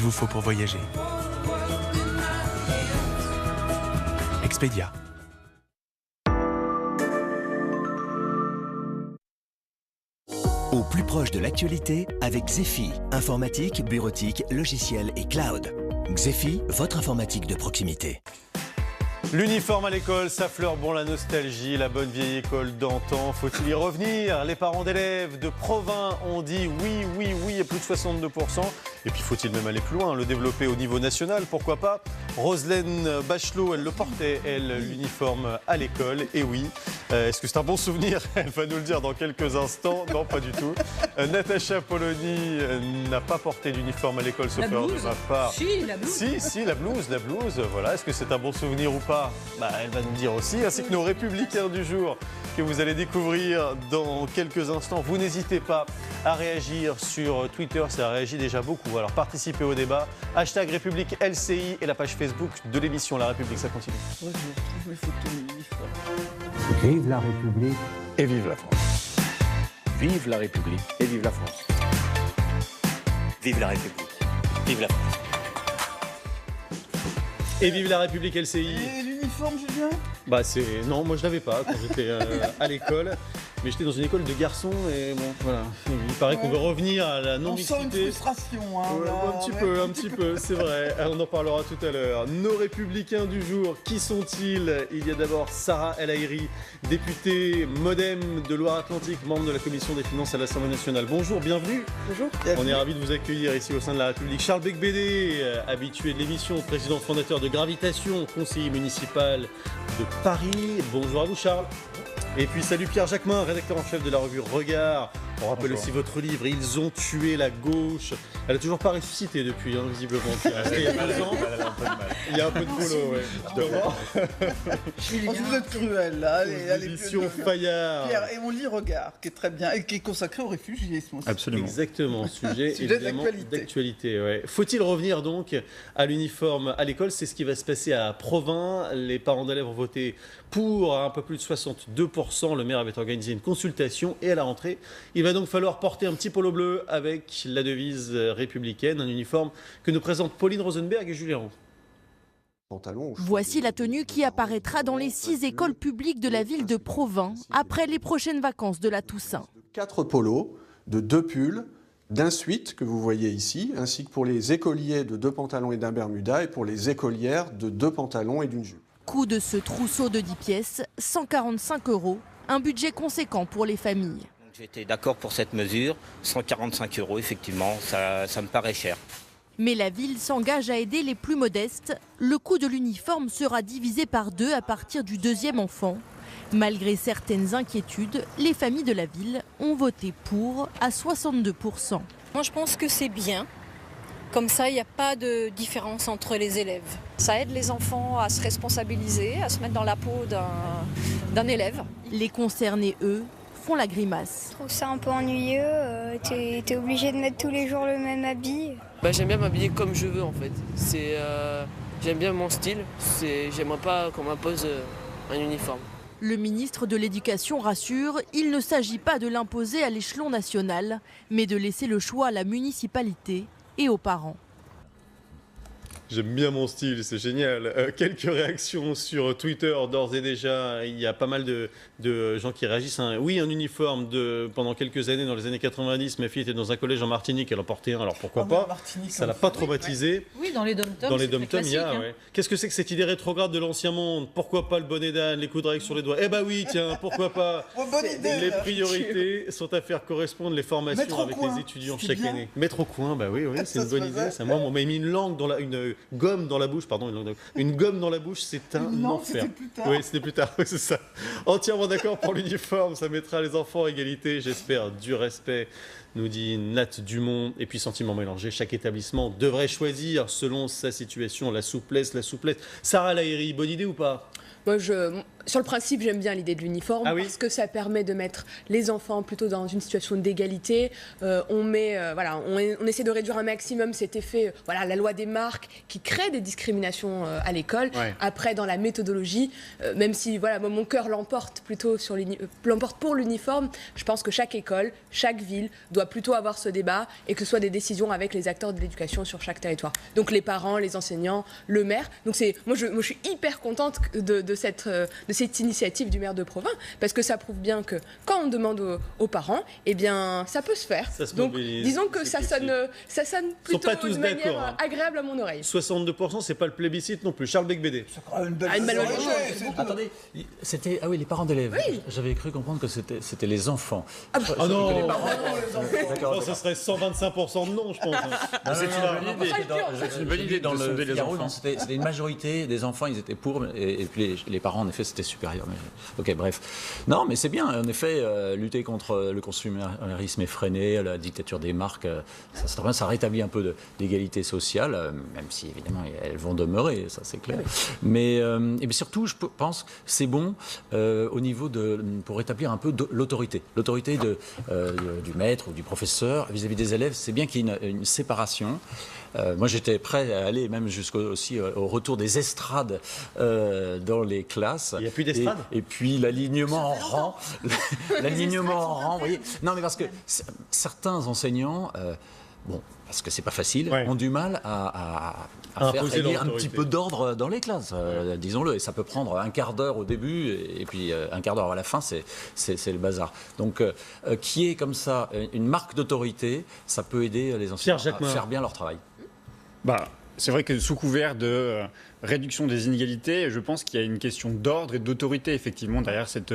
vous faut pour voyager. Expedia. Au plus proche de l'actualité avec Xefi, informatique, bureautique, logiciel et cloud. Xefi, votre informatique de proximité. L'uniforme à l'école, ça fleure bon la nostalgie, la bonne vieille école d'antan. Faut-il y revenir? Les parents d'élèves de Provins ont dit oui à plus de 62%. Et puis faut-il même aller plus loin, le développer au niveau national, pourquoi pas? Roselyne Bachelot, elle le portait, elle, l'uniforme à l'école. Et oui, est-ce que c'est un bon souvenir? Elle va nous le dire dans quelques instants. Non, pas du tout. Natacha Polony n'a pas porté d'uniforme à l'école, sauf erreur de ma part. Si, la blouse. Si, la blouse, voilà. Est-ce que c'est un bon souvenir ou pas? Elle va nous le dire aussi, ainsi que nos républicains du jour que vous allez découvrir dans quelques instants. Vous n'hésitez pas à réagir sur Twitter, ça réagit déjà beaucoup. Alors participez au débat, hashtag République LCI et la page Facebook de l'émission La République, ça continue. Ouais, je retrouve mes photos de l'uniforme. Vive la République et vive la France. Vive la République et vive la France. Vive la République, vive la France. Et vive la République LCI. Et l'uniforme, Julien? Non, moi je l'avais pas quand j'étais à l'école. Mais j'étais dans une école de garçons et bon, voilà. Il paraît qu'on veut revenir à la non-mixité. On sent une frustration, hein. Ouais, un petit peu, c'est vrai. On en parlera tout à l'heure. Nos républicains du jour, qui sont-ils? Il y a d'abord Sarah El Haïry, députée Modem de Loire-Atlantique, membre de la Commission des Finances à l'Assemblée nationale. Bonjour, bienvenue. Bonjour. On est ravis de vous accueillir ici au sein de la République. Charles Becbédé, habitué de l'émission, président fondateur de Gravitation, conseiller municipal de Paris. Bonjour à vous, Charles. Et puis salut Pierre Jacquemin, rédacteur en chef de la revue Regard. On rappelle aussi votre livre, Ils ont tué la gauche. Elle n'a toujours pas ressuscité depuis, visiblement. Il y a 2 ans. Il y a un peu de boulot, ouais. Vous êtes cruel, là. Édition Fayard. Pierre, et on lit Regard, qui est très bien, et qui est consacré aux réfugiés. Absolument. Exactement, sujet évidemment d'actualité. Ouais. Faut-il revenir donc à l'uniforme à l'école? C'est ce qui va se passer à Provins. Les parents d'élèves ont voté pour un peu plus de 62%. Le maire avait organisé une consultation et à la rentrée, il va donc falloir porter un petit polo bleu avec la devise républicaine, un uniforme que nous présentent Pauline Rosenberg et Julien Roux. Voici la tenue qui apparaîtra dans les 6 écoles publiques de la ville de Provins après les prochaines vacances de la Toussaint. 4 polos, de 2 pulls, d'un sweat que vous voyez ici, ainsi que pour les écoliers de 2 pantalons et d'un bermuda, et pour les écolières de 2 pantalons et d'une jupe. Coût de ce trousseau de 10 pièces, 145 €, un budget conséquent pour les familles. J'étais d'accord pour cette mesure, 145 €, effectivement, ça me paraît cher. Mais la ville s'engage à aider les plus modestes. Le coût de l'uniforme sera divisé par 2 à partir du 2e enfant. Malgré certaines inquiétudes, les familles de la ville ont voté pour à 62%. Moi, je pense que c'est bien. Comme ça, il n'y a pas de différence entre les élèves. Ça aide les enfants à se responsabiliser, à se mettre dans la peau d'un élève. Les concernés, eux, font la grimace. Je trouve ça un peu ennuyeux, t'es obligé de mettre tous les jours le même habit. J'aime bien m'habiller comme je veux en fait. J'aime bien mon style, j'aimerais pas qu'on m'impose un uniforme. Le ministre de l'Éducation rassure, il ne s'agit pas de l'imposer à l'échelon national, mais de laisser le choix à la municipalité et aux parents. J'aime bien mon style, c'est génial. Quelques réactions sur Twitter d'ores et déjà. Il y a pas mal de gens qui réagissent. Oui, un uniforme pendant quelques années, dans les années 90. Ma fille était dans un collège en Martinique, elle en portait un, alors pourquoi pas. Ça l'a pas traumatisé. Oui, dans les dom-toms. Dans les dom-toms, il y a. Hein. Ouais. Qu'est-ce que c'est que cette idée rétrograde de l'ancien monde? Pourquoi pas le bonnet d'âne, les coups de règle sur les doigts? Oui, tiens, pourquoi pas. Bonne idée, les priorités sont à faire correspondre les formations avec les étudiants chaque année. Mettre au coin, oui, c'est une bonne idée. Ça, moi, on m'a mis une gomme dans la bouche, une gomme dans la bouche, c'est un enfer. C'était plus tard. Oui, c'était plus tard, c'est ça. Entièrement d'accord pour l'uniforme, ça mettra les enfants à égalité, j'espère, du respect, nous dit Nat Dumont. Et puis sentiment mélangé, chaque établissement devrait choisir, selon sa situation, la souplesse. Sarah El Haïry, bonne idée ou pas? Moi, sur le principe, j'aime bien l'idée de l'uniforme parce que ça permet de mettre les enfants plutôt dans une situation d'égalité. On essaie de réduire un maximum cet effet, la loi des marques qui crée des discriminations à l'école. Ouais. Après, dans la méthodologie, même si mon cœur l'emporte plutôt l'emporte pour l'uniforme, je pense que chaque école, chaque ville doit doit plutôt avoir ce débat et que ce soit des décisions avec les acteurs de l'éducation sur chaque territoire. Donc les parents, les enseignants, le maire. Donc moi je suis hyper contente de cette initiative du maire de Provins, parce que ça prouve bien que quand on demande aux parents, eh bien ça peut se faire. Donc disons que ça sonne plutôt de manière agréable à mon oreille. 62%, c'est pas le plébiscite non plus. Charles Becbédé. Une belle Attendez, c'était oui les parents d'élèves. Oui. J'avais cru comprendre que c'était les enfants. Ah non, les parents, d'accord, ce serait 125% de non, je pense. C'est une bonne idée dans le Figaro. C'était une majorité des enfants, ils étaient pour, et puis les parents, en effet, c'était supérieur. Mais, ok, bref. Non, mais c'est bien, en effet, lutter contre le consumérisme effréné, la dictature des marques, ça rétablit un peu d'égalité sociale, même si, évidemment, elles vont demeurer, ça c'est clair. Mais et surtout, je pense que c'est bon au niveau pour rétablir un peu l'autorité. L'autorité du maître ou du professeur vis-à-vis des élèves, c'est bien qu'il y ait une séparation. Moi, j'étais prêt à aller même au retour des estrades dans les classes. Il n'y a plus d'estrades. Et puis l'alignement en rang. L'alignement en rang, vous voyez. Non, mais parce que certains enseignants, parce que c'est pas facile, ont du mal à faire régner un petit peu d'ordre dans les classes, disons-le. Et ça peut prendre un quart d'heure au début et puis un quart d'heure à la fin, c'est le bazar. Donc, qui est comme ça une marque d'autorité, ça peut aider les enseignants à faire bien leur travail. C'est vrai que sous couvert de réduction des inégalités, je pense qu'il y a une question d'ordre et d'autorité effectivement derrière cette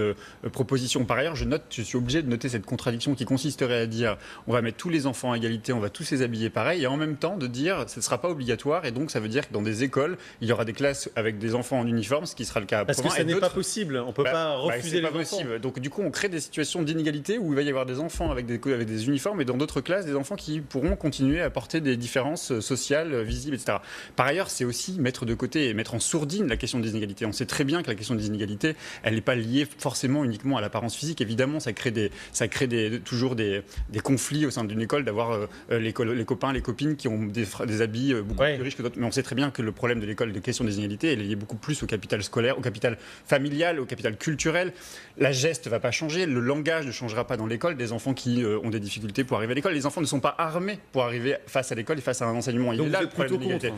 proposition. Par ailleurs, je suis obligé de noter cette contradiction qui consisterait à dire on va mettre tous les enfants à égalité, on va tous les habiller pareil, et en même temps de dire ce ne sera pas obligatoire, et donc ça veut dire que dans des écoles, il y aura des classes avec des enfants en uniforme, ce qui sera le cas à Provins. Parce que ça n'est pas possible, on ne peut pas refuser les enfants. Possible. Donc du coup, on crée des situations d'inégalité où il va y avoir des enfants avec des uniformes, et dans d'autres classes, des enfants qui pourront continuer à porter des différences sociales visibles, etc. Par ailleurs, c'est aussi mettre de côté et mettre en sourdine la question des inégalités. On sait très bien que la question des inégalités, elle n'est pas liée forcément uniquement à l'apparence physique. Évidemment, ça crée toujours des conflits au sein d'une école, d'avoir les copains, les copines qui ont des habits beaucoup plus riches que d'autres. Mais on sait très bien que le problème de l'école, de question des inégalités, elle est liée beaucoup plus au capital scolaire, au capital familial, au capital culturel. La geste ne va pas changer, le langage ne changera pas dans l'école. Des enfants qui ont des difficultés pour arriver à l'école, les enfants ne sont pas armés pour arriver face à l'école et face à un enseignement. Il est là le problème de l'inégalité.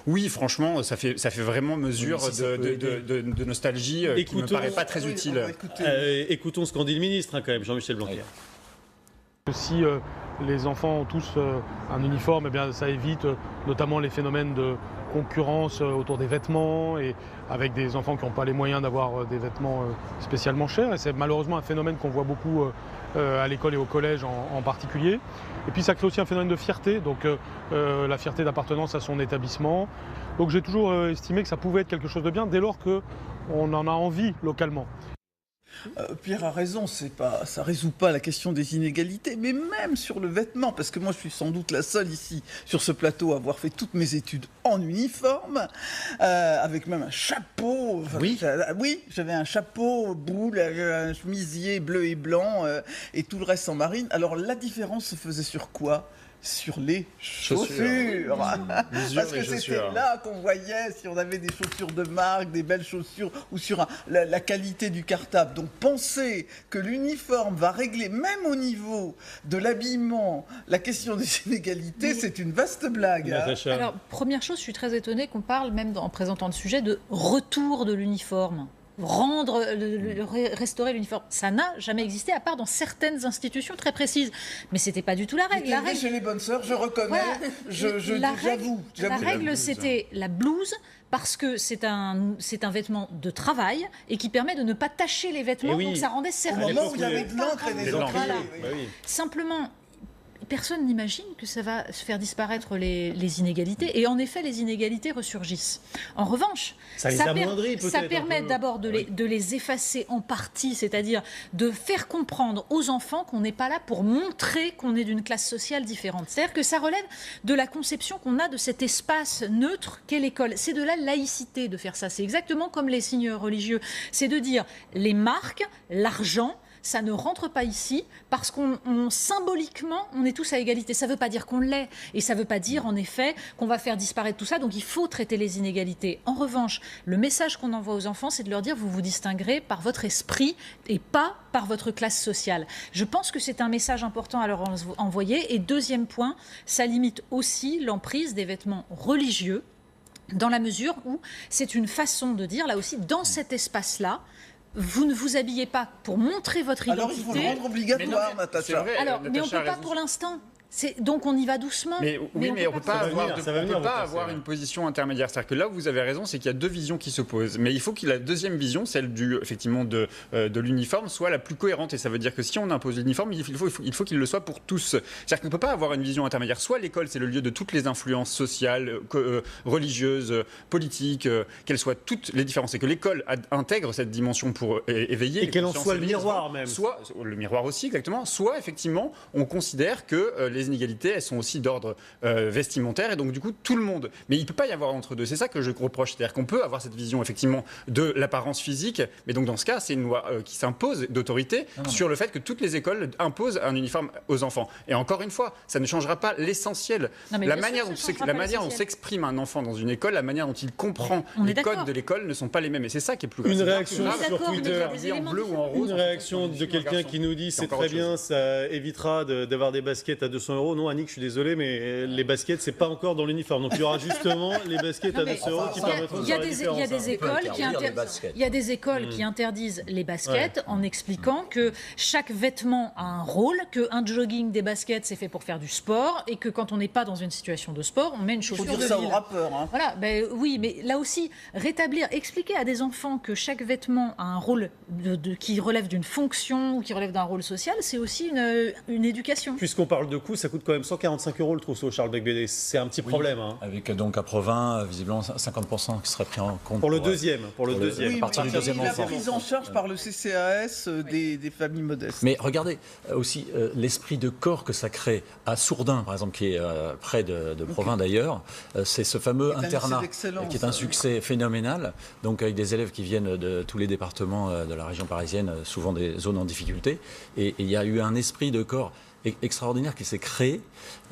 Oui, franchement, ça fait vraiment mesure de nostalgie qui ne me paraît pas très utile. Écoutons ce qu'en dit le ministre, quand même, Jean-Michel Blanquer. Si les enfants ont tous un uniforme, eh bien, ça évite notamment les phénomènes de concurrence autour des vêtements, et avec des enfants qui n'ont pas les moyens d'avoir des vêtements spécialement chers. Et c'est malheureusement un phénomène qu'on voit beaucoup à l'école et au collège en particulier. Et puis ça crée aussi un phénomène de fierté, donc la fierté d'appartenance à son établissement. Donc j'ai toujours estimé que ça pouvait être quelque chose de bien dès lors qu'on en a envie localement. Pierre a raison, ça ne résout pas la question des inégalités, mais même sur le vêtement, parce que moi je suis sans doute la seule ici sur ce plateau à avoir fait toutes mes études en uniforme, avec même un chapeau. Oui, j'avais un chapeau, boule, un chemisier bleu et blanc, et tout le reste en marine. Alors la différence se faisait sur quoi ? Sur les chaussures. Parce que c'était là qu'on voyait si on avait des chaussures de marque, des belles chaussures, ou sur la qualité du cartable. Donc penser que l'uniforme va régler, même au niveau de l'habillement, la question des inégalités, c'est une vaste blague. Alors, première chose, je suis très étonnée qu'on parle, même en présentant le sujet, de retour de l'uniforme. Restaurer l'uniforme, ça n'a jamais existé, à part dans certaines institutions très précises. Mais c'était pas du tout la règle. Chez les bonnes sœurs, je reconnais, j'avoue. La règle, c'était la blouse, parce que c'est un vêtement de travail et qui permet de ne pas tacher les vêtements, donc ça rendait sérieux. Au moment où il y avait de l'encre et des encres. Simplement, personne n'imagine que ça va se faire disparaître les inégalités. Et en effet, les inégalités ressurgissent. En revanche, ça permet d'abord de les effacer en partie, c'est-à-dire de faire comprendre aux enfants qu'on n'est pas là pour montrer qu'on est d'une classe sociale différente. C'est-à-dire que ça relève de la conception qu'on a de cet espace neutre qu'est l'école. C'est de la laïcité de faire ça. C'est exactement comme les signes religieux. C'est de dire les marques, l'argent, ça ne rentre pas ici parce qu'on symboliquement, on est tous à égalité. Ça ne veut pas dire qu'on l'est et ça ne veut pas dire en effet qu'on va faire disparaître tout ça. Donc il faut traiter les inégalités. En revanche, le message qu'on envoie aux enfants, c'est de leur dire vous vous distinguerez par votre esprit et pas par votre classe sociale. Je pense que c'est un message important à leur envoyer. Et deuxième point, ça limite aussi l'emprise des vêtements religieux dans la mesure où c'est une façon de dire, là aussi, dans cet espace-là, vous ne vous habillez pas pour montrer votre identité. Alors il faut le rendre obligatoire, Natacha. Mais on ne peut pas pour l'instant. Donc on y va doucement. Mais on ne peut pas avoir une position intermédiaire. C'est-à-dire que là où vous avez raison, c'est qu'il y a deux visions qui s'opposent. Mais il faut que la deuxième vision, celle effectivement de l'uniforme, soit la plus cohérente. Et ça veut dire que si on impose l'uniforme, il faut qu'il le soit pour tous. C'est-à-dire qu'on ne peut pas avoir une vision intermédiaire. Soit l'école, c'est le lieu de toutes les influences sociales, religieuses, politiques, qu'elles soient toutes les différences. Et que l'école intègre cette dimension pour éveiller. Et qu'elle en soit le miroir même. Soit le miroir aussi, exactement. Soit effectivement, on considère que les inégalités, elles sont aussi d'ordre vestimentaire et donc du coup tout le monde. Mais il ne peut pas y avoir entre deux. C'est ça que je reproche. C'est-à-dire qu'on peut avoir cette vision effectivement de l'apparence physique, mais donc dans ce cas, c'est une loi qui s'impose d'autorité sur le fait que toutes les écoles imposent un uniforme aux enfants. Et encore une fois, ça ne changera pas l'essentiel. La manière dont s'exprime un enfant dans une école, la manière dont il comprend les codes de l'école ne sont pas les mêmes. Et c'est ça qui est plus grave. Une réaction sur Twitter, en bleu ou en rose. Une réaction de quelqu'un qui nous dit c'est très bien, ça évitera d'avoir des baskets à 200 €. Non, Annick, je suis désolé, mais les baskets, c'est pas encore dans l'uniforme. Donc il y aura justement les baskets à 200 € qui permettront de faire la différence. Il y a des écoles qui interdisent les baskets en expliquant que chaque vêtement a un rôle, qu'un jogging, des baskets, c'est fait pour faire du sport et que quand on n'est pas dans une situation de sport, on met une chaussure de ville. Il faut dire ça aux rappeurs. Hein. Voilà, oui, mais là aussi, expliquer à des enfants que chaque vêtement a un rôle qui relève d'une fonction ou qui relève d'un rôle social, c'est aussi une éducation. Puisqu'on parle de coût, ça coûte quand même 145 € le trousseau Charles Bec-Bédé. C'est un petit problème. Hein. Avec donc à Provins, visiblement 50% qui serait pris en compte. Pour le deuxième. Oui, à partir du deuxième enfant. La prise en charge par le CCAS des familles modestes. Mais regardez aussi l'esprit de corps que ça crée à Sourdin, par exemple, qui est près de Provins d'ailleurs. C'est ce fameux internat qui est un succès phénoménal. Donc avec des élèves qui viennent de tous les départements de la région parisienne, souvent des zones en difficulté. Et il y a eu un esprit de corps extraordinaire qui s'est créé,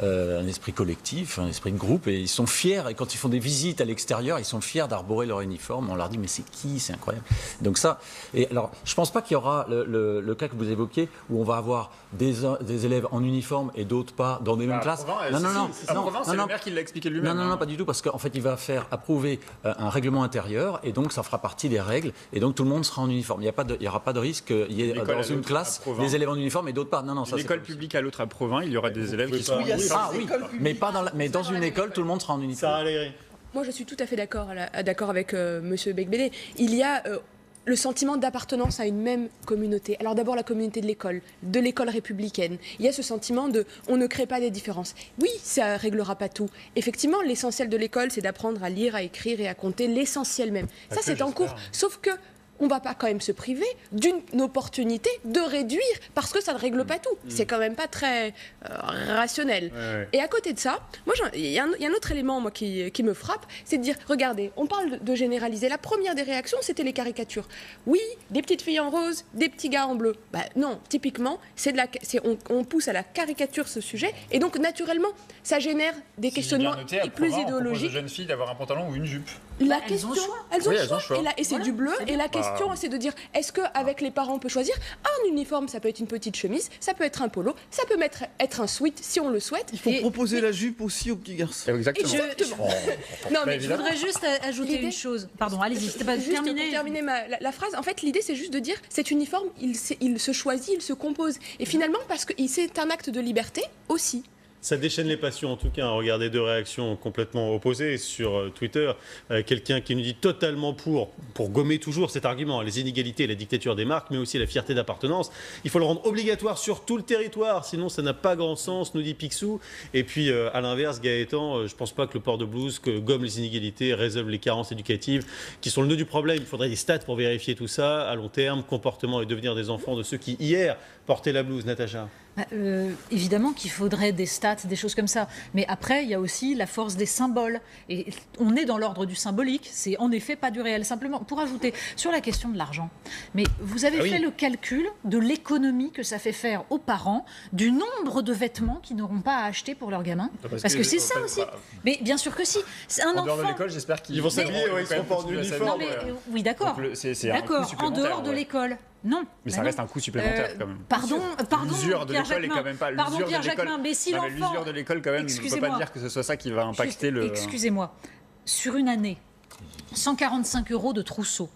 un esprit collectif, un esprit de groupe, et ils sont fiers, et quand ils font des visites à l'extérieur, ils sont fiers d'arborer leur uniforme, on leur dit mais c'est qui, c'est incroyable. Donc ça, et alors je pense pas qu'il y aura le cas que vous évoquiez, où on va avoir des élèves en uniforme et d'autres pas dans des mêmes classes. Non, c'est le maire qui l'a expliqué lui-même. Non, pas du tout, parce qu'en fait il va faire approuver un règlement intérieur, et donc ça fera partie des règles, et donc tout le monde sera en uniforme. Il n'y aura pas de risque qu'il y ait dans une classe des élèves en uniforme et d'autres pas. Non, ça, l'école publique à l'autre à Provins, il y aura des élèves qui seront en uniforme. Mais dans une école, tout le monde sera en uniforme. Moi, je suis tout à fait d'accord avec Monsieur Bec-Bédé. Il y a le sentiment d'appartenance à une même communauté. Alors d'abord la communauté de l'école républicaine. Il y a ce sentiment de on ne crée pas des différences. Oui, ça réglera pas tout. Effectivement, l'essentiel de l'école, c'est d'apprendre à lire, à écrire et à compter, l'essentiel même. Ça, c'est en cours. Sauf que on ne va pas quand même se priver d'une opportunité de réduire, parce que ça ne règle pas tout. C'est quand même pas très rationnel. Et à côté de ça, moi, il y a un autre élément moi, qui me frappe, c'est de dire, regardez, on parle de généraliser. La première des réactions, c'était les caricatures. Oui, des petites filles en rose, des petits gars en bleu. Non, typiquement, on pousse à la caricature ce sujet, et donc naturellement, ça génère des questionnements plus idéologiques. De jeunes filles d'avoir un pantalon ou une jupe. Elles ont le choix. Et c'est du bleu, et la question, c'est de dire, est-ce qu'avec les parents, on peut choisir un uniforme? Ça peut être une petite chemise, ça peut être un polo, ça peut être un sweat si on le souhaite. Il faut proposer la jupe aussi aux petits garçons. Exactement. Non, mais je voudrais juste ajouter une chose. Pardon, allez-y, c'était pas terminé. Pour terminer la phrase, en fait, l'idée, c'est juste de dire, cet uniforme, il se choisit, il se compose. Et finalement, parce que c'est un acte de liberté aussi. Ça déchaîne les passions en tout cas. Regardez deux réactions complètement opposées sur Twitter. Quelqu'un qui nous dit totalement pour gommer toujours cet argument, les inégalités, la dictature des marques, mais aussi la fierté d'appartenance. Il faut le rendre obligatoire sur tout le territoire, sinon ça n'a pas grand sens, nous dit Picsou. Et puis à l'inverse, Gaëtan, je ne pense pas que le port de blouse que gomme les inégalités résolve les carences éducatives qui sont le nœud du problème. Il faudrait des stats pour vérifier tout ça à long terme, comportement et devenir des enfants de ceux qui hier portaient la blouse. Natacha. Évidemment qu'il faudrait des stats, des choses comme ça. Mais après, il y a aussi la force des symboles. Et on est dans l'ordre du symbolique. C'est en effet pas du réel. Simplement, pour ajouter sur la question de l'argent. Mais vous avez fait le calcul de l'économie que ça fait faire aux parents du nombre de vêtements qu'ils n'auront pas à acheter pour leurs gamins. Parce que c'est ça aussi. Mais bien sûr que si. C'est un enfant. En dehors de l'école, j'espère qu'ils vont s'habiller, ils seront pas en uniforme. Oui, d'accord. D'accord, en dehors de l'école. Non. Mais ça reste un coût supplémentaire quand même. Pardon, l'usure de l'école est quand même pas. Pardon, Pierre Jacquemin, mais si l'enfant. L'usure de l'école quand même, on ne peut pas dire que ce soit ça qui va impacter le. Excusez-moi. Sur une année, 145 € de trousseau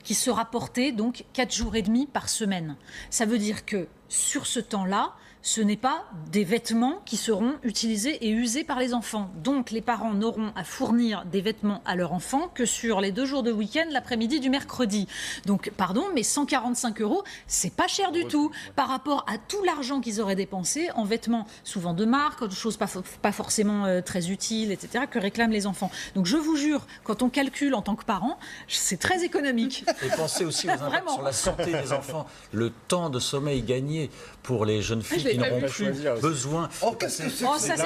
qui se rapportait donc 4 jours et demi par semaine. Ça veut dire que sur ce temps-là, ce n'est pas des vêtements qui seront utilisés et usés par les enfants. Donc les parents n'auront à fournir des vêtements à leurs enfants que sur les 2 jours de week-end, l'après-midi du mercredi. Donc pardon, mais 145 €, c'est pas cher du tout par rapport à tout l'argent qu'ils auraient dépensé en vêtements souvent de marque, de choses pas forcément très utiles, etc., que réclament les enfants. Donc je vous jure, quand on calcule en tant que parent, c'est très économique. Et pensez aussi aux impacts sur la santé des enfants, le temps de sommeil gagné pour les jeunes filles qui n'auront plus besoin. Qu'est-ce que c'est ça c'est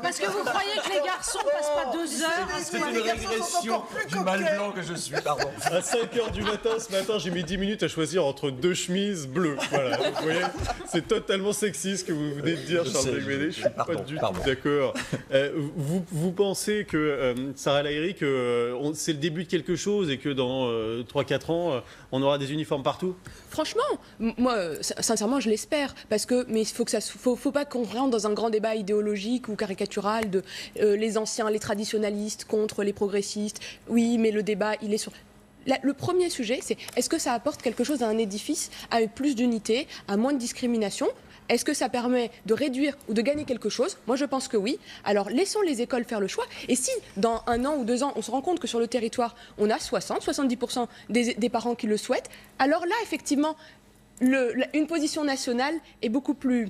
parce que vous croyez que les garçons passent pas 2 heures à se C'est une régression du mal blanc que je suis, pardon. À 5h du matin, ce matin, j'ai mis 10 minutes à choisir entre 2 chemises bleues. Voilà, vous voyez, c'est totalement sexiste ce que vous venez de dire, Charles Béguéné. Je suis pas du tout d'accord. Vous pensez que, Sarah El Haïry, que c'est le début de quelque chose et que dans 3-4 ans, on aura des uniformes partout? Franchement, moi, sincèrement, je l'espère. Mais il faut pas qu'on rentre dans un grand débat idéologique ou caricatural de les anciens, les traditionnalistes contre les progressistes. Oui, mais le débat, il est sur... Le premier sujet, c'est est-ce que ça apporte quelque chose à un édifice, à plus d'unité, à moins de discrimination? Est-ce que ça permet de réduire ou de gagner quelque chose? Moi, je pense que oui. Alors, laissons les écoles faire le choix. Et si, dans 1 an ou 2 ans, on se rend compte que sur le territoire, on a 70% des parents qui le souhaitent, alors là, effectivement, une position nationale est beaucoup plus,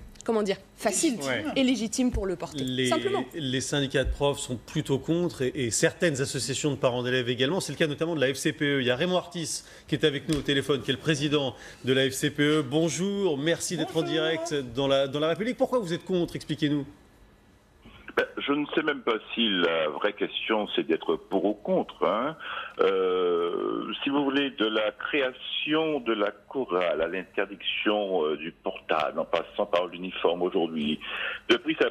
facile et légitime pour le porter. Simplement. Les syndicats de profs sont plutôt contre et certaines associations de parents d'élèves également. C'est le cas notamment de la FCPE. Il y a Raymond Artis qui est avec nous au téléphone, qui est le président de la FCPE. Bonjour, merci d'être en direct dans la République. Pourquoi vous êtes contre? Expliquez-nous. Je ne sais même pas si la vraie question c'est d'être pour ou contre. Si vous voulez, de la création de la chorale à l'interdiction du portable, en passant par l'uniforme aujourd'hui, depuis sa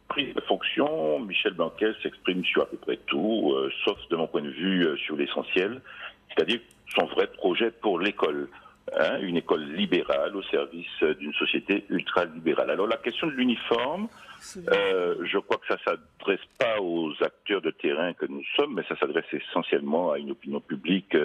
prise de fonction, Michel Blanquer s'exprime sur à peu près tout, sauf de mon point de vue sur l'essentiel, c'est-à-dire son vrai projet pour l'école. Une école libérale au service d'une société ultra-libérale. Alors la question de l'uniforme, je crois que ça ne s'adresse pas aux acteurs de terrain que nous sommes, mais ça s'adresse essentiellement à une opinion publique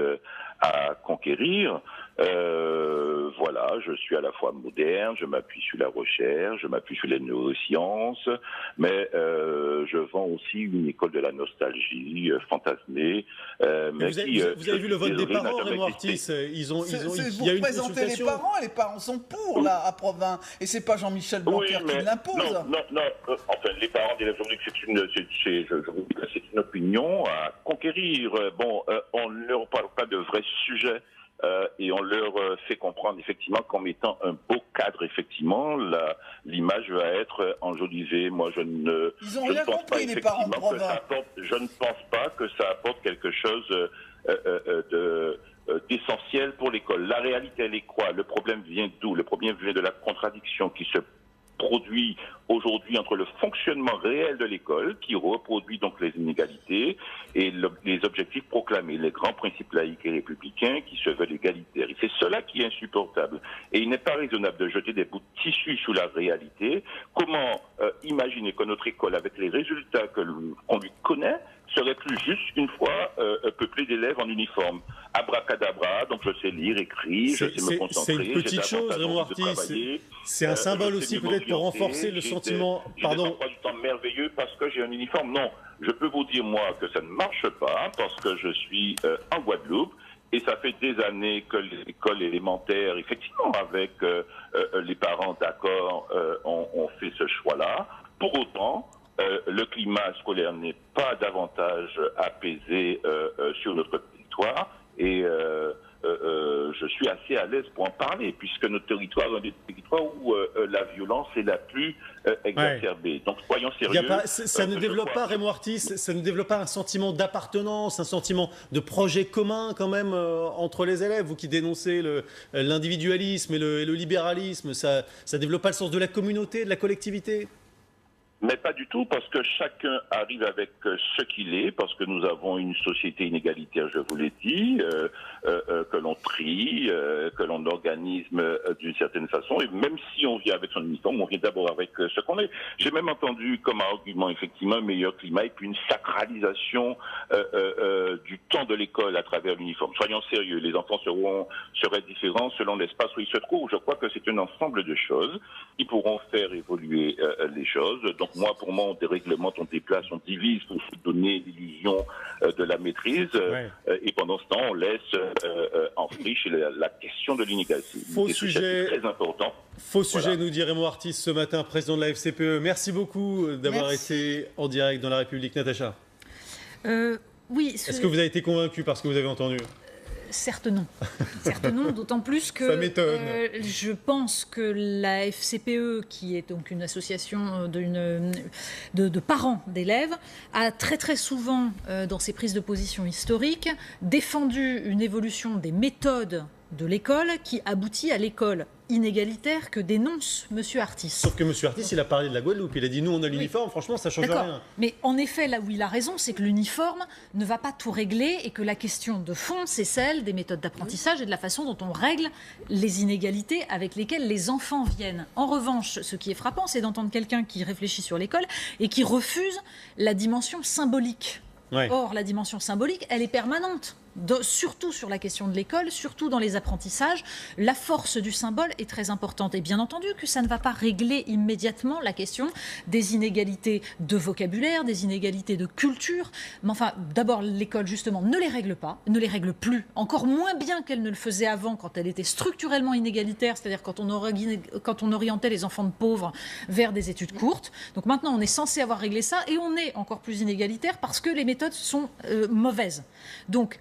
à conquérir. Voilà, je suis à la fois moderne, je m'appuie sur la recherche, je m'appuie sur les neurosciences, mais je vends aussi une école de la nostalgie fantasmée. Mais vous avez vu le vote des parents, Raymond Artis? Il y a une consultation. Les parents sont pour, là, à Provins, et c'est pas Jean-Michel Blanquer qui l'impose. Non, enfin, les parents d'élèves aujourd'hui, c'est une opinion à conquérir. On ne leur parle pas de vrais sujets. Et on leur fait comprendre effectivement qu'en mettant un beau cadre, effectivement, l'image va être enjolivée. Moi, je ne pense pas effectivement que ça apporte, je ne pense pas que ça apporte quelque chose d'essentiel pour l'école. La réalité, elle est quoi? Le problème vient d'où? Le problème vient de la contradiction qui se produit aujourd'hui entre le fonctionnement réel de l'école, qui reproduit donc les inégalités, et les objectifs proclamés, les grands principes laïques et républicains qui se veulent égalitaires. Et c'est cela qui est insupportable. Et il n'est pas raisonnable de jeter des bouts de tissu sous la réalité. Comment imaginer que notre école, avec les résultats qu'on lui connaît, serait plus juste une fois peuplée d'élèves en uniforme? Abracadabra, donc je sais lire, écrire, je sais me concentrer. C'est une petite chose, Raymond Artis. C'est un symbole aussi peut-être pour renforcer le sentiment. Pardon. J'ai des emplois du temps merveilleux parce que j'ai un uniforme. Non, je peux vous dire moi que ça ne marche pas parce que je suis en Guadeloupe. Et ça fait des années que les écoles élémentaires, effectivement, avec les parents d'accord, ont fait ce choix-là. Pour autant, le climat scolaire n'est pas davantage apaisé sur notre territoire. Et je suis assez à l'aise pour en parler, puisque notre territoire est un des territoires où la violence est la plus exacerbée. Donc soyons sérieux. Ça ne développe pas, Raymond Artis, ça ne développe pas un sentiment d'appartenance, un sentiment de projet commun quand même entre les élèves. Vous qui dénoncez l'individualisme et le libéralisme, ça ne développe pas le sens de la communauté, de la collectivité? Mais pas du tout, parce que chacun arrive avec ce qu'il est, parce que nous avons une société inégalitaire, je vous l'ai dit, que l'on trie, que l'on organise d'une certaine façon, et même si on vient avec son uniforme, on vient d'abord avec ce qu'on est. J'ai même entendu comme argument, effectivement, un meilleur climat et puis une sacralisation du temps de l'école à travers l'uniforme. Soyons sérieux, les enfants seraient différents selon l'espace où ils se trouvent. Je crois que c'est un ensemble de choses qui pourront faire évoluer les choses. Donc pour moi, on déréglemente, on déplace, on divise pour se donner l'illusion de la maîtrise. Et pendant ce temps, on laisse en friche la question de l'inégalité. Faux sujet. Très important. Faux sujet, nous dit Raymond Artis ce matin, président de la FCPE. Merci beaucoup d'avoir été en direct dans La République. Natacha. Oui. Est-ce que vous avez été convaincu par ce que vous avez entendu ? Certes non. Certes non, d'autant plus que ça m'étonne. Je pense que la FCPE, qui est donc une association de parents d'élèves, a très très souvent, dans ses prises de position historiques, défendu une évolution des méthodes de l'école qui aboutit à l'école inégalitaire que dénonce M. Artis. Sauf que M. Artis, il a parlé de la Guadeloupe. Il a dit, nous, on a l'uniforme, franchement, ça ne change rien. Mais en effet, là où il a raison, c'est que l'uniforme ne va pas tout régler et que la question de fond, c'est celle des méthodes d'apprentissage et de la façon dont on règle les inégalités avec lesquelles les enfants viennent. En revanche, ce qui est frappant, c'est d'entendre quelqu'un qui réfléchit sur l'école et qui refuse la dimension symbolique. Or, la dimension symbolique, elle est permanente. Surtout sur la question de l'école, surtout dans les apprentissages, la force du symbole est très importante. Et bien entendu que ça ne va pas régler immédiatement la question des inégalités de vocabulaire, des inégalités de culture. Mais enfin, d'abord, l'école, justement, ne les règle pas, ne les règle plus, encore moins bien qu'elle ne le faisait avant, quand elle était structurellement inégalitaire, c'est-à-dire quand on orientait les enfants de pauvres vers des études courtes. Donc maintenant, on est censé avoir réglé ça, et on est encore plus inégalitaire parce que les méthodes sont mauvaises. Donc,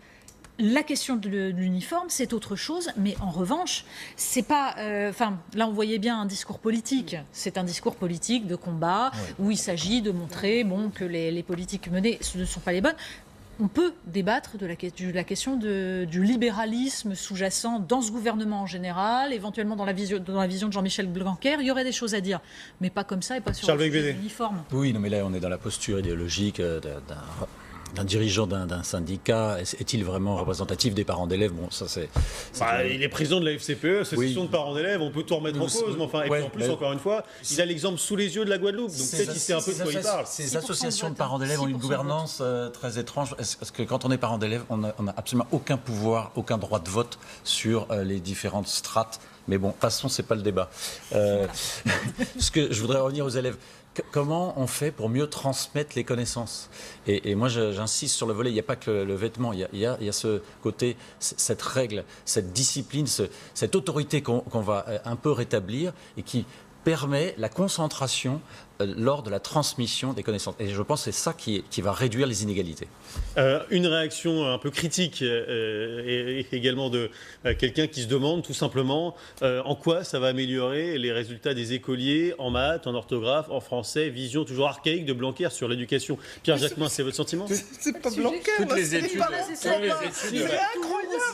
la question de l'uniforme, c'est autre chose, mais en revanche, c'est pas. Là, on voyait bien un discours politique. C'est un discours politique de combat où il s'agit de montrer que les politiques menées ne sont pas les bonnes. On peut débattre de la question du libéralisme sous-jacent dans ce gouvernement en général, éventuellement dans la vision de Jean-Michel Blanquer. Il y aurait des choses à dire, mais pas comme ça et pas sur l'uniforme. Oui, non, mais là, on est dans la posture idéologique d'un dirigeant d'un syndicat. Est-il vraiment représentatif des parents d'élèves? Bon, ça c'est. Il est président de la FCPE, association de parents d'élèves, on peut tout remettre en cause, mais enfin, et puis en plus, encore une fois, il a l'exemple sous les yeux de la Guadeloupe, donc peut-être qu'il sait un peu de quoi il parle. Ces associations de parents d'élèves ont une gouvernance très étrange, parce que quand on est parent d'élèves, on n'a absolument aucun pouvoir, aucun droit de vote sur les différentes strates. Mais bon, de toute façon, c'est pas le débat. Ce que je voudrais revenir aux élèves. Comment on fait pour mieux transmettre les connaissances? Et moi, j'insiste sur le volet, il n'y a pas que le vêtement, il y a ce côté, cette règle, cette discipline, cette autorité qu'on va un peu rétablir et qui permet la concentration lors de la transmission des connaissances. Et je pense que c'est ça qui va réduire les inégalités. Une réaction un peu critique et également de quelqu'un qui se demande tout simplement en quoi ça va améliorer les résultats des écoliers en maths, en orthographe, en français, vision toujours archaïque de Blanquer sur l'éducation. Pierre Jacquemin, c'est votre sentiment? C'est pas Blanquer, toutes les études. C'est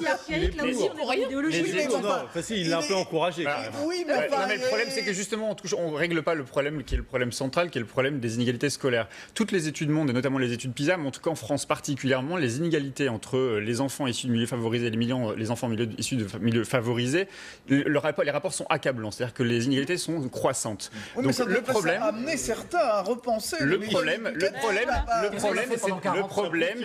archaïque, là aussi, on est dans l'idéologie. Il l'a un peu encouragé. Oui, mais le problème, c'est que justement, on ne règle pas le problème qui est le problème central, qui est le problème des inégalités scolaires. Toutes les études monde, et notamment les études PISA, mais en tout cas en France particulièrement, les inégalités entre les enfants issus de milieux favorisés et les enfants issus de milieux favorisés, les rapports sont accablants. C'est-à-dire que les inégalités sont croissantes. Oui, donc le problème, amener certains à repenser. Le problème,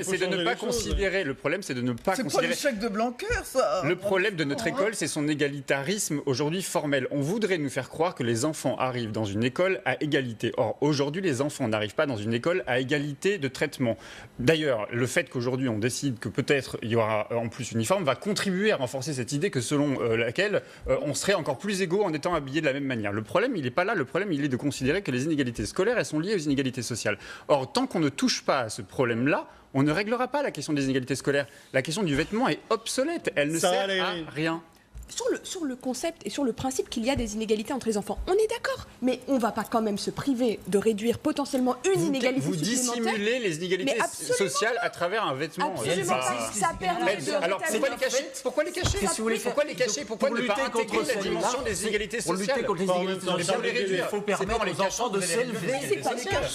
c'est de ne pas considérer. Le problème, c'est de ne pas considérer. C'est pas l'échec de Blanquer, ça. Le problème de notre école, c'est son égalitarisme aujourd'hui formel. On voudrait nous faire croire que les enfants arrivent dans une école à égalité. Or, aujourd'hui, les enfants n'arrivent pas dans une école à égalité de traitement. D'ailleurs, le fait qu'aujourd'hui, on décide que peut-être il y aura en plus uniforme va contribuer à renforcer cette idée que selon laquelle on serait encore plus égaux en étant habillés de la même manière. Le problème, il n'est pas là. Le problème, il est de considérer que les inégalités scolaires, elles sont liées aux inégalités sociales. Or, tant qu'on ne touche pas à ce problème-là, on ne réglera pas la question des inégalités scolaires. La question du vêtement est obsolète. Elle ne sert à rien. Sur le concept et sur le principe qu'il y a des inégalités entre les enfants, on est d'accord, mais on ne va pas quand même se priver de réduire potentiellement une inégalité supplémentaire. Vous dissimulez les inégalités sociales à travers un vêtement. Absolument pas. Ça permet de... Alors, pourquoi les cacher? Pourquoi les cacher? Pourquoi les cacher? Pourquoi ne pas intégrer la dimension des inégalités sociales? Pour lutter contre les inégalités sociales, il faut permettre aux enfants de s'élever.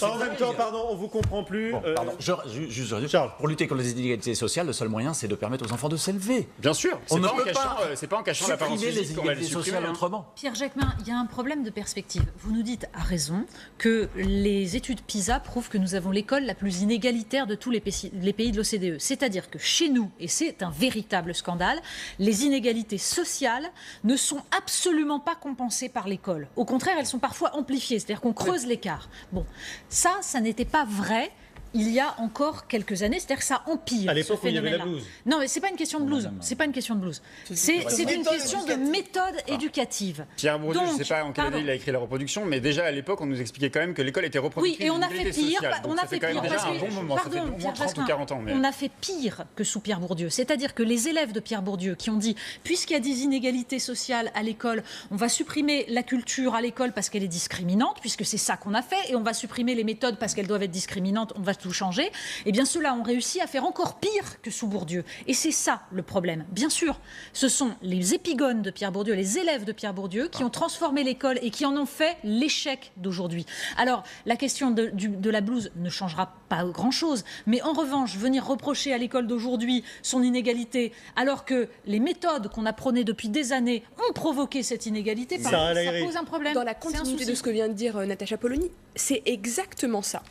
En même temps, pardon, on ne vous comprend plus. Charles, pour lutter contre les inégalités sociales, le seul moyen, c'est de permettre aux enfants de s'élever. Bien sûr. On ne peut pas. C'est pas en cachant l'apparence physique les inégalités sociales autrement. Pierre Jacquemin, il y a un problème de perspective. Vous nous dites à raison que les études PISA prouvent que nous avons l'école la plus inégalitaire de tous les pays de l'OCDE. C'est-à-dire que chez nous, et c'est un véritable scandale, les inégalités sociales ne sont absolument pas compensées par l'école. Au contraire, elles sont parfois amplifiées, c'est-à-dire qu'on creuse l'écart. Bon, ça n'était pas vrai il y a encore quelques années, c'est-à-dire que ça empire. À l'époque ce où il y avait la phénomène-là. blouse. Non, mais c'est pas une question de blouse. C'est pas une question de blouse. C'est une question de méthode éducative. Pierre Bourdieu, je ne sais pas en quelle année il a écrit La reproduction, mais déjà à l'époque, on nous expliquait quand même que l'école était reproductrice. Oui, et on a fait pire. On a fait pire déjà un bon moment. Ça fait au moins 30 ou 40 ans. On a fait pire que sous Pierre Bourdieu. C'est-à-dire que les élèves de Pierre Bourdieu qui ont dit, puisqu'il y a des inégalités sociales à l'école, on va supprimer la culture à l'école parce qu'elle est discriminante, puisque c'est ça qu'on a fait, et on va supprimer les méthodes parce qu'elles doivent être discriminantes, on va tout changer. Eh bien, ceux-là ont réussi à faire encore pire que sous Bourdieu. Et c'est ça le problème. Bien sûr, ce sont les épigones de Pierre Bourdieu, les élèves de Pierre Bourdieu, qui ont transformé l'école et qui en ont fait l'échec d'aujourd'hui. Alors, la question de la blouse ne changera pas grand-chose. Mais en revanche, venir reprocher à l'école d'aujourd'hui son inégalité, alors que les méthodes qu'on a prônées depuis des années ont provoqué cette inégalité, ça pose un problème. Dans la continuité de ce que vient de dire Natacha Polony, c'est exactement ça.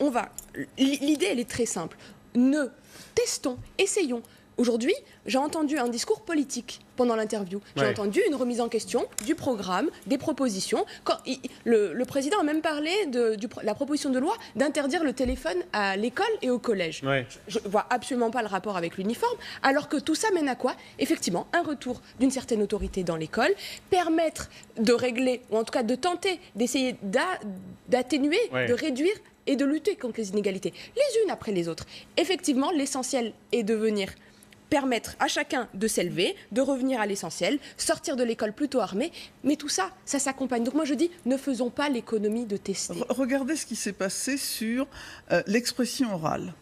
L'idée, elle est très simple. Testons, essayons. Aujourd'hui, j'ai entendu un discours politique pendant l'interview. J'ai entendu une remise en question du programme, des propositions. Le président a même parlé de la proposition de loi d'interdire le téléphone à l'école et au collège. Je ne vois absolument pas le rapport avec l'uniforme, alors que tout ça mène à quoi? Effectivement, un retour d'une certaine autorité dans l'école, permettre de régler, ou en tout cas de tenter d'essayer d'atténuer, de réduire et de lutter contre les inégalités, les unes après les autres. Effectivement, l'essentiel est de venir permettre à chacun de s'élever, de revenir à l'essentiel, sortir de l'école plutôt armé, mais tout ça, ça s'accompagne. Donc moi je dis, ne faisons pas l'économie de tester. Regardez ce qui s'est passé sur l'expression orale.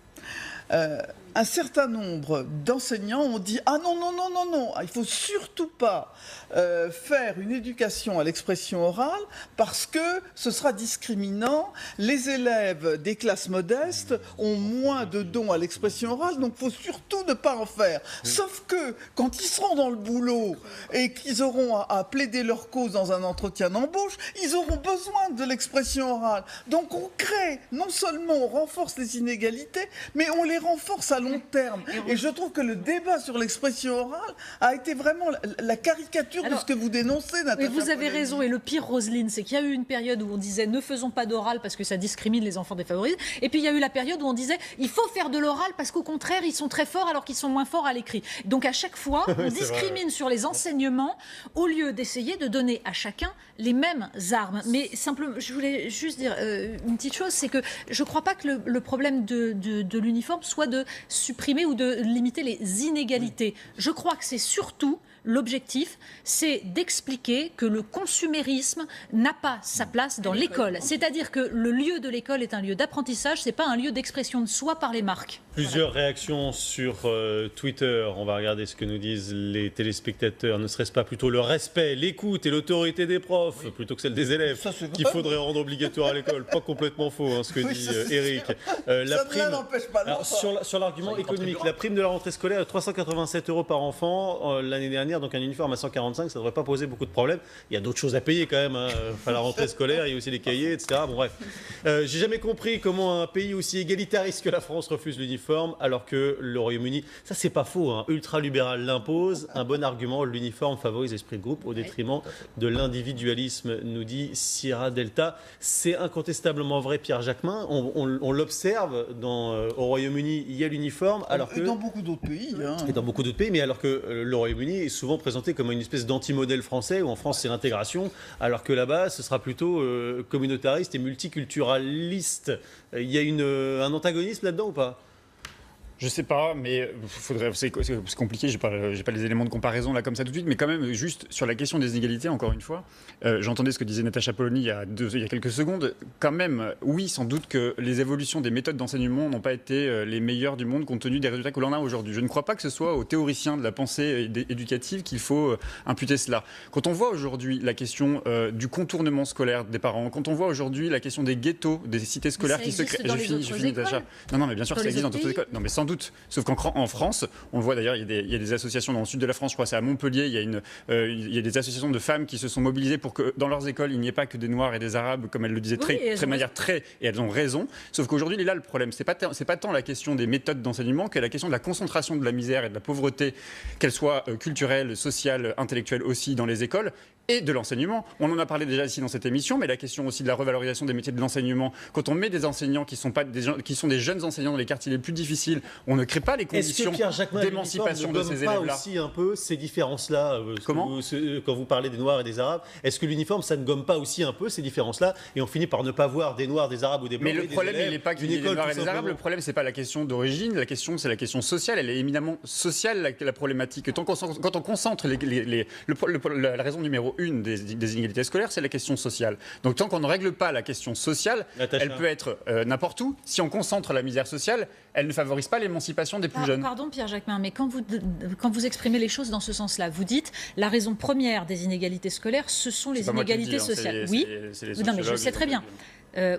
Un certain nombre d'enseignants ont dit « Ah non, non, non, non, non, il ne faut surtout pas faire une éducation à l'expression orale parce que ce sera discriminant. Les élèves des classes modestes ont moins de dons à l'expression orale, donc il faut surtout ne pas en faire. » Sauf que quand ils seront dans le boulot et qu'ils auront à plaider leur cause dans un entretien d'embauche, ils auront besoin de l'expression orale. Donc on crée, non seulement on renforce les inégalités, mais on les renforce à long terme. Et je trouve que le débat sur l'expression orale a été vraiment la caricature de ce que vous dénoncez, Natacha. Vous avez raison. Et le pire, Roselyne, c'est qu'il y a eu une période où on disait ne faisons pas d'oral parce que ça discrimine les enfants défavorisés. Et puis il y a eu la période où on disait il faut faire de l'oral parce qu'au contraire, ils sont très forts alors qu'ils sont moins forts à l'écrit. Donc à chaque fois, on discrimine sur les enseignements au lieu d'essayer de donner à chacun les mêmes armes. Mais simplement, je voulais juste dire une petite chose, c'est que je ne crois pas que le problème de l'uniforme soit de supprimer ou de limiter les inégalités. Je crois que c'est surtout l'objectif, c'est d'expliquer que le consumérisme n'a pas sa place dans l'école. C'est-à-dire que le lieu de l'école est un lieu d'apprentissage, c'est pas un lieu d'expression de soi par les marques. Plusieurs réactions sur Twitter. On va regarder ce que nous disent les téléspectateurs. Ne serait-ce pas plutôt le respect, l'écoute et l'autorité des profs, plutôt que celle des élèves, qu'il faudrait rendre obligatoire à l'école? Pas complètement faux, hein, ce que dit Eric. La prime, alors, sur l'argument économique, la prime de la rentrée scolaire est 387 € par enfant l'année dernière. Donc un uniforme à 145, ça ne devrait pas poser beaucoup de problèmes. Il y a d'autres choses à payer quand même, hein. Enfin, la rentrée scolaire, il y a aussi les cahiers, etc. Bon bref, j'ai jamais compris comment un pays aussi égalitariste que la France refuse l'uniforme, alors que le Royaume-Uni, ça c'est pas faux, hein, ultra-libéral l'impose. Un bon argument, l'uniforme favorise l'esprit de groupe au détriment de l'individualisme, nous dit Sierra Delta. C'est incontestablement vrai, Pierre Jacquemin. On l'observe au Royaume-Uni, il y a l'uniforme, alors que... Et dans beaucoup d'autres pays. Hein. Et dans beaucoup d'autres pays, mais alors que le Royaume-Uni est souvent présenté comme une espèce d'anti-modèle français, où en France c'est l'intégration, alors que là-bas ce sera plutôt communautariste et multiculturaliste. Il y a un antagonisme là-dedans ou pas? Je sais pas, mais c'est compliqué, j'ai pas les éléments de comparaison là comme ça tout de suite, mais quand même, juste sur la question des inégalités, encore une fois, j'entendais ce que disait Natacha Polony il y a quelques secondes. Quand même, oui, sans doute que les évolutions des méthodes d'enseignement n'ont pas été les meilleures du monde compte tenu des résultats que l'on a aujourd'hui. Je ne crois pas que ce soit aux théoriciens de la pensée éducative qu'il faut imputer cela. Quand on voit aujourd'hui la question du contournement scolaire des parents, quand on voit aujourd'hui la question des ghettos, des cités scolaires qui se créent... Je finis, Natacha. Non, mais bien sûr, ça existe dans d'autres écoles. Non, mais sans doute. Sauf qu'en France, on le voit d'ailleurs, il y a des associations dans le sud de la France, je crois, c'est à Montpellier, il y a des associations de femmes qui se sont mobilisées pour que dans leurs écoles, il n'y ait pas que des Noirs et des Arabes, comme elles le disaient et elles ont raison. Sauf qu'aujourd'hui, il est là le problème. C'est pas tant la question des méthodes d'enseignement que la question de la concentration de la misère et de la pauvreté, qu'elle soit culturelle, sociale, intellectuelle aussi dans les écoles, et de l'enseignement. On en a parlé déjà ici dans cette émission, mais la question aussi de la revalorisation des métiers de l'enseignement. Quand on met des enseignants qui sont des jeunes enseignants dans les quartiers les plus difficiles, on ne crée pas les conditions d'émancipation de ces élèves-là. Est-ce que Pierre Jacquemin, l'uniforme ne gomme pas aussi un peu ces différences-là Comment quand vous parlez des Noirs et des Arabes, est-ce que l'uniforme, ça ne gomme pas aussi un peu ces différences-là et on finit par ne pas voir des Noirs, des Arabes ou des Blancs? Mais le problème, il n'est pas qu'il y ait des Noirs et des Arabes. Le problème, c'est pas la question d'origine. La question, c'est la question sociale. Elle est éminemment sociale, la problématique. Quand on concentre la raison numéro 1 des inégalités scolaires, c'est la question sociale. Donc tant qu'on ne règle pas la question sociale, elle peut être n'importe où. Si on concentre la misère sociale, elle ne favorise pas l'émancipation des plus jeunes. Pardon Pierre Jacquemin, mais quand vous exprimez les choses dans ce sens-là, vous dites la raison première des inégalités scolaires, ce sont les inégalités sociales. Oui, non mais je sais très bien.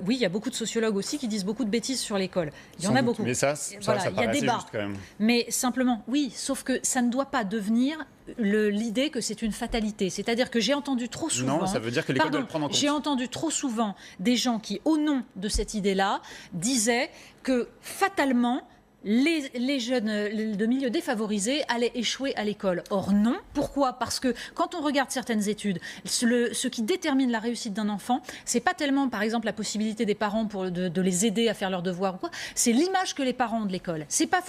Oui, il y a beaucoup de sociologues aussi qui disent beaucoup de bêtises sur l'école. Il y en a beaucoup. Mais ça il y a débat. Quand même. Mais simplement, oui, sauf que ça ne doit pas devenir l'idée que c'est une fatalité. C'est-à-dire que j'ai entendu trop souvent... Non, ça veut dire que l'école doit le prendre en compte. J'ai entendu trop souvent des gens qui, au nom de cette idée-là, disaient que fatalement... Les jeunes de milieux défavorisés allaient échouer à l'école. Or non. Pourquoi ? Parce que quand on regarde certaines études, ce qui détermine la réussite d'un enfant, c'est pas tellement, par exemple, la possibilité des parents de les aider à faire leurs devoirs ou quoi. C'est l'image que les parents ont de l'école. C'est pas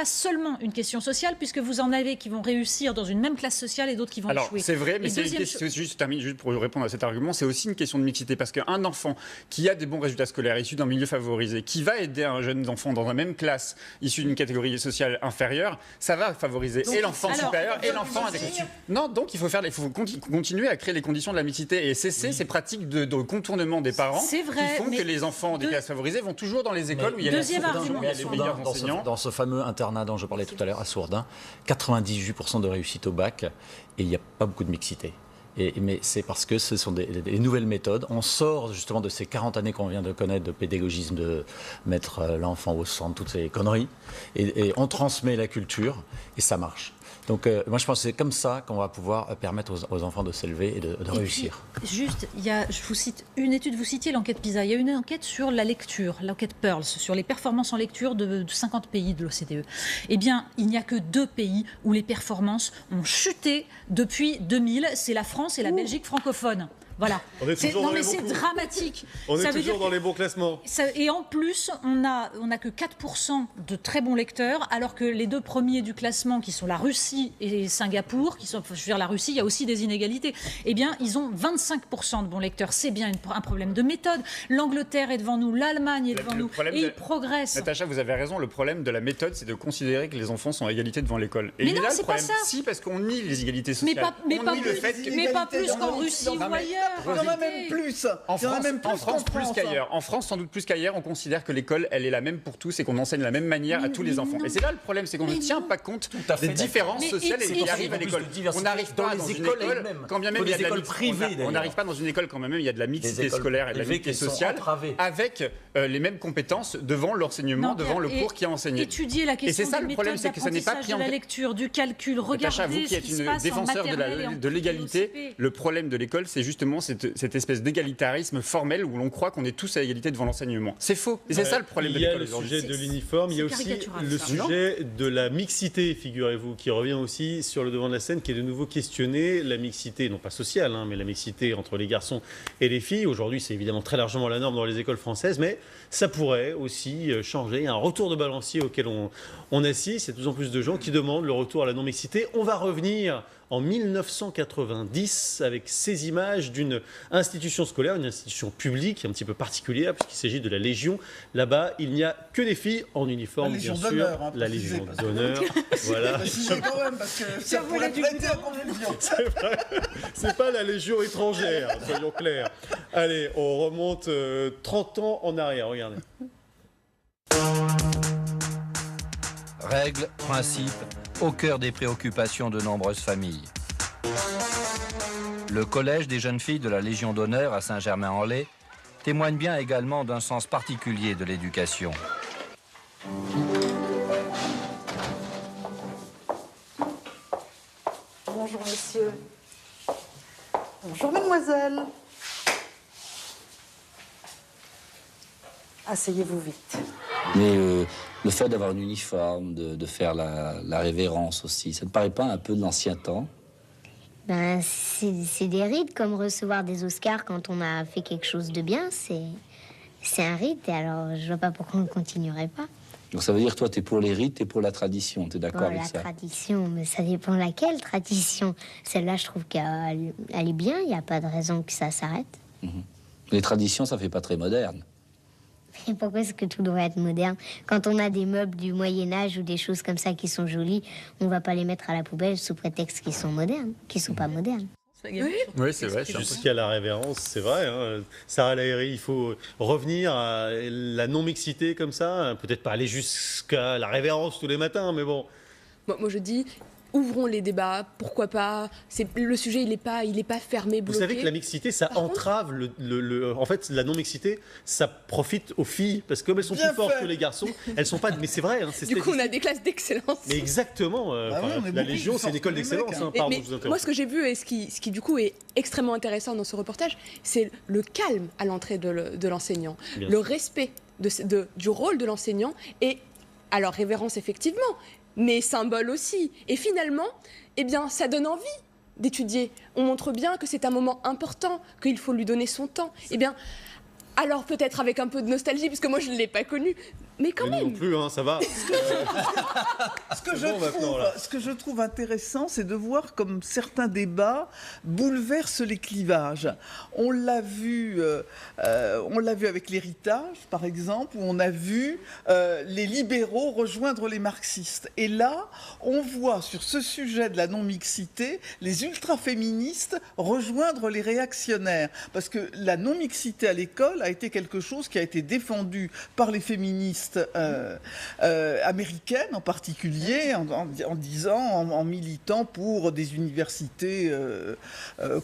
seulement une question sociale, puisque vous en avez qui vont réussir dans une même classe sociale et d'autres qui vont échouer. C'est vrai, mais je termine juste pour répondre à cet argument, c'est aussi une question de mixité, parce qu'un enfant qui a des bons résultats scolaires, issu d'un milieu favorisé, qui va aider un jeune enfant dans la même classe, issu d'une catégorie sociale inférieure, ça va favoriser et l'enfant supérieur et l'enfant avec... Non, donc il faut continuer à créer les conditions de la mixité et cesser ces pratiques de contournement des parents qui font que les enfants des classes favorisées vont toujours dans les écoles où il y a les meilleurs enseignants. Dans ce fameux internat dont je parlais tout à l'heure à Sourdin, 98% de réussite au bac et il n'y a pas beaucoup de mixité. Mais c'est parce que ce sont des nouvelles méthodes. On sort justement de ces 40 années qu'on vient de connaître de pédagogisme, de mettre l'enfant au centre, toutes ces conneries. Et on transmet la culture et ça marche. Donc moi je pense que c'est comme ça qu'on va pouvoir permettre aux enfants de s'élever et de réussir. Juste, je vous cite une étude, vous citiez l'enquête PISA, il y a une enquête sur la lecture, l'enquête Pearls, sur les performances en lecture de 50 pays de l'OCDE. Eh bien, il n'y a que 2 pays où les performances ont chuté depuis 2000, c'est la France et la Belgique francophone. Voilà. C'est dramatique. On est toujours dans les bons classements. Et en plus, on n'a que 4% de très bons lecteurs, alors que les 2 premiers du classement, qui sont la Russie et Singapour, la Russie, il y a aussi des inégalités, eh bien, ils ont 25% de bons lecteurs. C'est bien un problème de méthode. L'Angleterre est devant nous, l'Allemagne est devant nous, et ils progressent. Natacha, vous avez raison, le problème de la méthode, c'est de considérer que les enfants sont à égalité devant l'école. Mais non, c'est pas ça. Si, parce qu'on nie les égalités sociales. Mais pas plus qu'en Russie ou ailleurs. Il y en a même plus. En France, plus qu'ailleurs. En France, sans doute plus qu'ailleurs, on considère que l'école, elle est la même pour tous et qu'on enseigne la même manière à tous les enfants. Et c'est là le problème, c'est qu'on ne tient pas compte des différences sociales qui arrivent à l'école. On n'arrive pas dans une école, quand bien même il y a de la mixité. On n'arrive pas dans une école quand même il y a de la mixité scolaire et de la mixité sociale, avec les mêmes compétences devant l'enseignement, devant le cours qui est enseigné. Étudier la question des méthodes d'apprentissage de la lecture, du calcul, regardez ce qui se passe en maternelle. De l'égalité, le problème de l'école, c'est justement cette espèce d'égalitarisme formel où l'on croit qu'on est tous à égalité devant l'enseignement. C'est faux. Et c'est ça le problème de l'école. Il y a le sujet de l'uniforme, il y a aussi le sujet de la mixité, figurez-vous, qui revient aussi sur le devant de la scène, qui est de nouveau questionné. La mixité, non pas sociale, mais la mixité entre les garçons et les filles. Aujourd'hui, c'est évidemment très largement la norme dans les écoles françaises, mais ça pourrait aussi changer. Il y a un retour de balancier auquel on assiste. Il y a de plus en plus de gens qui demandent le retour à la non-mixité. On va revenir en 1990 avec ces images d'une d'une institution scolaire, une institution publique un petit peu particulière, puisqu'il s'agit de la Légion. Là-bas, il n'y a que des filles en uniforme, bien sûr. La Légion d'honneur. Voilà. Quand même, parce que ça pourrait prêter à confusion. C'est pas la Légion étrangère, soyons clairs. Allez, on remonte 30 ans en arrière, regardez. Règles, principes, au cœur des préoccupations de nombreuses familles. Le collège des jeunes filles de la Légion d'honneur à Saint-Germain-en-Laye témoigne bien également d'un sens particulier de l'éducation. Bonjour messieurs. Bonjour mesdemoiselles. Asseyez-vous vite. Mais le fait d'avoir un uniforme, de faire la révérence aussi, ça ne paraît pas un peu de l'ancien temps? Ben, c'est des rites, comme recevoir des Oscars quand on a fait quelque chose de bien. C'est un rite, et alors je vois pas pourquoi on ne continuerait pas. Donc ça veut dire, toi, tu es pour les rites et pour la tradition, tu es d'accord avec ça? La tradition, mais ça dépend laquelle tradition. Celle-là, je trouve qu'elle est bien, il n'y a pas de raison que ça s'arrête. Les traditions, ça fait pas très moderne. Et pourquoi est-ce que tout doit être moderne? Quand on a des meubles du Moyen-Âge ou des choses comme ça qui sont jolies, on va pas les mettre à la poubelle sous prétexte qu'ils sont modernes, qu'ils sont pas modernes. Oui, c'est vrai. Jusqu'à la révérence, c'est vrai. Hein. Sarah Lahiri, il faut revenir à la non-mixité comme ça. Peut-être pas aller jusqu'à la révérence tous les matins, mais bon. Moi, je dis... Ouvrons les débats, pourquoi pas. Le sujet, il n'est pas fermé, bloqué. Vous savez que la mixité, ça entrave en fait, la non-mixité, ça profite aux filles, parce que comme elles sont plus fortes que les garçons, elles sont pas... Mais c'est vrai. Hein, du coup, on a des classes d'excellence. Mais exactement. La Légion, c'est une école d'excellence. Hein, pardon, je vous interromps. Moi, ce que j'ai vu, et ce qui, du coup, est extrêmement intéressant dans ce reportage, c'est le calme à l'entrée de l'enseignant. Le respect du rôle de l'enseignant et, alors, révérence, effectivement, mais symbole aussi. Et finalement, eh bien, ça donne envie d'étudier. On montre bien que c'est un moment important, qu'il faut lui donner son temps. Eh bien, alors peut-être avec un peu de nostalgie, parce que moi je ne l'ai pas connu, mais quand même. Non plus, hein, ça va. Ce que je trouve intéressant, c'est de voir comme certains débats bouleversent les clivages. On l'a vu avec l'héritage, par exemple, où on a vu les libéraux rejoindre les marxistes. Et là, on voit sur ce sujet de la non-mixité, les ultra-féministes rejoindre les réactionnaires. Parce que la non-mixité à l'école a été quelque chose qui a été défendu par les féministes américaines en particulier, en disant, en militant pour des universités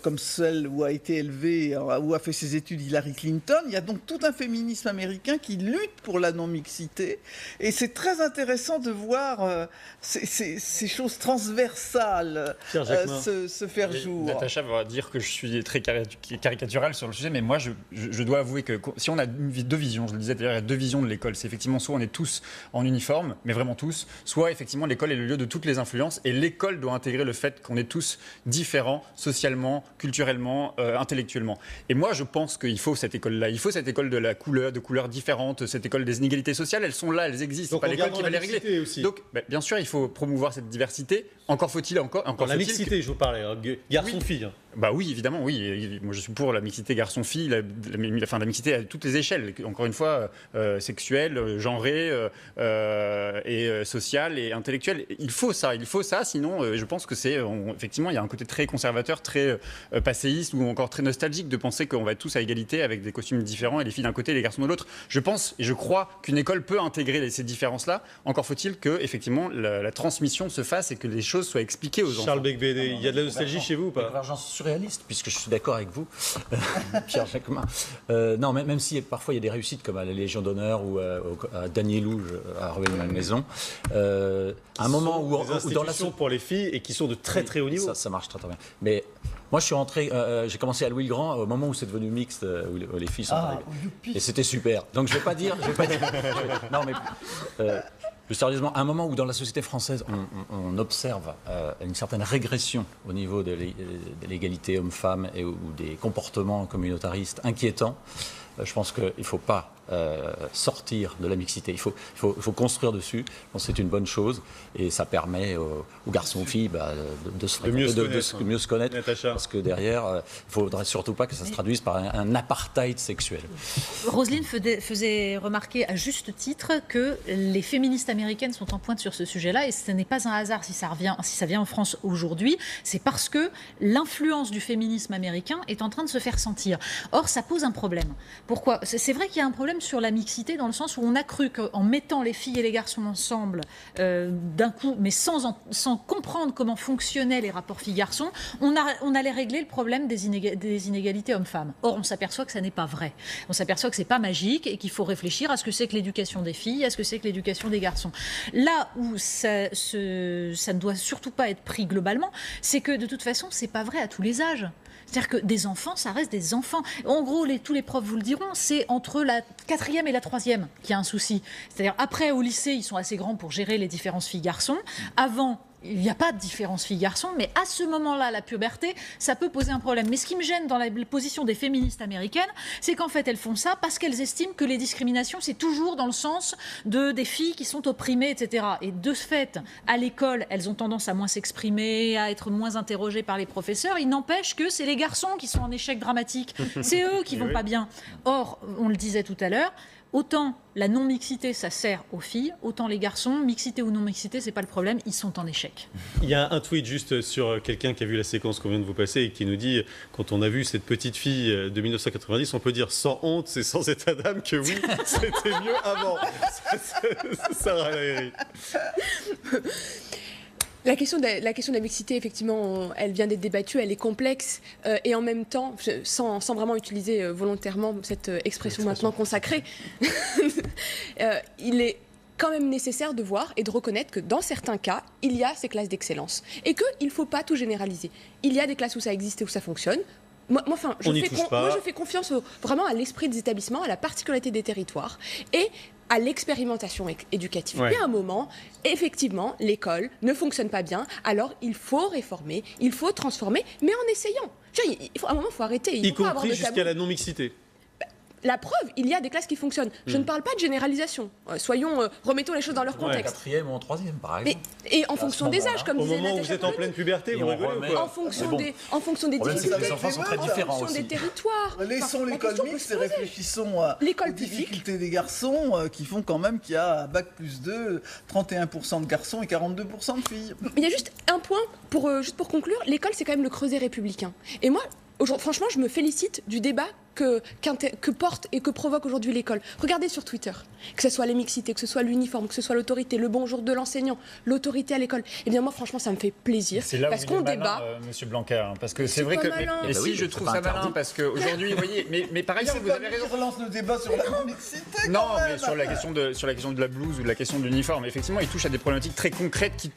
comme celle où a été élevée, où a fait ses études Hillary Clinton. Il y a donc tout un féminisme américain qui lutte pour la non-mixité. Et c'est très intéressant de voir ces choses transversales se faire jour. Natacha va dire que je suis très caricatural sur le sujet, mais moi, je dois avouer que si on a deux visions, je le disais d'ailleurs, il y a deux visions de l'école. C'est effectivement soit on est tous en uniforme, mais vraiment tous, soit effectivement l'école est le lieu de toutes les influences et l'école doit intégrer le fait qu'on est tous différents socialement, culturellement, intellectuellement. Et moi, je pense qu'il faut cette école-là. Il faut cette école de couleurs différentes, cette école des inégalités sociales. Elles sont là, elles existent. Donc, c'est pas l'école qui va les régler. Aussi. Donc, bien sûr, il faut promouvoir cette diversité. Encore faut-il la mixité, je vous parlais, hein, garçon-fille. Oui. Bah oui, évidemment, oui. Moi, je suis pour la mixité garçon-fille, la mixité à toutes les échelles. Encore une fois, sexuelle, genrée, et sociale et intellectuelle. Il faut ça. Sinon, je pense que effectivement, il y a un côté très conservateur, très passéiste ou encore très nostalgique de penser qu'on va être tous à égalité avec des costumes différents et les filles d'un côté et les garçons de l'autre. Je pense et je crois qu'une école peut intégrer ces différences-là. Encore faut-il que, effectivement, la transmission se fasse et que les choses soient expliquées aux enfants. Charles Becbédé, il y a de la nostalgie chez vous ou pas? Convergence surréaliste, puisque je suis d'accord avec vous, Pierre Jacquemin. Non, même si parfois il y a des réussites comme à la Légion d'honneur ou à Danielou à Revenue-Malmaison. Un moment où dans la pour les filles et qui sont de très très haut niveau. Ça marche très très bien. Mais moi, je suis rentré, j'ai commencé à Louis le Grand au moment où c'est devenu mixte, où les filles sont arrivées. Et c'était super. Donc je vais pas dire. Non, mais plus sérieusement, à un moment où dans la société française, on observe une certaine régression au niveau de l'égalité homme-femme ou des comportements communautaristes inquiétants. je pense qu'il ne faut pas sortir de la mixité. Il faut construire dessus. Je pense que c'est une bonne chose et ça permet aux garçons, aux filles de mieux se connaître. Parce que derrière, il ne faudrait surtout pas que ça se traduise par un apartheid sexuel. Roselyne faisait remarquer à juste titre que les féministes américaines sont en pointe sur ce sujet-là et ce n'est pas un hasard si ça vient en France aujourd'hui. C'est parce que l'influence du féminisme américain est en train de se faire sentir. Or, ça pose un problème. Pourquoi ? C'est vrai qu'il y a un problème sur la mixité dans le sens où on a cru qu'en mettant les filles et les garçons ensemble d'un coup, mais sans comprendre comment fonctionnaient les rapports filles-garçons, on allait régler le problème des inégalités hommes-femmes. Or, on s'aperçoit que ça n'est pas vrai. On s'aperçoit que c'est pas magique et qu'il faut réfléchir à ce que c'est que l'éducation des filles, à ce que c'est que l'éducation des garçons. Là où ça ne doit surtout pas être pris globalement, c'est que de toute façon, c'est pas vrai à tous les âges. C'est-à-dire que des enfants, ça reste des enfants. En gros, tous les profs vous le diront, c'est entre la 4e et la 3e qu'il y a un souci. C'est-à-dire après, au lycée, ils sont assez grands pour gérer les différences filles-garçons. Avant, il n'y a pas de différence filles-garçons, mais à ce moment-là, la puberté, ça peut poser un problème. Mais ce qui me gêne dans la position des féministes américaines, c'est qu'en fait, elles font ça parce qu'elles estiment que les discriminations, c'est toujours dans le sens des filles qui sont opprimées, etc. Et de ce fait, à l'école, elles ont tendance à moins s'exprimer, à être moins interrogées par les professeurs. Il n'empêche que c'est les garçons qui sont en échec dramatique. C'est eux qui vont pas bien. Or, on le disait tout à l'heure, autant la non-mixité, ça sert aux filles, autant les garçons, mixité ou non-mixité, c'est pas le problème, ils sont en échec. Il y a un tweet juste sur quelqu'un qui a vu la séquence qu'on vient de vous passer et qui nous dit, quand on a vu cette petite fille de 1990, on peut dire sans honte, c'est sans état d'âme que oui, c'était mieux avant. Sarah Lahiri. La question de la mixité, effectivement, elle vient d'être débattue, elle est complexe et en même temps, sans vraiment utiliser volontairement cette expression maintenant consacrée, il est quand même nécessaire de voir et de reconnaître que dans certains cas, il y a ces classes d'excellence et qu'il ne faut pas tout généraliser. Il y a des classes où ça existe et où ça fonctionne. Moi, je fais confiance vraiment à l'esprit des établissements, à la particularité des territoires et à l'expérimentation éducative. Ouais. Et à un moment, effectivement, l'école ne fonctionne pas bien, alors il faut réformer, il faut transformer, mais en essayant. À un moment, il faut arrêter. Y compris jusqu'à la non-mixité. La preuve, il y a des classes qui fonctionnent. Je ne parle pas de généralisation. Remettons les choses dans leur contexte. En 4e ou en 3e, par exemple. Et en fonction des âges, comme disait Natacha. Au moment où vous êtes en pleine puberté, vous rigolez ou quoi ? En fonction des difficultés, les enfants sont très différents en fonction des territoires. Laissons l'école mixte et réfléchissons aux difficultés des garçons qui font quand même qu'il y a Bac+2, 31% de garçons et 42% de filles. Il y a juste un point, juste pour conclure, l'école c'est quand même le creuset républicain. Et moi, franchement, je me félicite du débat que porte et que provoque aujourd'hui l'école. Regardez sur Twitter, que ce soit les mixités, que ce soit l'uniforme, que ce soit l'autorité, le bonjour de l'enseignant, l'autorité à l'école. Eh bien moi, franchement, ça me fait plaisir. C'est là parce où qu'on débat. Monsieur Blanquer, parce que c'est vrai que. Et si je trouve ça malin, parce qu'aujourd'hui, vous voyez, mais par ailleurs, vous avez raison. On relance le débat sur la mixité. Non, mais sur la question de la blouse ou de la question de l'uniforme, effectivement, il touche à des problématiques très concrètes qui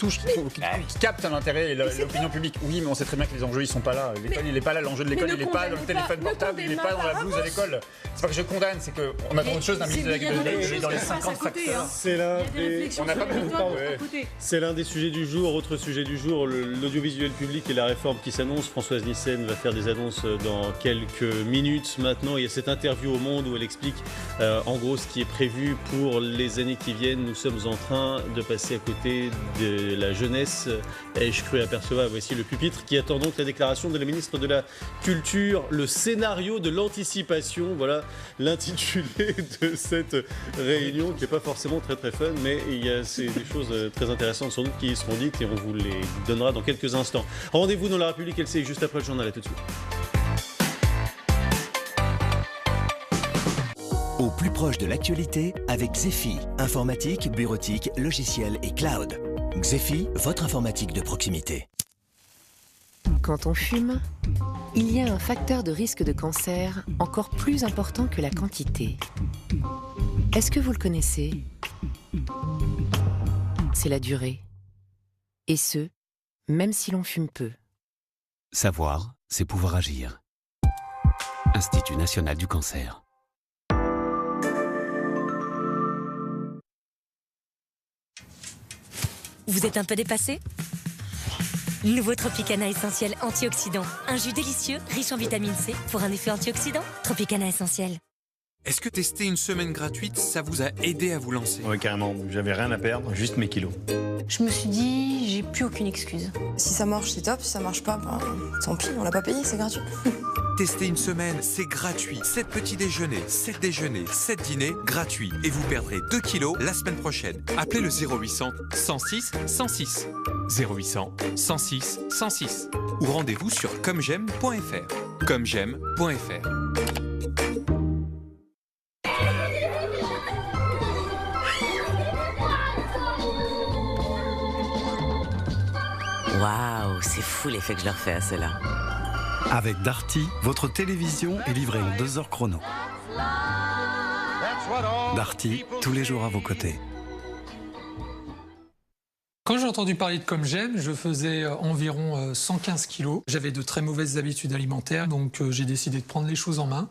captent l'intérêt et l'opinion publique. Oui, mais on sait très bien que les enjeux, ils sont pas là. L'école, il n'est pas là. L'enjeu de l'école, il n'est pas dans le téléphone portable, il n'est pas dans la blouse à l'école. C'est pas que je condamne, c'est qu'on attend autre chose d'un ministre de dans les 50 facteurs. C'est l'un des sujets du jour. Autre sujet du jour, l'audiovisuel public et la réforme qui s'annonce. Françoise Nyssen va faire des annonces dans quelques minutes. Maintenant, il y a cette interview au Monde où elle explique en gros ce qui est prévu pour les années qui viennent. Nous sommes en train de passer à côté de la jeunesse. Ai-je cru apercevoir, voici le pupitre qui attend donc la déclaration de la ministre de la Culture, le scénario de l'anticipation. Voilà l'intitulé de cette réunion qui n'est pas forcément très très fun, mais il y a des choses très intéressantes sans doute qui y seront dites et on vous les donnera dans quelques instants. Rendez-vous dans La République LCI juste après le journal, à tout de suite. Au plus proche de l'actualité avec Xefi, informatique, bureautique, logiciel et cloud. Xefi, votre informatique de proximité. Quand on fume, il y a un facteur de risque de cancer encore plus important que la quantité. Est-ce que vous le connaissez ? C'est la durée. Et ce, même si l'on fume peu. Savoir, c'est pouvoir agir. Institut national du cancer. Vous êtes un peu dépassé ? Nouveau Tropicana Essentiel Antioxydant. Un jus délicieux, riche en vitamine C pour un effet antioxydant. Tropicana Essentiel. Est-ce que tester une semaine gratuite, ça vous a aidé à vous lancer? Oui, carrément. J'avais rien à perdre, juste mes kilos. Je me suis dit, j'ai plus aucune excuse. Si ça marche, c'est top. Si ça marche pas, tant pis, on l'a pas payé, c'est gratuit. Tester une semaine, c'est gratuit. 7 petits déjeuners, 7 déjeuners, 7 dîners, gratuits. Et vous perdrez 2 kilos la semaine prochaine. Appelez le 0800 106 106. 0800 106 106. Ou rendez-vous sur comgem.fr. comgem.fr. Waouh, c'est fou l'effet que je leur fais à ceux-là. Avec Darty, votre télévision est livrée en 2 heures chrono. Darty, tous les jours à vos côtés. Quand j'ai entendu parler de Comme J'aime, je faisais environ 115 kilos. J'avais de très mauvaises habitudes alimentaires, donc j'ai décidé de prendre les choses en main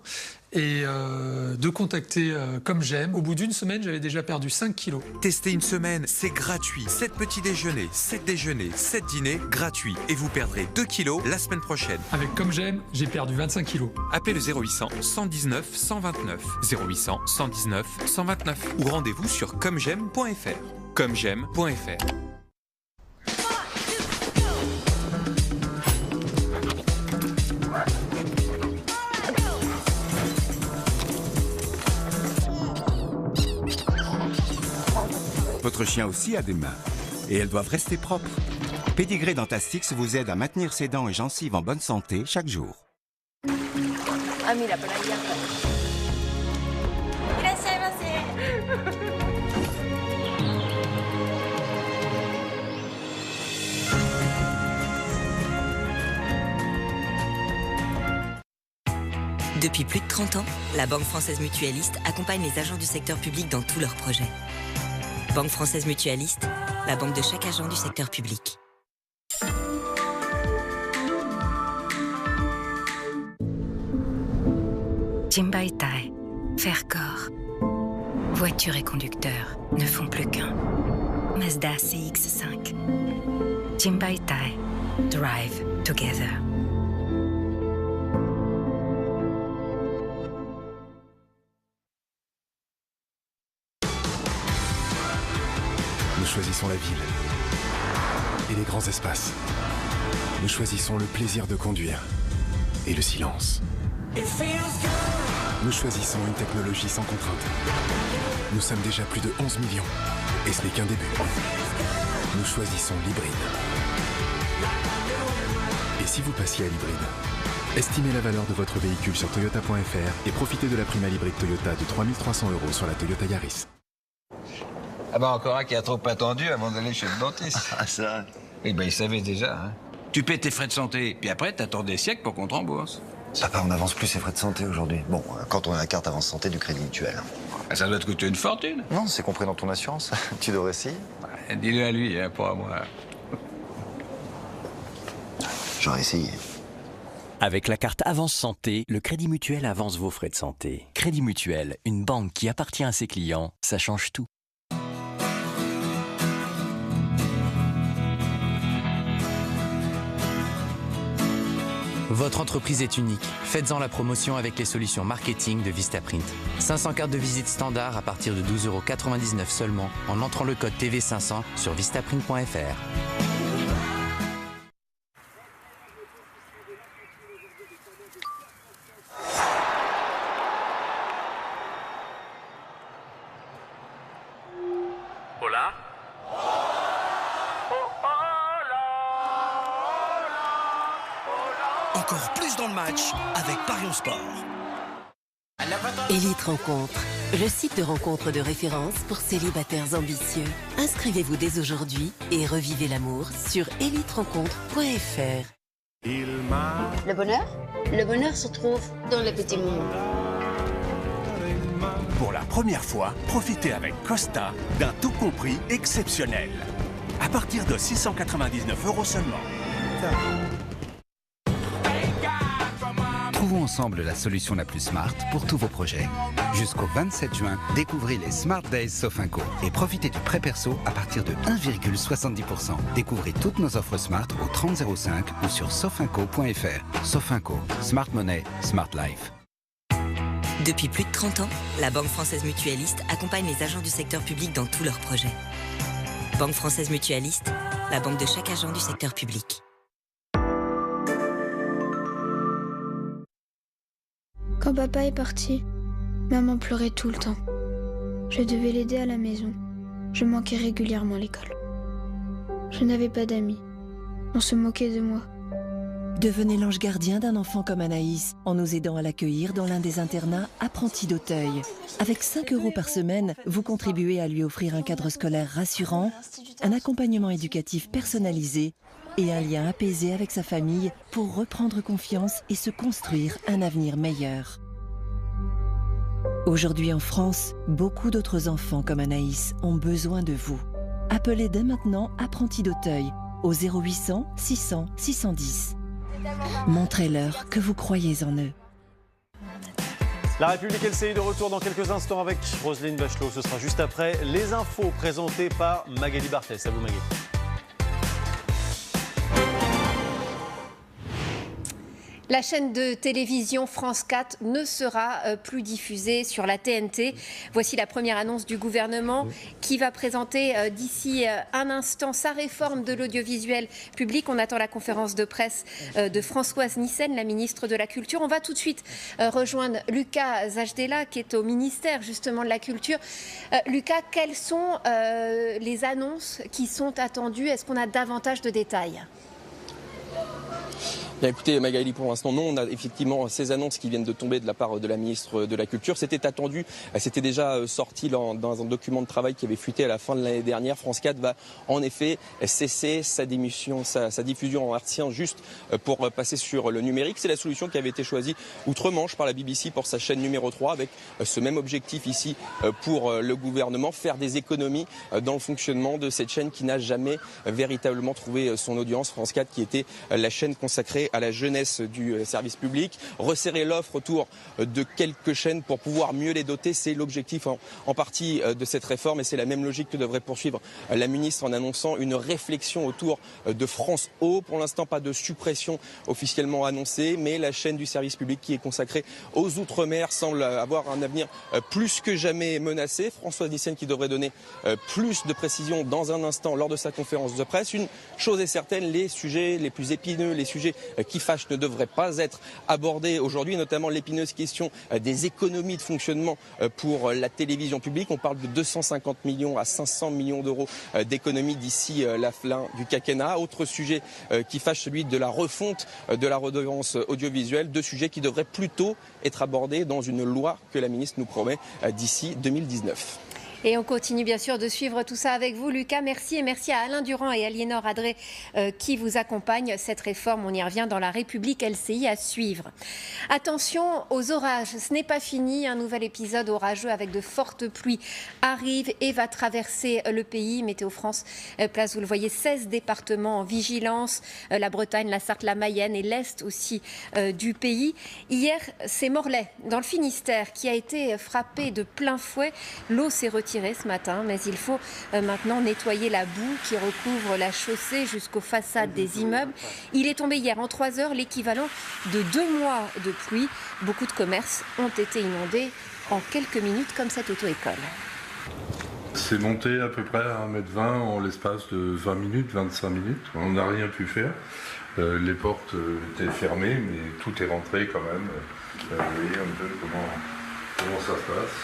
et de contacter Comme J'aime. Au bout d'une semaine, j'avais déjà perdu 5 kilos. Tester une semaine, c'est gratuit. 7 petits déjeuners, 7 déjeuners, 7 dîners, gratuits. Et vous perdrez 2 kilos la semaine prochaine. Avec Comme J'aime, j'ai perdu 25 kilos. Appelez le 0800 119 129. 0800 119 129. Ou rendez-vous sur comgem.fr. comgem.fr. Votre chien aussi a des mains, et elles doivent rester propres. Pédigré Dentastix vous aide à maintenir ses dents et gencives en bonne santé chaque jour. Ah, mira, por ahí atrás. Depuis plus de 30 ans, la Banque Française Mutualiste accompagne les agents du secteur public dans tous leurs projets. Banque Française Mutualiste, la banque de chaque agent du secteur public. Jimbaitai, faire corps. Voiture et conducteur ne font plus qu'un. Mazda CX-5. Jimbaitai, drive together. Nous choisissons la ville et les grands espaces. Nous choisissons le plaisir de conduire et le silence. Nous choisissons une technologie sans contrainte. Nous sommes déjà plus de 11 millions et ce n'est qu'un début. Nous choisissons l'hybride. Et si vous passiez à l'hybride, estimez la valeur de votre véhicule sur toyota.fr et profitez de la prime à l'hybride Toyota de 3 300 € sur la Toyota Yaris. Ah bah encore un qui a trop attendu avant d'aller chez le dentiste. Ah ça? Oui bah il savait déjà. Hein. Tu paies tes frais de santé, puis après t'attends des siècles pour qu'on te rembourse. Papa, on n'avance plus ses frais de santé aujourd'hui. Bon, quand on a la carte avance santé du Crédit Mutuel. Ah, ça doit te coûter une fortune. Non, c'est compris dans ton assurance. Tu devrais essayer. Ouais, dis-le à lui, hein, pas à moi. J'aurais essayé. Avec la carte Avance Santé, le Crédit Mutuel avance vos frais de santé. Crédit Mutuel, une banque qui appartient à ses clients, ça change tout. Votre entreprise est unique. Faites-en la promotion avec les solutions marketing de Vistaprint. 500 cartes de visite standard à partir de 12,99 € seulement en entrant le code TV500 sur vistaprint.fr. Hola. Encore plus dans le match avec Parion Sport. Élite Rencontre, le site de rencontre de référence pour célibataires ambitieux. Inscrivez-vous dès aujourd'hui et revivez l'amour sur éliterencontre.fr. Le bonheur? Le bonheur se trouve dans le petit monde. Pour la première fois, profitez avec Costa d'un tout compris exceptionnel. À partir de 699 € seulement. Trouvons ensemble la solution la plus smart pour tous vos projets. Jusqu'au 27 juin, découvrez les Smart Days Sofinco et profitez du prêt perso à partir de 1,70%. Découvrez toutes nos offres smart au 3005 ou sur sofinco.fr. Sofinco, Smart Money, Smart Life. Depuis plus de 30 ans, la Banque Française Mutualiste accompagne les agents du secteur public dans tous leurs projets. Banque Française Mutualiste, la banque de chaque agent du secteur public. Quand papa est parti, maman pleurait tout le temps. Je devais l'aider à la maison. Je manquais régulièrement l'école. Je n'avais pas d'amis. On se moquait de moi. Devenez l'ange gardien d'un enfant comme Anaïs en nous aidant à l'accueillir dans l'un des internats Apprentis d'Auteuil. Avec 5 € par semaine, vous contribuez à lui offrir un cadre scolaire rassurant, un accompagnement éducatif personnalisé et un lien apaisé avec sa famille pour reprendre confiance et se construire un avenir meilleur. Aujourd'hui en France, beaucoup d'autres enfants comme Anaïs ont besoin de vous. Appelez dès maintenant Apprentis d'Auteuil au 0800 600 610. Montrez-leur que vous croyez en eux. La République LCI de retour dans quelques instants avec Roselyne Bachelot. Ce sera juste après les infos présentées par Magali Barthès. À vous Magali. La chaîne de télévision France 4 ne sera plus diffusée sur la TNT. Voici la première annonce du gouvernement qui va présenter d'ici un instant sa réforme de l'audiovisuel public. On attend la conférence de presse de Françoise Nyssen, la ministre de la Culture. On va tout de suite rejoindre Lucas Zajdela qui est au ministère justement de la Culture. Lucas, quelles sont les annonces qui sont attendues? Est-ce qu'on a davantage de détails? Bien écoutez Magali, pour l'instant non, on a effectivement ces annonces qui viennent de tomber de la part de la ministre de la Culture. C'était attendu, c'était déjà sorti dans un document de travail qui avait fuité à la fin de l'année dernière. France 4 va en effet cesser sa diffusion en hertzien juste pour passer sur le numérique. C'est la solution qui avait été choisie outre-Manche par la BBC pour sa chaîne numéro 3 avec ce même objectif ici pour le gouvernement, faire des économies dans le fonctionnement de cette chaîne qui n'a jamais véritablement trouvé son audience. France 4 qui était la chaîne consacrée à la jeunesse du service public, resserrer l'offre autour de quelques chaînes pour pouvoir mieux les doter, c'est l'objectif en partie de cette réforme et c'est la même logique que devrait poursuivre la ministre en annonçant une réflexion autour de France O. Pour l'instant, pas de suppression officiellement annoncée, mais la chaîne du service public qui est consacrée aux Outre-mer semble avoir un avenir plus que jamais menacé. Françoise Nyssen qui devrait donner plus de précisions dans un instant lors de sa conférence de presse. Une chose est certaine, les sujets les plus épineux, les sujets qui fâchent ne devraient pas être abordés aujourd'hui, notamment l'épineuse question des économies de fonctionnement pour la télévision publique. On parle de 250 millions à 500 millions d'euros d'économies d'ici la fin du quinquennat. Autre sujet qui fâche, celui de la refonte de la redevance audiovisuelle. Deux sujets qui devraient plutôt être abordés dans une loi que la ministre nous promet d'ici 2019. Et on continue bien sûr de suivre tout ça avec vous, Lucas. Merci et merci à Alain Durand et Aliénor Adré qui vous accompagnent. Cette réforme, on y revient dans la République LCI à suivre. Attention aux orages, ce n'est pas fini. Un nouvel épisode orageux avec de fortes pluies arrive et va traverser le pays. Météo France place, vous le voyez, 16 départements en vigilance. La Bretagne, la Sarthe, la Mayenne et l'Est aussi du pays. Hier, c'est Morlaix, dans le Finistère, qui a été frappé de plein fouet. L'eau s'est retirée ce matin, mais il faut maintenant nettoyer la boue qui recouvre la chaussée jusqu'aux façades des immeubles. Il est tombé hier en 3 heures l'équivalent de 2 mois de pluie. Beaucoup de commerces ont été inondés en quelques minutes, comme cette auto-école. C'est monté à peu près à 1,20 m en l'espace de 20 minutes, 25 minutes. On n'a rien pu faire. Les portes étaient fermées, mais tout est rentré quand même. Vous voyez un peu comment ça se passe.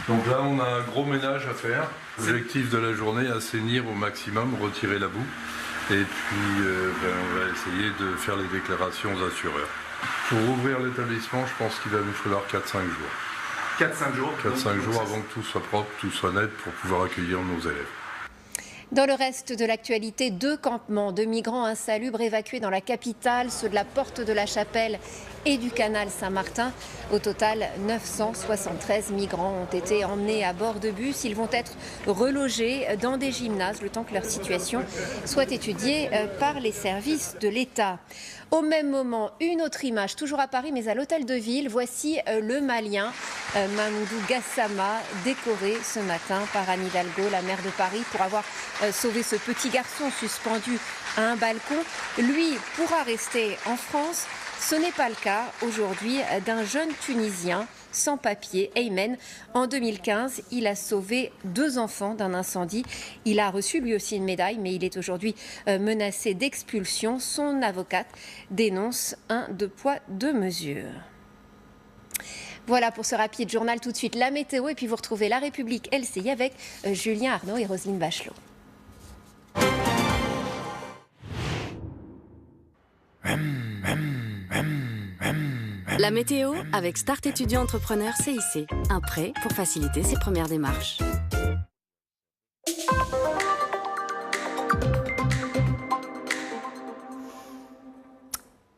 Donc là, on a un gros ménage à faire. L'objectif de la journée, assainir au maximum, retirer la boue. Et puis, on va essayer de faire les déclarations aux assureurs. Pour ouvrir l'établissement, je pense qu'il va nous falloir 4-5 jours. 4-5 jours 4-5 jours avant que tout soit propre, tout soit net pour pouvoir accueillir nos élèves. Dans le reste de l'actualité, 2 campements de migrants insalubres évacués dans la capitale, ceux de la Porte de la Chapelle et du canal Saint-Martin. Au total, 973 migrants ont été emmenés à bord de bus. Ils vont être relogés dans des gymnases le temps que leur situation soit étudiée par les services de l'État. Au même moment, une autre image, toujours à Paris, mais à l'hôtel de ville. Voici le Malien Mamoudou Gassama, décoré ce matin par Anne Hidalgo, la maire de Paris, pour avoir sauvé ce petit garçon suspendu à un balcon. Lui pourra rester en France. Ce n'est pas le cas aujourd'hui d'un jeune Tunisien, sans papier. Aymen, en 2015, il a sauvé 2 enfants d'un incendie. Il a reçu lui aussi une médaille, mais il est aujourd'hui menacé d'expulsion. Son avocate dénonce un 2 poids 2 mesures. Voilà pour ce rapide journal. Tout de suite la météo et puis vous retrouvez La République LCI avec Julien Arnaud et Roselyne Bachelot. La météo avec Start étudiant entrepreneur CIC. Un prêt pour faciliter ses premières démarches.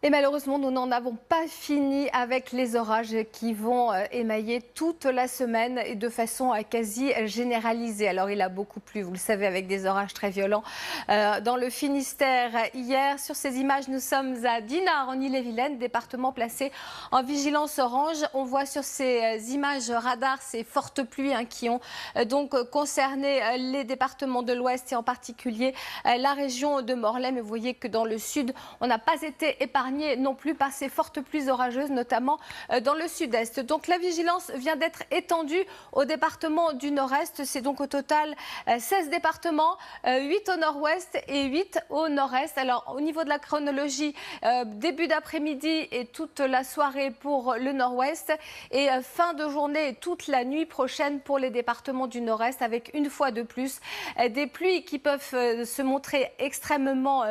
Et malheureusement, nous n'en avons pas fini avec les orages qui vont émailler toute la semaine et de façon quasi généralisée. Alors, il a beaucoup plu, vous le savez, avec des orages très violents dans le Finistère hier. Sur ces images, nous sommes à Dinard, en Ille-et-Vilaine, département placé en vigilance orange. On voit sur ces images radar ces fortes pluies qui ont donc concerné les départements de l'Ouest et en particulier la région de Morlaix. Mais vous voyez que dans le sud, on n'a pas été épargné non plus par ces fortes pluies orageuses, notamment dans le sud-est. Donc la vigilance vient d'être étendue au département du nord-est. C'est donc au total 16 départements, 8 au nord-ouest et 8 au nord-est. Alors au niveau de la chronologie, début d'après-midi et toute la soirée pour le nord-ouest et fin de journée et toute la nuit prochaine pour les départements du nord-est, avec une fois de plus des pluies qui peuvent se montrer extrêmement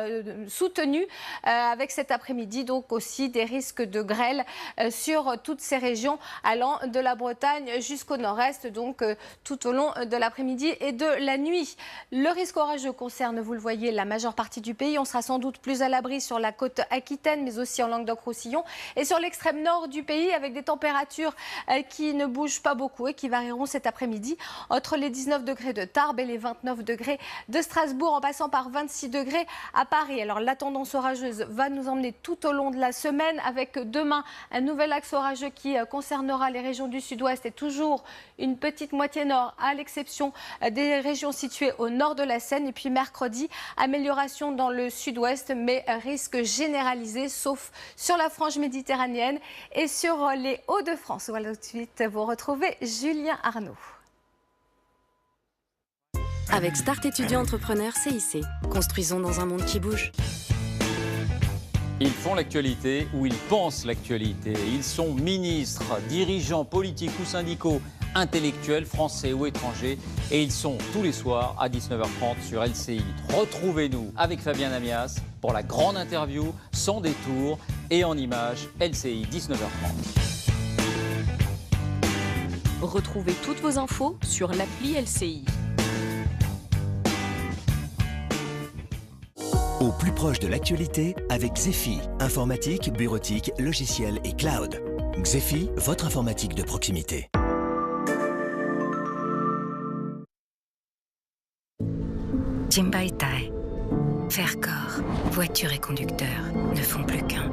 soutenues avec cet après-midi. Donc aussi des risques de grêle sur toutes ces régions allant de la Bretagne jusqu'au nord-est, donc tout au long de l'après-midi et de la nuit. Le risque orageux concerne, vous le voyez, la majeure partie du pays. On sera sans doute plus à l'abri sur la côte aquitaine, mais aussi en Languedoc-Roussillon et sur l'extrême nord du pays, avec des températures qui ne bougent pas beaucoup et qui varieront cet après-midi entre les 19 degrés de Tarbes et les 29 degrés de Strasbourg, en passant par 26 degrés à Paris. Alors la tendance orageuse va nous emmener tout au long de la semaine, avec demain un nouvel axe orageux qui concernera les régions du sud-ouest et toujours une petite moitié nord, à l'exception des régions situées au nord de la Seine. Et puis mercredi, amélioration dans le sud-ouest, mais risque généralisé, sauf sur la frange méditerranéenne et sur les Hauts-de-France. Voilà, tout de suite, vous retrouvez Julien Arnaud. Avec Start étudiant entrepreneur CIC, construisons dans un monde qui bouge. Ils font l'actualité ou ils pensent l'actualité. Ils sont ministres, dirigeants politiques ou syndicaux, intellectuels, français ou étrangers. Et ils sont tous les soirs à 19h30 sur LCI. Retrouvez-nous avec Fabien Amias pour la grande interview, sans détour et en images, LCI 19h30. Retrouvez toutes vos infos sur l'appli LCI. Au plus proche de l'actualité avec Xefi, informatique, bureautique, logiciel et cloud. Xefi, votre informatique de proximité. Jimbaitai, Faircore, voiture et conducteur ne font plus qu'un.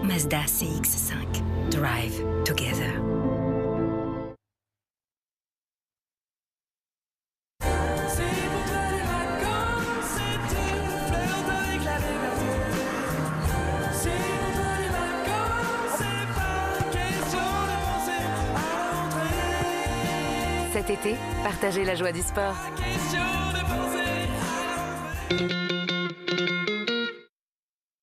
Mazda CX-5, Drive Together. Cet été, partagez la joie du sport.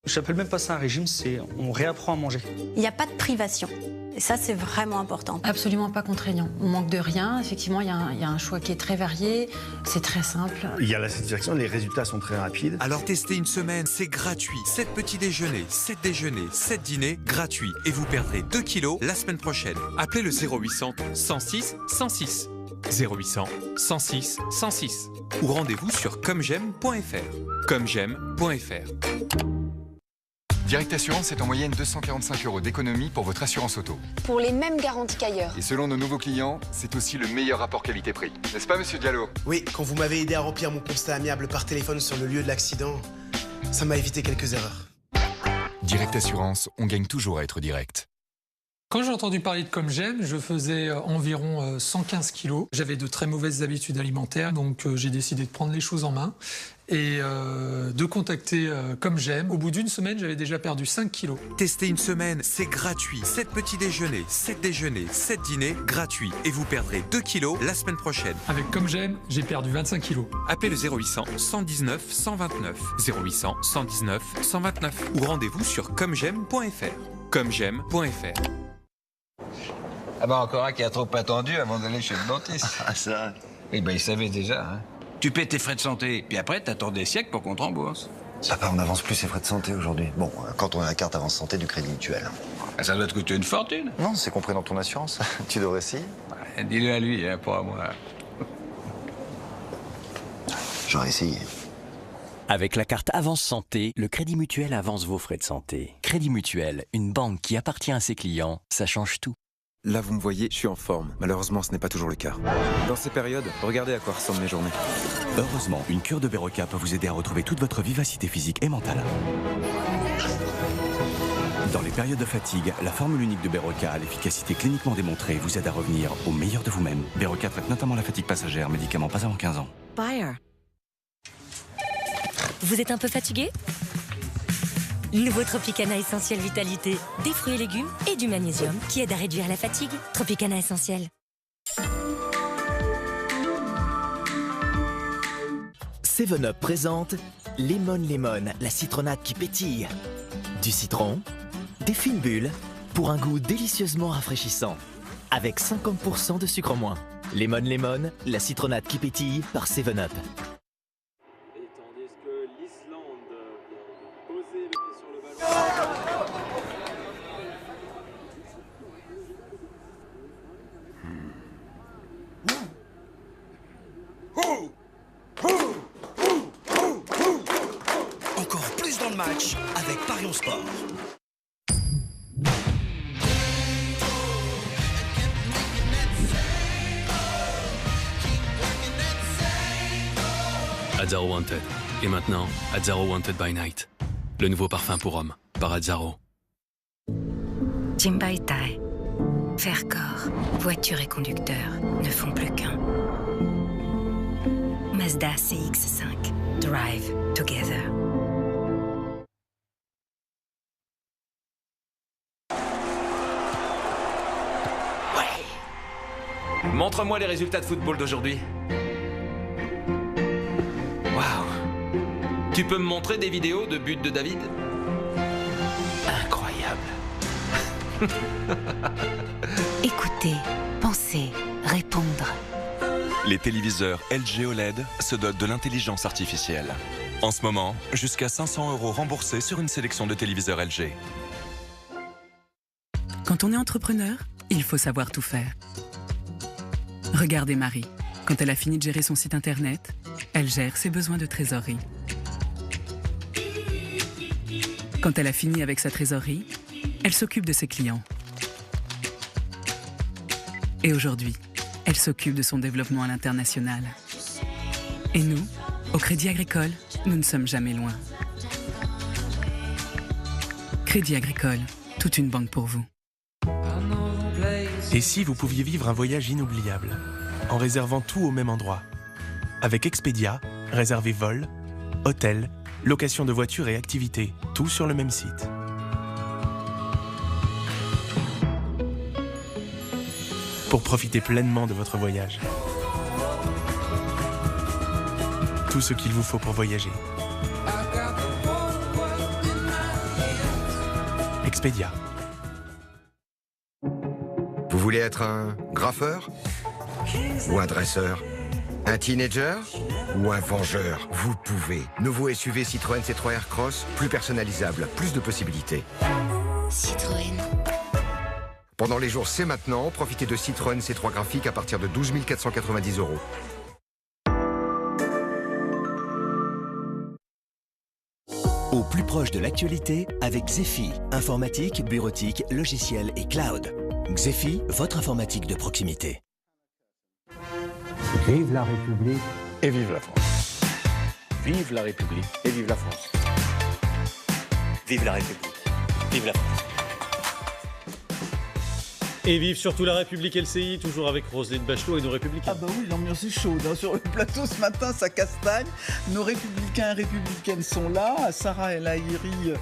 J'appelle même pas ça un régime, c'est on réapprend à manger. Il n'y a pas de privation. Et ça, c'est vraiment important. Absolument pas contraignant. On manque de rien. Effectivement, il y a un choix qui est très varié. C'est très simple. Il y a la satisfaction, les résultats sont très rapides. Alors testez une semaine, c'est gratuit. 7 petits déjeuners, 7 déjeuners, 7 dîners, gratuits. Et vous perdrez 2 kilos la semaine prochaine. Appelez le 0800 106 106. 0800 106 106. Ou rendez-vous sur comgem.fr. comgem.fr. Direct Assurance, c'est en moyenne 245 € d'économie pour votre assurance auto. Pour les mêmes garanties qu'ailleurs. Et selon nos nouveaux clients, c'est aussi le meilleur rapport qualité-prix. N'est-ce pas, monsieur Diallo? Oui, quand vous m'avez aidé à remplir mon constat amiable par téléphone sur le lieu de l'accident, ça m'a évité quelques erreurs. Direct Assurance, on gagne toujours à être direct. Quand j'ai entendu parler de Comme J'aime, je faisais environ 115 kilos. J'avais de très mauvaises habitudes alimentaires, donc j'ai décidé de prendre les choses en main et de contacter Comme J'aime. Au bout d'une semaine, j'avais déjà perdu 5 kilos. Testez une semaine, c'est gratuit. 7 petits déjeuners, 7 déjeuners, 7 dîners, gratuits. Et vous perdrez 2 kilos la semaine prochaine. Avec Comme J'aime, j'ai perdu 25 kilos. Appelez le 0800 119 129. 0800 119 129. Ou rendez-vous sur commej'aime.fr. commej'aime.fr. Ah bah encore un qui a trop attendu avant d'aller chez le dentiste. Ah ça. Oui bah il savait déjà. Hein. Tu paies tes frais de santé, puis après t'attends des siècles pour qu'on te rembourse. Papa, on n'avance plus ses frais de santé aujourd'hui. Bon, quand on a la carte avance santé du Crédit Mutuel. Ça doit te coûter une fortune. Non, c'est compris dans ton assurance. Tu devrais essayer. Dis-le à lui, hein, pas à moi. J'aurais essayé. Avec la carte Avance Santé, le Crédit Mutuel avance vos frais de santé. Crédit Mutuel, une banque qui appartient à ses clients, ça change tout. Là, vous me voyez, je suis en forme. Malheureusement, ce n'est pas toujours le cas. Dans ces périodes, regardez à quoi ressemblent mes journées. Heureusement, une cure de Beroca peut vous aider à retrouver toute votre vivacité physique et mentale. Dans les périodes de fatigue, la formule unique de Beroca à l'efficacité cliniquement démontrée vous aide à revenir au meilleur de vous-même. Beroca traite notamment la fatigue passagère, médicament pas avant 15 ans. Bayer. Vous êtes un peu fatigué? Nouveau Tropicana Essentiel Vitalité. Des fruits et légumes et du magnésium qui aide à réduire la fatigue. Tropicana Essentiel. 7up présente Lemon Lemon, la citronnade qui pétille. Du citron, des fines bulles, pour un goût délicieusement rafraîchissant. Avec 50% de sucre en moins. Lemon Lemon, la citronnade qui pétille par 7up. Encore plus dans le match avec Parion Sport. Azzaro Wanted. Et maintenant, Azzaro Wanted by Night. Le nouveau parfum pour hommes, par Azzaro. Jimbaitai. Faire corps, voiture et conducteur ne font plus qu'un. Mazda CX-5. Drive together. Montre-moi les résultats de football d'aujourd'hui. Waouh. Tu peux me montrer des vidéos de buts de David? Incroyable. Écoutez, pensez, répondre. Les téléviseurs LG OLED se dotent de l'intelligence artificielle. En ce moment, jusqu'à 500 € remboursés sur une sélection de téléviseurs LG. Quand on est entrepreneur, il faut savoir tout faire. Regardez Marie. Quand elle a fini de gérer son site internet, elle gère ses besoins de trésorerie. Quand elle a fini avec sa trésorerie, elle s'occupe de ses clients. Et aujourd'hui, elle s'occupe de son développement à l'international. Et nous, au Crédit Agricole, nous ne sommes jamais loin. Crédit Agricole, toute une banque pour vous. Et si vous pouviez vivre un voyage inoubliable, en réservant tout au même endroit? Avec Expedia, réservez vol, hôtel, location de voitures et activités, tout sur le même site. Pour profiter pleinement de votre voyage. Tout ce qu'il vous faut pour voyager. Expedia. Vous voulez être un graffeur? Ou un dresseur? Un teenager? Ou un vengeur? Vous pouvez. Nouveau SUV Citroën C3 Aircross, plus personnalisable, plus de possibilités. Citroën. Pendant les jours C'est maintenant, profitez de Citroën C3 graphique à partir de 12 490 €. Au plus proche de l'actualité avec Xefi, informatique, bureautique, logiciel et cloud. Xefi, votre informatique de proximité. Vive la République et vive la France. Vive la République et vive la France. Vive la République, vive la France. Et vive surtout la République LCI, toujours avec Roselyne Bachelot et nos Républicains. Ah bah oui, l'ambiance est chaude. Sur le plateau ce matin, ça castagne. Nos Républicains et Républicaines sont là. Sarah El Haïry,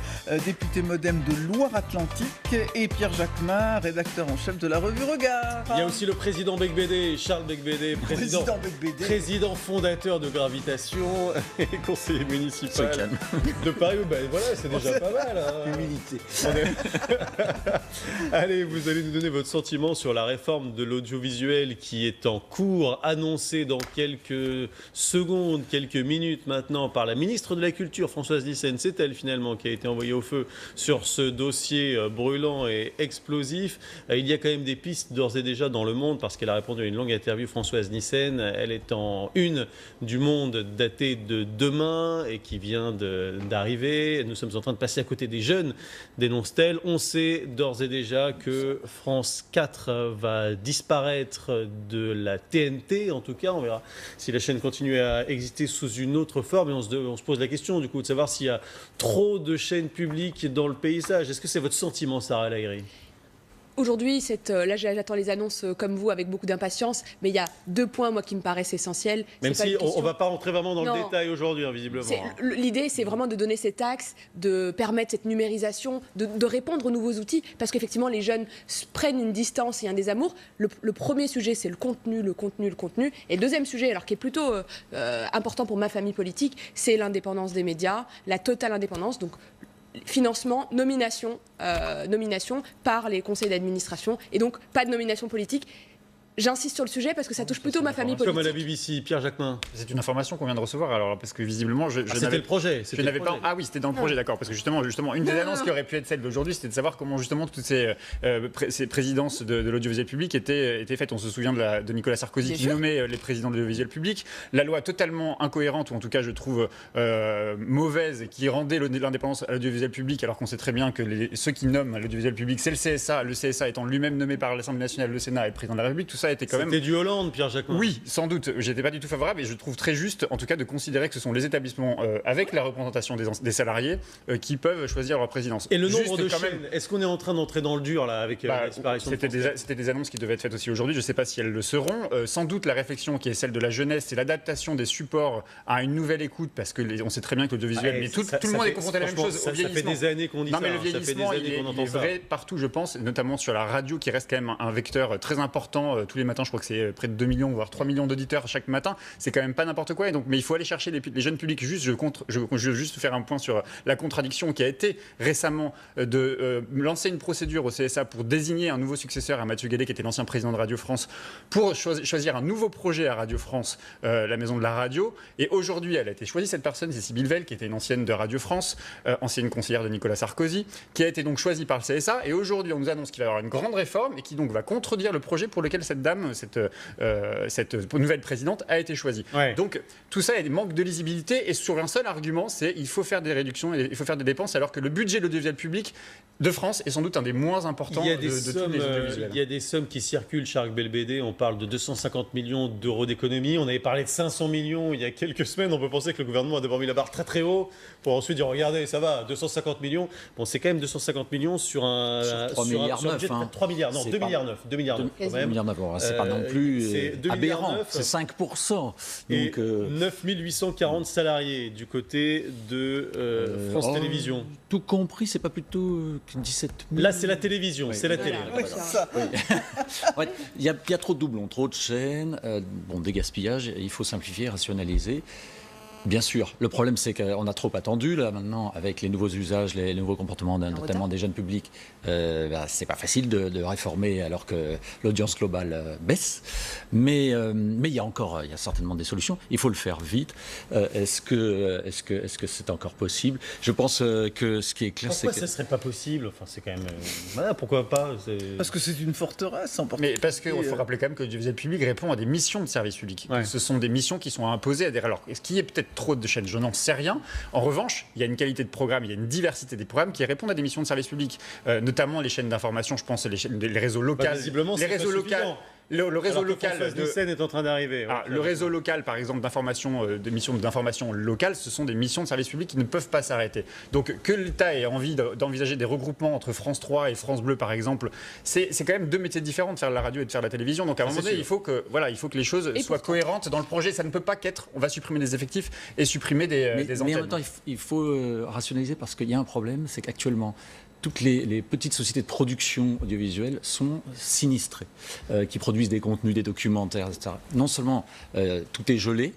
députée Modem de Loire-Atlantique, et Pierre Jacquemin, rédacteur en chef de la revue Regard. Il y a aussi le président Becbédé, Charles Becbédé, président fondateur de Gravitation et conseiller municipal de Paris. Ben voilà, c'est déjà pas mal. Humilité. Allez, vous allez nous donner votre sentiment sur la réforme de l'audiovisuel qui est en cours, annoncée dans quelques secondes, quelques minutes maintenant par la ministre de la Culture, Françoise Nyssen. C'est elle finalement qui a été envoyée au feu sur ce dossier brûlant et explosif. Il y a quand même des pistes d'ores et déjà dans Le Monde parce qu'elle a répondu à une longue interview, Françoise Nyssen. Elle est en une du Monde datée de demain et qui vient d'arriver. Nous sommes en train de passer à côté des jeunes, dénonce-t-elle. On sait d'ores et déjà que France 4 va disparaître de la TNT, en tout cas. On verra si la chaîne continue à exister sous une autre forme. Et on se pose la question, du coup, de savoir s'il y a trop de chaînes publiques dans le paysage. Est-ce que c'est votre sentiment, Sarah El Haïry ? Aujourd'hui, là j'attends les annonces comme vous avec beaucoup d'impatience, mais il y a 2 points moi qui me paraissent essentiels. Même si on ne va pas rentrer vraiment dans le détail aujourd'hui, visiblement. L'idée, c'est vraiment de donner cet axe, de permettre cette numérisation, de répondre aux nouveaux outils, parce qu'effectivement les jeunes prennent une distance et un désamour. Le premier sujet, c'est le contenu. Et le deuxième sujet, alors qui est plutôt important pour ma famille politique, c'est l'indépendance des médias, la totale indépendance. Donc financement, nomination par les conseils d'administration et donc pas de nomination politique. J'insiste sur le sujet parce que ça touche plutôt ma famille politique. Comme à la BBC, Pierre Jacquemin. C'est une information qu'on vient de recevoir, alors parce que visiblement, c'était le projet. Ah oui, c'était dans le projet, d'accord. Parce que justement, une des annonces qui aurait pu être celle d'aujourd'hui, c'était de savoir comment justement toutes ces présidences de l'audiovisuel public étaient faites. On se souvient de Nicolas Sarkozy qui nommait les présidents de l'audiovisuel public. La loi totalement incohérente, ou en tout cas je trouve mauvaise, qui rendait l'indépendance à l'audiovisuel public, alors qu'on sait très bien que ceux qui nomment l'audiovisuel public, c'est le CSA étant lui-même nommé par l'Assemblée nationale, le Sénat et le président de la République. Tout ça était quand même... C'était du Hollande, Pierre Jacquemin. Oui, sans doute. J'étais pas du tout favorable et je trouve très juste, en tout cas, de considérer que ce sont les établissements avec la représentation des salariés qui peuvent choisir leur présidence. Et le nombre de chaînes, est-ce qu'on est en train d'entrer dans le dur là avec la disparition de France 4 ? C'était des annonces qui devaient être faites aussi aujourd'hui. Je ne sais pas si elles le seront. Sans doute la réflexion qui est celle de la jeunesse, c'est l'adaptation des supports à une nouvelle écoute, parce que on sait très bien que l'audiovisuel, mais tout le monde est confronté à la même chose. Ça fait des années qu'on dit ça. Non, mais le vieillissement, il est vrai partout, je pense, notamment sur la radio, qui reste quand même un vecteur très important. Tous les matins, je crois que c'est près de 2 millions, voire 3 millions d'auditeurs chaque matin. C'est quand même pas n'importe quoi. Et donc, mais il faut aller chercher les jeunes publics. Je veux juste faire un point sur la contradiction qui a été récemment de lancer une procédure au CSA pour désigner un nouveau successeur à Mathieu Guélé, qui était l'ancien président de Radio France, pour choisir un nouveau projet à Radio France, la maison de la radio. Et aujourd'hui, elle a été choisie, cette personne, c'est Sybille Veil, qui était une ancienne de Radio France, ancienne conseillère de Nicolas Sarkozy, qui a été donc choisie par le CSA. Et aujourd'hui, on nous annonce qu'il va y avoir une grande réforme et qui donc va contredire le projet pour lequel cette dame, cette nouvelle présidente, a été choisie. Ouais. Donc tout ça est manque de lisibilité, et sur un seul argument, c'est il faut faire des réductions et il faut faire des dépenses, alors que le budget de l'audiovisuel public de France est sans doute un des moins importants de tous les audiovisuels. Il y a des sommes qui circulent, Charles Belbédé. On parle de 250 millions d'euros d'économie. On avait parlé de 500 millions il y a quelques semaines. On peut penser que le gouvernement a d'abord mis la barre très très haut pour ensuite dire regardez, ça va, 250 millions. Bon, c'est quand même 250 millions sur un... Sur 3 milliards 9. 3 milliards, non, 2 milliards 9. 2 milliards 9 quand même. 2 milliards 9, c'est pas non plus aberrant, c'est 5%. Donc, et 9 840 salariés du côté de France Télévisions. Tout compris, c'est pas plutôt 17 000. Là, c'est la télévision, c'est la télé. Oui, ça. Oui. Ouais, il y a trop de doublons, trop de chaînes, des gaspillages, il faut simplifier, rationaliser. Bien sûr. Le problème, c'est qu'on a trop attendu, là, maintenant, avec les nouveaux usages, les nouveaux comportements, notamment des jeunes publics. C'est pas facile de réformer alors que l'audience globale baisse. Mais il y a certainement des solutions. Il faut le faire vite. Est-ce que c'est encore possible ? Je pense que ce qui est clair, c'est que... Pourquoi ça serait pas possible ? Enfin, c'est quand même... Voilà, pourquoi pas ? Parce que c'est une forteresse. Mais parce qu'il faut rappeler quand même que l'audiovisuel public répond à des missions de service public. Ouais. Ce sont des missions qui sont imposées à des... Alors, est-ce qu'il y a peut-être trop de chaînes, je n'en sais rien. En revanche, il y a une qualité de programme, il y a une diversité des programmes qui répondent à des missions de service public, notamment les chaînes d'information, je pense, les réseaux locaux. Visiblement, les réseaux locaux. le réseau local est en train d'arriver. Le réseau local, par exemple, des missions d'information locale, ce sont des missions de service public qui ne peuvent pas s'arrêter. Donc que l'État ait envie d'envisager des regroupements entre France 3 et France Bleu, par exemple, c'est quand même deux métiers différents de faire de la radio et de faire de la télévision. Donc à un moment donné, il faut que les choses soient cohérentes dans le projet. Ça ne peut pas qu'être on va supprimer des effectifs et supprimer des antennes. Mais en même temps, il faut rationaliser parce qu'il y a un problème, c'est qu'actuellement, toutes les petites sociétés de production audiovisuelle sont sinistrées, qui produisent des contenus, des documentaires, etc. Non seulement tout est gelé,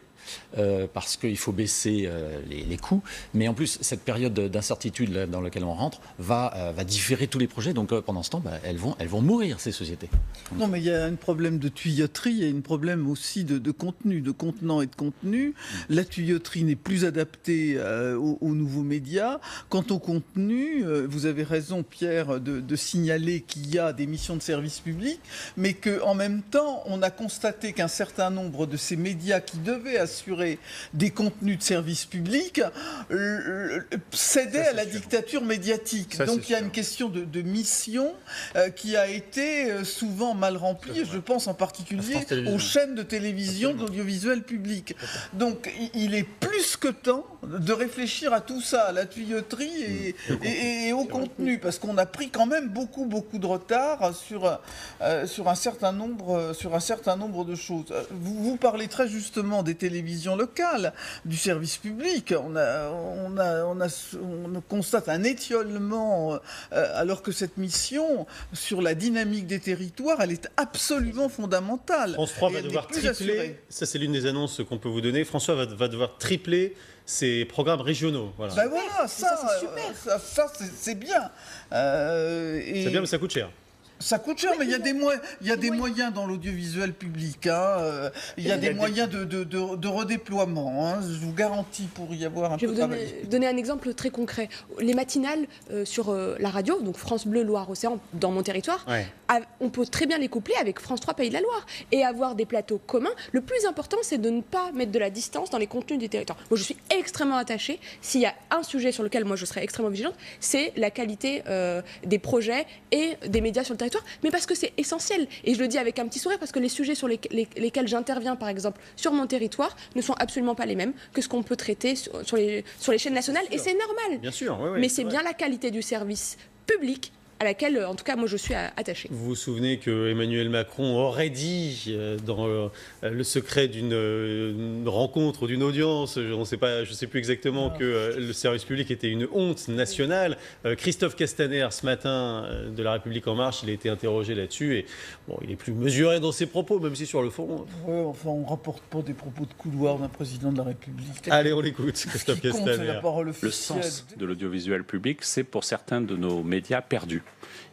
parce qu'il faut baisser les coûts, mais en plus cette période d'incertitude dans laquelle on rentre va différer tous les projets, donc pendant ce temps elles vont mourir, ces sociétés. Non, mais il y a un problème de tuyauterie, il y a un problème aussi de contenu, de contenant et de contenu. La tuyauterie n'est plus adaptée aux nouveaux médias. Quant au contenu, vous avez raison Pierre de signaler qu'il y a des missions de service public, mais qu'en même temps on a constaté qu'un certain nombre de ces médias qui devaient assurer des contenus de service public cédaient à la dictature médiatique. Donc il y a une question de mission qui a été souvent mal remplie, et je pense en particulier aux chaînes de télévision d'audiovisuel public. Donc il est plus que temps de réfléchir à tout ça, à la tuyauterie et au contenu, parce qu'on a pris quand même beaucoup de retard sur un certain nombre de choses. Vous parlez très justement des télévisions locales, du service public. On constate un étiolement, alors que cette mission sur la dynamique des territoires, elle est absolument fondamentale. France 3 va devoir tripler, ça c'est l'une des annonces qu'on peut vous donner, François va devoir tripler ces programmes régionaux. Voilà. Ben voilà, ça c'est bien. C'est bien, mais ça coûte cher. Ça coûte cher, mais il y a des moyens dans l'audiovisuel public. Il y a des moyens de redéploiement. Je vous garantis pour y avoir un peu de travail. Je vais vous donner un exemple très concret. Les matinales sur la radio, donc France Bleu, Loire-Océan, dans mon territoire, on peut très bien les coupler avec France 3 Pays de la Loire et avoir des plateaux communs. Le plus important, c'est de ne pas mettre de la distance dans les contenus du territoire. Moi, je suis extrêmement attachée. S'il y a un sujet sur lequel moi je serais extrêmement vigilante, c'est la qualité des projets et des médias sur le territoire. Mais parce que c'est essentiel. Et je le dis avec un petit sourire, parce que les sujets sur lesquels j'interviens, par exemple, sur mon territoire, ne sont absolument pas les mêmes que ce qu'on peut traiter sur les chaînes nationales. Et c'est normal. Bien sûr, mais c'est bien la qualité du service public à laquelle, en tout cas, moi, je suis attachée. Vous vous souvenez que Emmanuel Macron aurait dit, dans le secret d'une rencontre, d'une audience, je ne sais plus exactement, que le service public était une honte nationale. Christophe Castaner, ce matin, de La République En Marche, il a été interrogé là-dessus, et bon, il est plus mesuré dans ses propos, même si sur le fond... Oui, enfin, on ne rapporte pas des propos de couloir d'un président de la République. Allez, on l'écoute, Christophe Castaner. Le sens de l'audiovisuel public, c'est pour certains de nos médias perdus,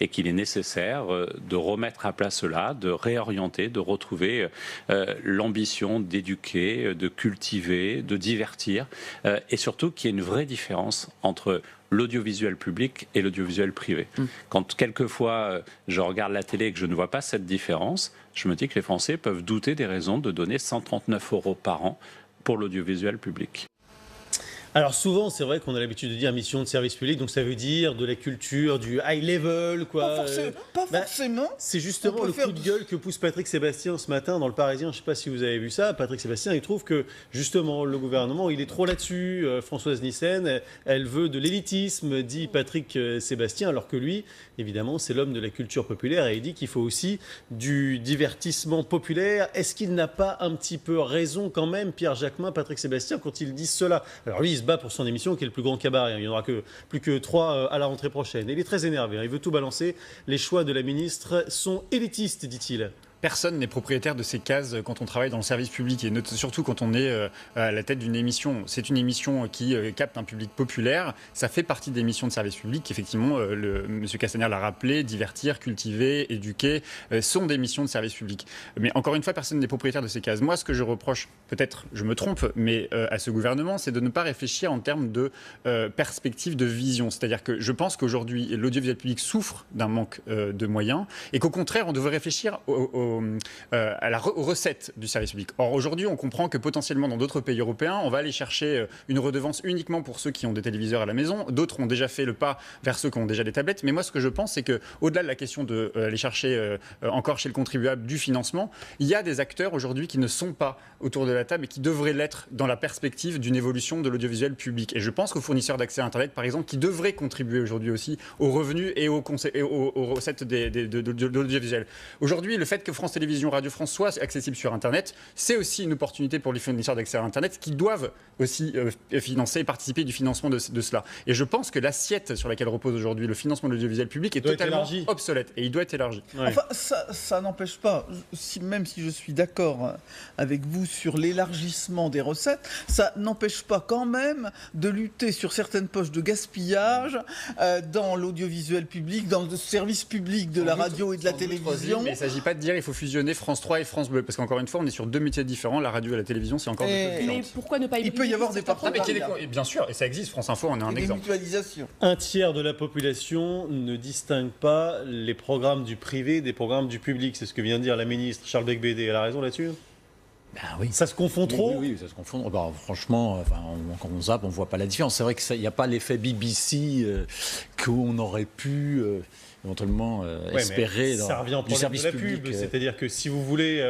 et qu'il est nécessaire de remettre à plat cela, de réorienter, de retrouver l'ambition d'éduquer, de cultiver, de divertir, et surtout qu'il y ait une vraie différence entre l'audiovisuel public et l'audiovisuel privé. Quand quelquefois je regarde la télé et que je ne vois pas cette différence, je me dis que les Français peuvent douter des raisons de donner 139 € par an pour l'audiovisuel public. Alors souvent, c'est vrai qu'on a l'habitude de dire mission de service public, donc ça veut dire de la culture, du high level, quoi. Pas forcément. C'est justement le coup de gueule que pousse Patrick Sébastien ce matin dans Le Parisien. Je ne sais pas si vous avez vu ça. Patrick Sébastien, il trouve que justement le gouvernement, il est trop là-dessus. Françoise Nyssen, elle veut de l'élitisme, dit Patrick Sébastien, alors que lui, évidemment, c'est l'homme de la culture populaire et il dit qu'il faut aussi du divertissement populaire. Est-ce qu'il n'a pas un petit peu raison quand même, Pierre Jacquemin, Patrick Sébastien, quand il dit cela? Alors lui, il se bat pour son émission qui est le plus grand cabaret. Il n'y en aura plus que 3 à la rentrée prochaine. Et il est très énervé. Il veut tout balancer. Les choix de la ministre sont élitistes, dit-il. Personne n'est propriétaire de ces cases quand on travaille dans le service public, et surtout quand on est à la tête d'une émission. C'est une émission qui capte un public populaire. Ça fait partie des missions de service public. Effectivement, M. Castaner l'a rappelé, divertir, cultiver, éduquer sont des missions de service public. Mais encore une fois, personne n'est propriétaire de ces cases. Moi, ce que je reproche, peut-être je me trompe, mais à ce gouvernement, c'est de ne pas réfléchir en termes de perspective, de vision. C'est-à-dire que je pense qu'aujourd'hui, l'audiovisuel public souffre d'un manque de moyens, et qu'au contraire, on devrait réfléchir aux recettes du service public. Or, aujourd'hui, on comprend que potentiellement, dans d'autres pays européens, on va aller chercher une redevance uniquement pour ceux qui ont des téléviseurs à la maison. D'autres ont déjà fait le pas vers ceux qui ont déjà des tablettes. Mais moi, ce que je pense, c'est qu'au-delà de la question d'aller chercher encore chez le contribuable du financement, il y a des acteurs aujourd'hui qui ne sont pas autour de la table et qui devraient l'être dans la perspective d'une évolution de l'audiovisuel public. Et je pense qu'aux fournisseurs d'accès à Internet, par exemple, qui devraient contribuer aujourd'hui aussi aux revenus et aux recettes de l'audiovisuel. Aujourd'hui, le fait que France Télévisions, Radio France soient accessibles sur Internet, c'est aussi une opportunité pour les fournisseurs d'accès à Internet qui doivent aussi financer et participer du financement de cela. Et je pense que l'assiette sur laquelle repose aujourd'hui le financement de l'audiovisuel public est totalement obsolète et il doit être élargi. Ouais. Enfin, ça n'empêche pas, même si je suis d'accord avec vous sur l'élargissement des recettes, ça n'empêche pas quand même de lutter sur certaines poches de gaspillage dans l'audiovisuel public, dans le service public de la radio et de la télévision. Mais il ne s'agit pas de dire qu'il faut fusionner France 3 et France Bleu, parce qu'encore une fois, on est sur deux métiers différents. La radio et la télévision, c'est encore deux choses différentes. Mais pourquoi ne pas Il peut y avoir des partenariats. Bien sûr, et ça existe. France Info en est un exemple. Un tiers de la population ne distingue pas les programmes du privé des programmes du public. C'est ce que vient de dire la ministre Charles Becbédé. Elle a raison là-dessus ? Ben oui. Ça se confond trop ? Oui, ça se confond. Franchement, quand on zappe, on ne voit pas la différence. C'est vrai qu'il n'y a pas l'effet BBC qu'on aurait pu éventuellement espérer ça revient au du service de la public. Pub. C'est-à-dire que si vous voulez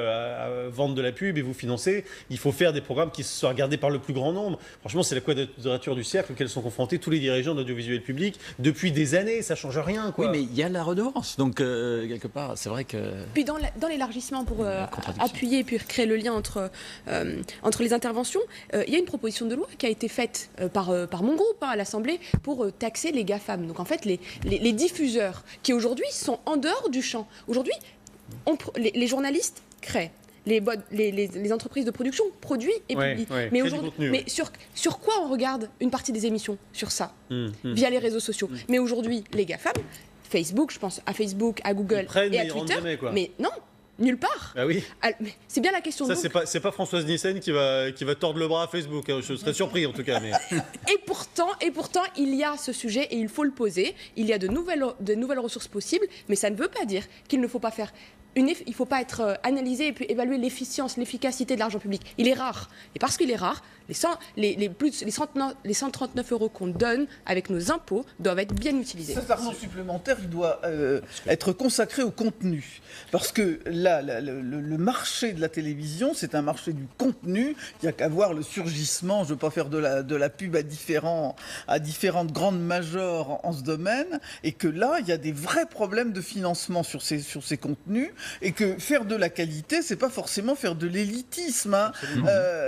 vendre de la pub et vous financer, il faut faire des programmes qui soient regardés par le plus grand nombre. Franchement, c'est la quadrature du cercle auquel sont confrontés tous les dirigeants de l'audiovisuel public depuis des années. Ça ne change rien, quoi. Oui, mais il y a la redevance. Donc, quelque part, c'est vrai que... Puis dans l'élargissement, pour appuyer et puis créer le lien entre les interventions, il y a une proposition de loi qui a été faite par mon groupe à l'Assemblée pour taxer les GAFAM. Donc en fait, les diffuseurs qui aujourd'hui sont en dehors du champ. Aujourd'hui, les journalistes créent. Les entreprises de production produisent et publient. Mais aujourd'hui, sur quoi on regarde une partie des émissions ? Sur ça, via les réseaux sociaux. Mais aujourd'hui, les GAFAM, Facebook, je pense à Facebook, à Google et à Twitter, mais non, nulle part. Ah oui. C'est bien la question. Ça, c'est pas Françoise Nyssen qui va tordre le bras à Facebook. Je serais surpris en tout cas. Mais... et pourtant, il y a ce sujet et il faut le poser. Il y a de nouvelles ressources possibles, mais ça ne veut pas dire qu'il ne faut pas faire. Il ne faut pas être analysé et puis évaluer l'efficacité de l'argent public. Il est rare. Et parce qu'il est rare, les 139 € qu'on donne avec nos impôts doivent être bien utilisés. Cet argent supplémentaire, il doit être consacré au contenu. Parce que là, le marché de la télévision, c'est un marché du contenu. Il n'y a qu'à voir le surgissement, je ne veux pas faire de la pub à différentes grandes majors en ce domaine, et que là, il y a des vrais problèmes de financement sur ces contenus. Et que faire de la qualité, c'est pas forcément faire de l'élitisme.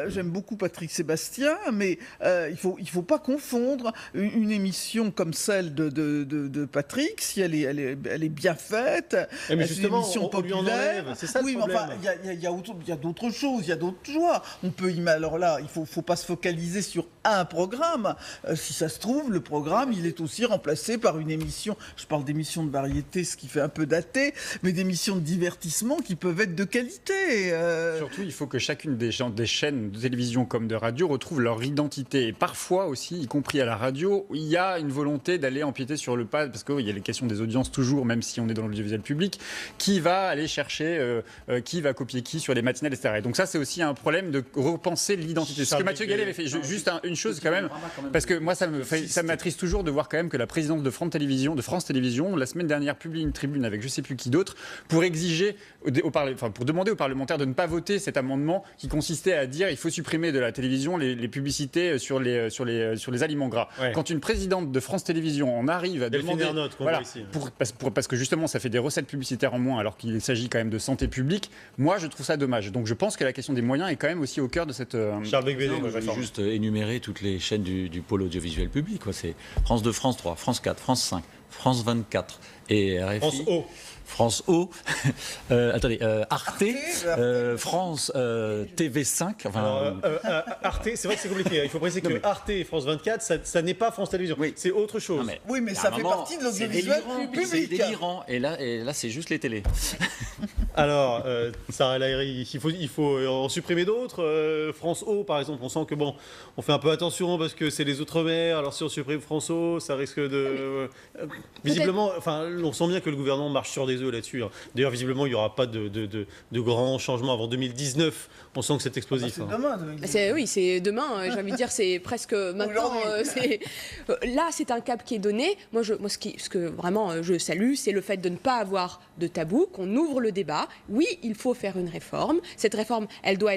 J'aime beaucoup Patrick Sébastien, mais il faut pas confondre une émission comme celle de Patrick, si elle est bien faite, mais justement, une émission populaire. C'est ça le problème. Mais enfin, il y a d'autres choses, il y a d'autres joies. On peut alors là, il faut pas se focaliser sur un programme. Si ça se trouve, le programme, il est aussi remplacé par une émission. Je parle d'émissions de variété, ce qui fait un peu daté, mais d'émissions de divertissement qui peuvent être de qualité. Surtout, il faut que chacune des chaînes de télévision comme de radio retrouvent leur identité. Et parfois aussi, y compris à la radio, il y a une volonté d'aller empiéter sur le pas, parce qu'il y a les questions des audiences toujours, même si on est dans l'audiovisuel public, qui va aller chercher, qui va copier qui sur les matinales, etc. Et donc ça, c'est aussi un problème de repenser l'identité. Ce que Mathieu Gallet avait fait, juste une chose quand même, parce que moi, ça m'attriste toujours de voir quand même que la présidente de France Télévisions, la semaine dernière, publie une tribune avec je sais plus qui d'autre, pour exiger pour demander aux parlementaires de ne pas voter cet amendement qui consistait à dire qu'il faut supprimer de la télévision les publicités sur les aliments gras. Ouais. Quand une présidente de France Télévisions en arrive à demander... parce que justement ça fait des recettes publicitaires en moins alors qu'il s'agit quand même de santé publique, moi je trouve ça dommage. Donc je pense que la question des moyens est quand même aussi au cœur de cette... Charles Becbédé, je vais juste énumérer toutes les chaînes du pôle audiovisuel public. C'est France 2, France 3, France 4, France 5, France 24 et RFI. France O, Arte, France TV5. Arte, c'est vrai que c'est compliqué. Il faut préciser que Arte et France 24, ça n'est pas France Télévisions. Oui. C'est autre chose. Mais ça fait partie de l'audiovisuel public. C'est délirant. Et là, c'est juste les télés. Alors, Sarah El Haïry, il faut en supprimer d'autres. France O, par exemple, on sent que bon, on fait un peu attention parce que c'est les Outre-mer. Alors si on supprime France O, ça risque de... visiblement, enfin, on sent bien que le gouvernement marche sur des œufs là-dessus. Hein. D'ailleurs, visiblement, il n'y aura pas de grands changements avant 2019. On sent que c'est explosif. C'est demain. Oui, c'est demain. J'ai envie de dire, c'est presque maintenant. Là, c'est un cap qui est donné. Moi, ce que vraiment je salue, c'est le fait de ne pas avoir de tabou, qu'on ouvre le débat. Oui, il faut faire une réforme. Cette réforme, elle doit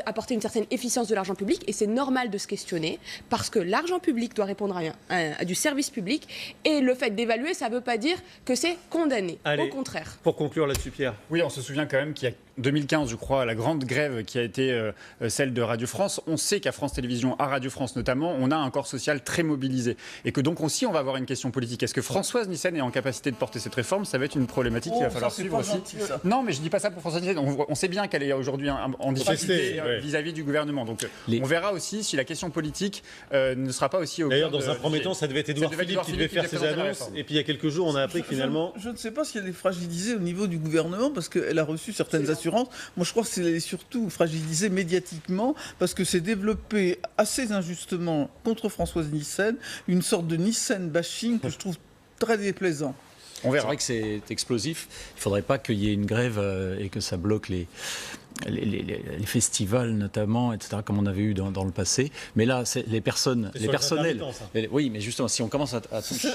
apporter une certaine efficience de l'argent public, et c'est normal de se questionner parce que l'argent public doit répondre à du service public, et le fait d'évaluer, ça ne veut pas dire que c'est condamné. Allez, au contraire. Pour conclure là-dessus, Pierre. Oui, on se souvient quand même qu'il y a 2015, je crois, la grande grève qui a été celle de Radio France. On sait qu'à France Télévisions, à Radio France notamment, on a un corps social très mobilisé. Et que donc aussi, on va avoir une question politique. Est-ce que Françoise Nyssen est en capacité de porter cette réforme? Ça va être une problématique qu'il va falloir suivre aussi. Gentil, non, mais je ne dis pas ça pour Françoise Nyssen. On sait bien qu'elle est aujourd'hui en difficulté vis-à-vis du gouvernement. Donc on verra aussi si la question politique ne sera pas aussi au D'ailleurs, dans un premier temps, ça devait être Édouard Philippe qui devait faire ses annonces. Et puis il y a quelques jours, on a appris que finalement... Je ne sais pas si elle est fragilisée au niveau du gouvernement parce qu'elle a reçu certaines assurances. Moi, je crois qu'elle est surtout fragilisée médiatiquement parce que c'est développé assez injustement contre Françoise Nyssen une sorte de Nyssen bashing que je trouve très déplaisant. C'est vrai que c'est explosif. Il ne faudrait pas qu'il y ait une grève et que ça bloque les festivals notamment, etc., comme on avait eu dans le passé. Mais là, c'est les personnels. Oui, mais justement, si on commence à toucher...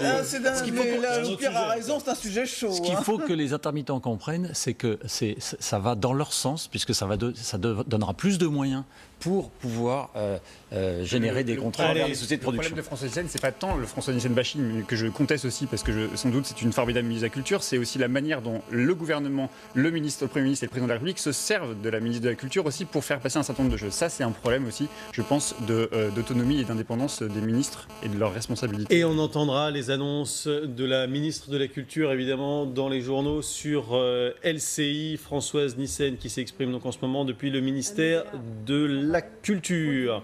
Pierre a raison, c'est un sujet chaud. Ce qu'il faut que les intermittents comprennent, c'est que ça va dans leur sens, puisque ça donnera plus de moyens pour pouvoir générer des contrats vers les sociétés de production. Le problème de François Nyssen, c'est pas tant le François Nyssen bashing que je conteste aussi, parce que sans doute c'est une formidable ministre de la Culture, c'est aussi la manière dont le gouvernement, le Premier ministre et le Président de la République se servent de la ministre de la Culture aussi pour faire passer un certain nombre de choses. Ça, c'est un problème aussi, je pense, d'autonomie et d'indépendance des ministres et de leurs responsabilités. Et on entendra les annonces de la ministre de la Culture, évidemment, dans les journaux sur LCI, Françoise Nyssen, qui s'exprime donc en ce moment depuis le ministère de la Culture.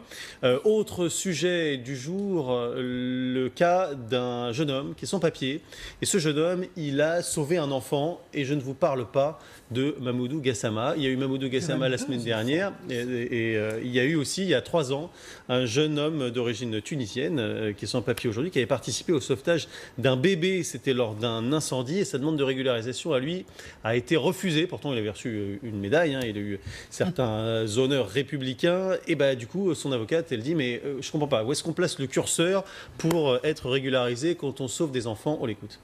Autre sujet du jour, le cas d'un jeune homme qui est sans papier. Et ce jeune homme, il a sauvé un enfant. Et je ne vous parle pas de Mamoudou Gassama. Il y a eu Mamoudou Gassama la semaine dernière. Et il y a eu aussi, il y a 3 ans, un jeune homme d'origine tunisienne qui est sans papier aujourd'hui, qui avait participé au sauvetage d'un bébé. C'était lors d'un incendie. Et sa demande de régularisation à lui a été refusée. Pourtant, il avait reçu une médaille. Il a eu certains honneurs républicains. Et du coup, son avocate, elle dit, mais je comprends pas, où est-ce qu'on place le curseur pour être régularisé quand on sauve des enfants? On l'écoute.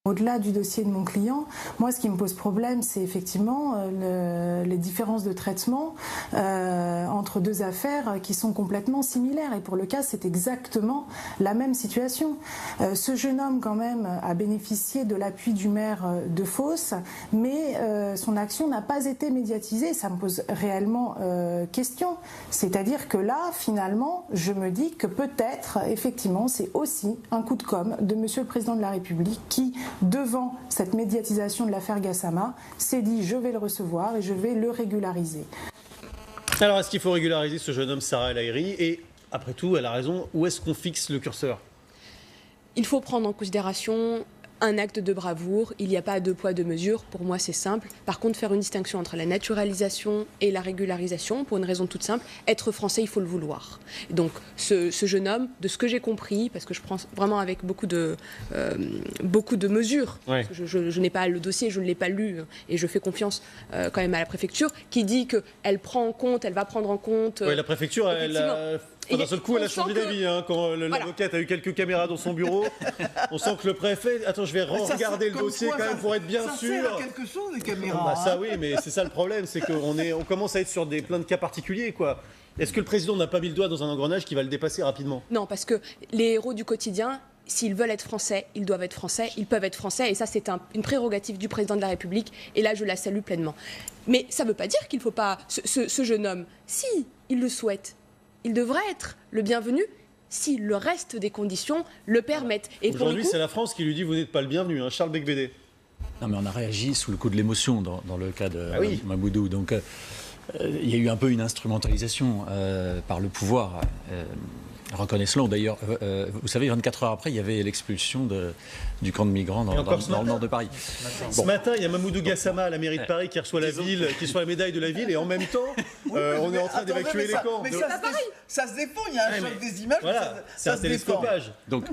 Au-delà du dossier de mon client, moi ce qui me pose problème, c'est effectivement les différences de traitement entre 2 affaires qui sont complètement similaires. Et pour le cas, c'est exactement la même situation. Ce jeune homme, quand même, a bénéficié de l'appui du maire de Fos, mais son action n'a pas été médiatisée. Ça me pose réellement question. C'est-à-dire que là, finalement, je me dis que peut-être, effectivement, c'est aussi un coup de com' de Monsieur le Président de la République qui, devant cette médiatisation de l'affaire Gassama, s'est dit je vais le recevoir et je vais le régulariser. Alors est-ce qu'il faut régulariser ce jeune homme Sarah El Haïry? Et après tout, elle a raison, où est-ce qu'on fixe le curseur? Il faut prendre en considération un acte de bravoure, il n'y a pas 2 poids 2 mesures, pour moi c'est simple. Par contre, faire une distinction entre la naturalisation et la régularisation, pour une raison toute simple, être français, il faut le vouloir. Donc ce jeune homme, de ce que j'ai compris, parce que je prends vraiment avec beaucoup de mesures, parce que je n'ai pas le dossier, je ne l'ai pas lu, et je fais confiance quand même à la préfecture, qui dit qu'elle prend en compte, elle va prendre en compte... Oui, la préfecture, elle a... D'un seul coup, elle a changé d'avis. Quand l'avocate a eu quelques caméras dans son bureau, on sent que le préfet... Attends, je vais regarder le dossier quand même pour être bien sûr. Ça sert à quelque chose, les caméras. Ça oui, mais c'est ça le problème, c'est qu'on commence à être sur plein de cas particuliers, quoi. Est-ce que le président n'a pas mis le doigt dans un engrenage qui va le dépasser rapidement? Non, parce que les héros du quotidien... S'ils veulent être français, ils doivent être français, ils peuvent être français, et ça c'est une prérogative du président de la République, et là je la salue pleinement. Mais ça ne veut pas dire qu'il ne faut pas... Ce jeune homme, si il le souhaite, il devrait être le bienvenu si le reste des conditions le permettent. Aujourd'hui, c'est la France qui lui dit vous n'êtes pas le bienvenu, Charles Becbédé. Non, mais on a réagi sous le coup de l'émotion dans le cas de Mamoudou. Donc il y a eu un peu une instrumentalisation par le pouvoir. Reconnaissons d'ailleurs, vous savez, 24 heures après, il y avait l'expulsion du camp de migrants dans le nord de Paris. Ce matin, il y a Mamoudou Gassama à la mairie de Paris qui reçoit la médaille de la ville, et en même temps, on est en train d'évacuer les camps. Mais ça se défend, il y a un choc des images, voilà, c'est un télescopage. Donc,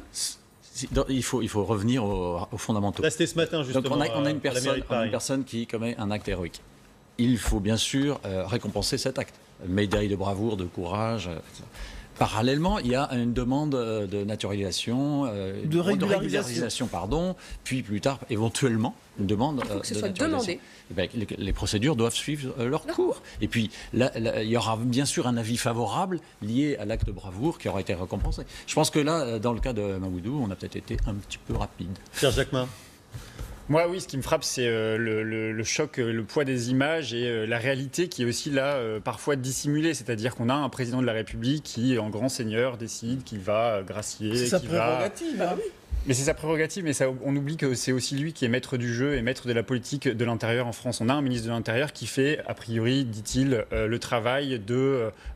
il faut revenir aux fondamentaux. Là, c'était ce matin, justement. Donc, on a une personne qui commet un acte héroïque. Il faut bien sûr récompenser cet acte. Médaille de bravoure, de courage, etc. Parallèlement, il y a une demande de naturalisation, de régularisation, puis plus tard, éventuellement, une demande que ce de soit naturalisation. demandé. Les procédures doivent suivre leur cours. Et puis, là, il y aura bien sûr un avis favorable lié à l'acte de bravoure qui aura été récompensé. Je pense que là, dans le cas de Mamoudou, on a peut-être été un petit peu rapide. Pierre Jacquemin. Moi, oui, ce qui me frappe, c'est le choc, le poids des images et la réalité qui est aussi là, parfois dissimulée. C'est-à-dire qu'on a un président de la République qui, en grand seigneur, décide qu'il va gracier. C'est sa prérogative, hein. Mais c'est sa prérogative, mais on oublie que c'est aussi lui qui est maître du jeu et maître de la politique de l'Intérieur en France. On a un ministre de l'Intérieur qui fait, a priori, dit-il, le travail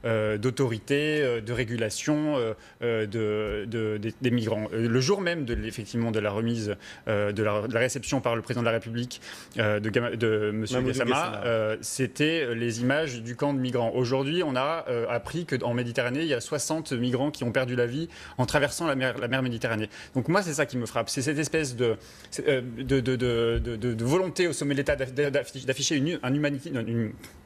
d'autorité, de régulation des migrants. Le jour même effectivement de la remise, de la réception par le président de la République de M. Gassama, c'était les images du camp de migrants. Aujourd'hui, on a appris qu'en Méditerranée, il y a 60 migrants qui ont perdu la vie en traversant la mer Méditerranée. Donc moi, c'est ça qui me frappe, c'est cette espèce de volonté au sommet de l'État d'afficher une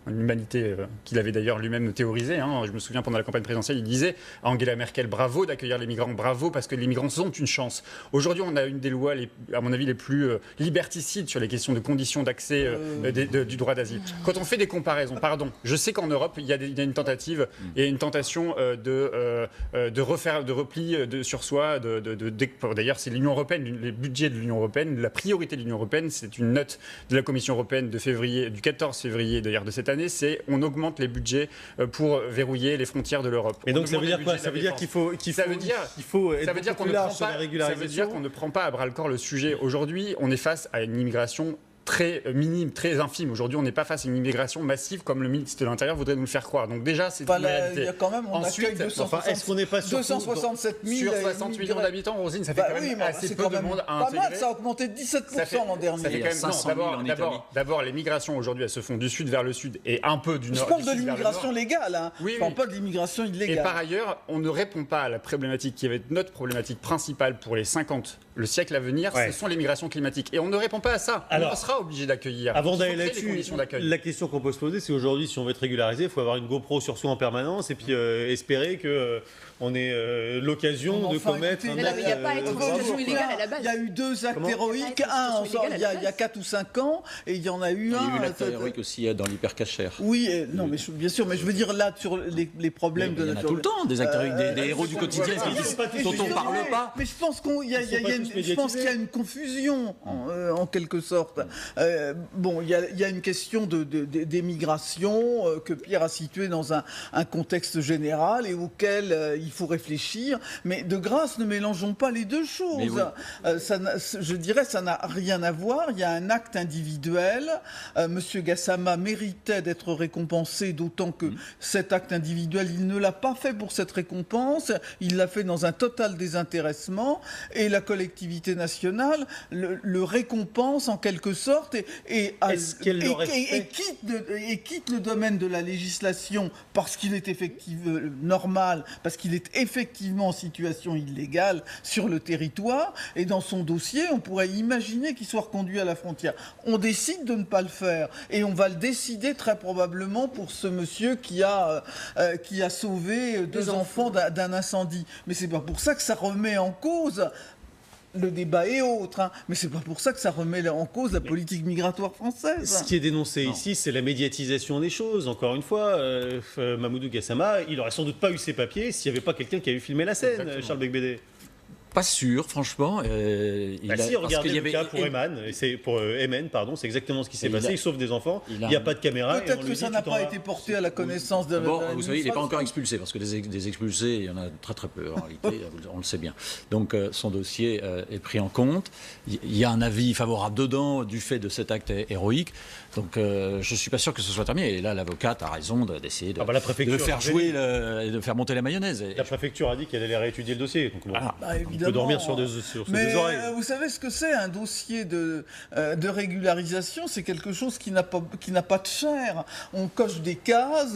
humanité qu'il avait d'ailleurs lui-même théorisée. Je me souviens, pendant la campagne présidentielle, il disait à Angela Merkel, bravo d'accueillir les migrants, bravo parce que les migrants sont une chance. Aujourd'hui, on a une des lois, à mon avis, les plus liberticides sur les questions de conditions d'accès du droit d'asile. Quand on fait des comparaisons, je sais qu'en Europe, il y a une tentative et une tentation de repli sur soi. D'ailleurs, c'est l'Union européenne, les budgets de l'Union européenne, la priorité de l'Union européenne, c'est une note de la Commission européenne du 14 février d'ailleurs de cette année, c'est on augmente les budgets pour verrouiller les frontières de l'Europe. Et donc ça veut dire quoi? Ça veut dire qu'il faut être plus large sur la régularisation. Ça veut dire qu'on ne prend pas à bras le corps le sujet. Aujourd'hui, on est face à une immigration très minime, très infime. Aujourd'hui, on n'est pas face à une immigration massive comme le ministre de l'Intérieur voudrait nous le faire croire. Donc déjà, c'est une réalité. Il y a quand même, Ensuite, est-ce qu'on n'est pas 267 000 sur 60 millions d'habitants, Rosine, ça fait quand même assez peu de monde à intégrer. Pas mal, ça a augmenté de 17% l'an dernier. Ça fait quand même, d'abord, les migrations aujourd'hui, elles se font du sud vers le sud et un peu du nord. Je parle de l'immigration légale, je parle pas de l'immigration illégale. Et par ailleurs, on ne répond pas à la problématique qui va être notre problématique principale pour le siècle à venir, ce sont les migrations climatiques. Et on ne répond pas à ça. On sera obligé d'accueillir. Avant d'aller là-dessus, la question qu'on peut se poser, c'est aujourd'hui, si on veut être régularisé, il faut avoir une GoPro sur soi en permanence et puis espérer qu'on ait l'occasion de commettre un acte. Mais il n'y a pas à être en illégale à la base. Il y a eu deux actes héroïques, il y a 4 ou 5 ans, et il y en a eu un. Il y a eu l'acte héroïque aussi dans l'hypercachère. Oui, non, mais bien sûr, mais je veux dire là, sur les problèmes de nature. Il y en a tout le temps, des actes héroïques, des héros du quotidien dont on ne parle pas. Mais je pense qu'il y a une confusion, en quelque sorte. Bon, il y a une question d'émigration que Pierre a située dans un contexte général et auquel il faut réfléchir. Mais de grâce, ne mélangeons pas les deux choses. Oui. Je dirais, ça n'a rien à voir. Il y a un acte individuel. Monsieur Gassama méritait d'être récompensé, d'autant que cet acte individuel, il ne l'a pas fait pour cette récompense. Il l'a fait dans un total désintéressement. Et la collectivité nationale le récompense en quelque sorte et quitte le domaine de la législation parce qu'il est effectivement normal, parce qu'il est effectivement en situation illégale sur le territoire, et dans son dossier, on pourrait imaginer qu'il soit reconduit à la frontière. On décide de ne pas le faire, et on va le décider très probablement pour ce monsieur qui a sauvé 2 enfants d'un incendie. Mais c'est pas pour ça que ça remet en cause le débat et autres, mais c'est pas pour ça que ça remet en cause la politique migratoire française. Ce qui est dénoncé ici, c'est la médiatisation des choses. Encore une fois, Mamoudou Gassama, il aurait sans doute pas eu ses papiers s'il n'y avait pas quelqu'un qui avait filmé la scène. Exactement. Charles Becbédé. Pas sûr, franchement. Si, regardez le cas pour Ayman, c'est exactement ce qui s'est passé. Il sauve des enfants, il n'y a pas de caméra. Peut-être que ça n'a pas été porté à la connaissance de vous savez, il n'est pas encore expulsé, parce que des expulsés, il y en a très très peu en réalité, on le sait bien. Donc son dossier est pris en compte. Il y a un avis favorable dedans du fait de cet acte héroïque. Donc je ne suis pas sûr que ce soit terminé. Et là, l'avocate a raison d'essayer de faire jouer, de faire monter la mayonnaise. La préfecture a dit qu'elle allait réétudier le dossier. Donc on peut dormir sur des oreilles. Vous savez ce que c'est un dossier de régularisation? C'est quelque chose qui n'a pas de chair. On coche des cases,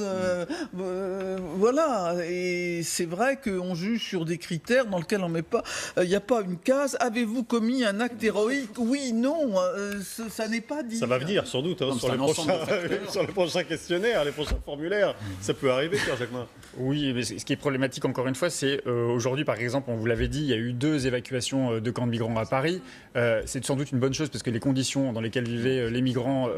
voilà. Et c'est vrai qu'on juge sur des critères dans lesquels on met pas. Il n'y a pas une case. Avez-vous commis un acte héroïque? Oui, non. Ça n'est pas dit. Ça va venir sans doute sur les prochains questionnaires, les prochains formulaires. Ça peut arriver, Pierre Jacquemin. Oui, mais ce qui est problématique encore une fois, c'est aujourd'hui, par exemple, on vous l'avait dit, il y a eu 2 évacuations de camps de migrants à Paris. C'est sans doute une bonne chose parce que les conditions dans lesquelles vivaient les migrants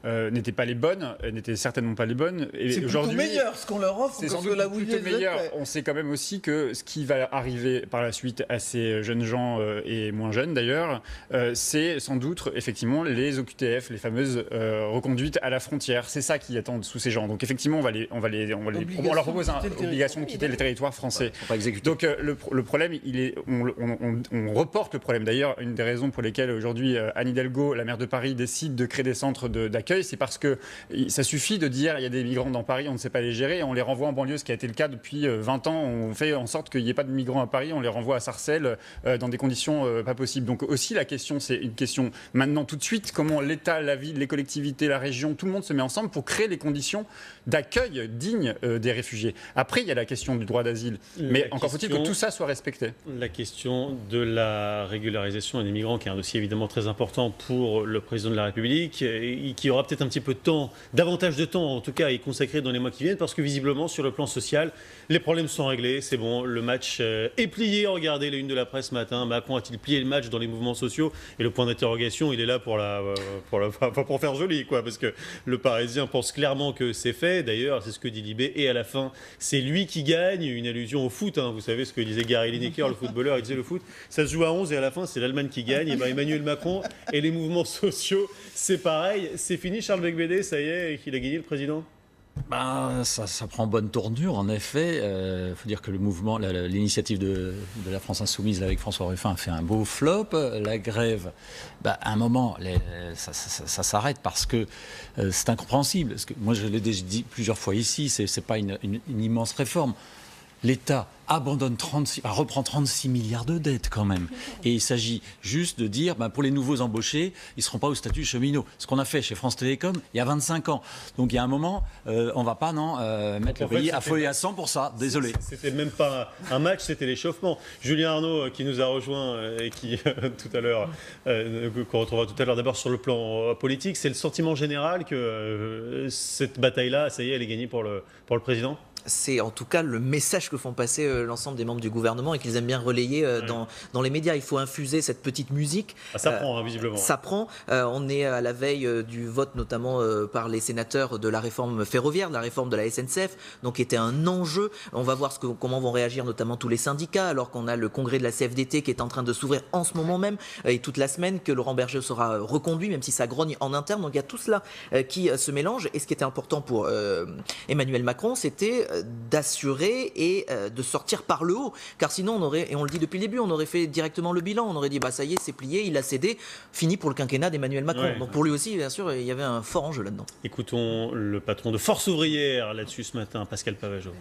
n'étaient pas les bonnes, n'étaient certainement pas les bonnes. C'est plutôt meilleur ce qu'on leur offre. C'est sans doute plutôt meilleur. On sait quand même aussi que ce qui va arriver par la suite à ces jeunes gens et moins jeunes d'ailleurs, c'est sans doute effectivement les OQTF, les fameuses reconduites à la frontière. C'est ça qui attend sous ces gens. Donc effectivement, on leur propose une obligation de quitter le territoire français. Donc le problème, on reporte le problème. D'ailleurs, une des raisons pour lesquelles aujourd'hui Anne Hidalgo, la maire de Paris, décide de créer des centres d'accueil, c'est parce que ça suffit de dire il y a des migrants dans Paris, on ne sait pas les gérer, on les renvoie en banlieue, ce qui a été le cas depuis 20 ans. On fait en sorte qu'il n'y ait pas de migrants à Paris, on les renvoie à Sarcelles dans des conditions pas possibles. Donc aussi la question, c'est une question maintenant tout de suite, comment l'État, la ville, les collectivités, la région, tout le monde se met ensemble pour créer les conditions d'accueil dignes des réfugiés. Après, il y a la question du droit d'asile, mais encore faut-il que tout ça soit respecté. La question de la régularisation des migrants, qui est un dossier évidemment très important pour le président de la République, et qui aura peut-être un petit peu de temps, davantage de temps en tout cas à y consacrer dans les mois qui viennent, parce que visiblement sur le plan social, les problèmes sont réglés, c'est bon, le match est plié. Regardez les unes de la presse ce matin, Macron a-t-il plié le match dans les mouvements sociaux? Et le point d'interrogation, il est là pour faire joli, quoi, parce que le Parisien pense clairement que c'est fait. D'ailleurs, c'est ce que dit Libé, et à la fin, c'est lui qui gagne, une allusion au foot, vous savez ce que disait Gary Lineker, le footballeur, il disait le foot, ça se joue à 11 et à la fin, c'est l'Allemagne qui gagne. Et Emmanuel Macron et les mouvements sociaux, c'est pareil, c'est fini. Charles Becbédé, ça y est, qu'il a gagné le président? Ça prend bonne tournure, en effet. Il faut dire que le mouvement, l'initiative de la France Insoumise avec François Ruffin a fait un beau flop. La grève, à un moment, ça s'arrête parce que c'est incompréhensible. Parce que moi, je l'ai déjà dit plusieurs fois ici, c'est pas une immense réforme. L'État reprend 36 milliards de dettes quand même. Et il s'agit juste de dire, pour les nouveaux embauchés, ils ne seront pas au statut cheminot. Ce qu'on a fait chez France Télécom il y a 25 ans. Donc il y a un moment, on ne va pas mettre le pays à feu et à sang pour ça. Désolé. C'était même pas un match, c'était l'échauffement. Julien Arnaud qui nous a rejoint et qui tout à l'heure, qu'on retrouvera tout à l'heure d'abord sur le plan politique, c'est le sentiment général que cette bataille-là, ça y est, elle est gagnée pour le président? C'est en tout cas le message que font passer l'ensemble des membres du gouvernement et qu'ils aiment bien relayer dans les médias. Il faut infuser cette petite musique. Ça prend, visiblement. Ça prend. On est à la veille du vote, notamment par les sénateurs, de la réforme ferroviaire, de la réforme de la SNCF, donc qui était un enjeu. On va voir comment vont réagir notamment tous les syndicats, alors qu'on a le congrès de la CFDT qui est en train de s'ouvrir en ce moment même, et toute la semaine, que Laurent Berger sera reconduit, même si ça grogne en interne. Donc il y a tout cela qui se mélange. Et ce qui était important pour Emmanuel Macron, c'était d'assurer et de sortir par le haut, car sinon on aurait, et on le dit depuis le début, on aurait fait directement le bilan, on aurait dit ça y est, c'est plié, il a cédé, fini pour le quinquennat d'Emmanuel Macron. Donc pour lui aussi, bien sûr, il y avait un fort enjeu là-dedans. Écoutons le patron de Force Ouvrière là-dessus ce matin, Pascal Pavageau.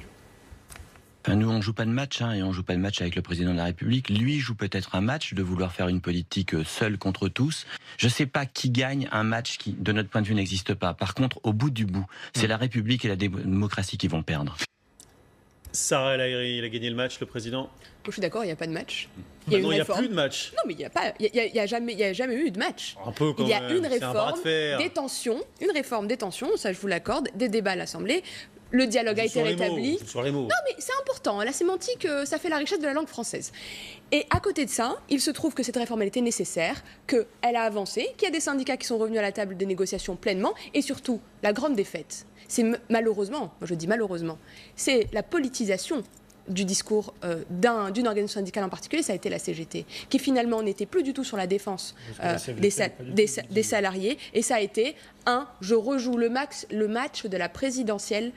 Nous, on ne joue pas de match, et on ne joue pas de match avec le président de la République. Lui joue peut-être un match de vouloir faire une politique seule contre tous. Je ne sais pas qui gagne un match qui, de notre point de vue, n'existe pas. Par contre, au bout du bout, c'est la République et la démocratie qui vont perdre. Sarah El Haïry, il a gagné le match, le président? Je suis d'accord, il n'y a pas de match. Il n'y a plus de match. Non, mais il n'y a jamais eu de match. Un peu quand il y a même. Une réforme des tensions, ça je vous l'accorde, des débats à l'Assemblée. Le dialogue a été rétabli. Non, mais c'est important. La sémantique, ça fait la richesse de la langue française. Et à côté de ça, il se trouve que cette réforme, elle était nécessaire, qu'elle a avancé, qu'il y a des syndicats qui sont revenus à la table des négociations pleinement, et surtout, la grande défaite, c'est malheureusement, moi je dis malheureusement, c'est la politisation du discours d'une organisation syndicale en particulier, ça a été la CGT, qui finalement n'était plus du tout sur la défense des salariés, et ça a été je rejoue le match de la présidentielle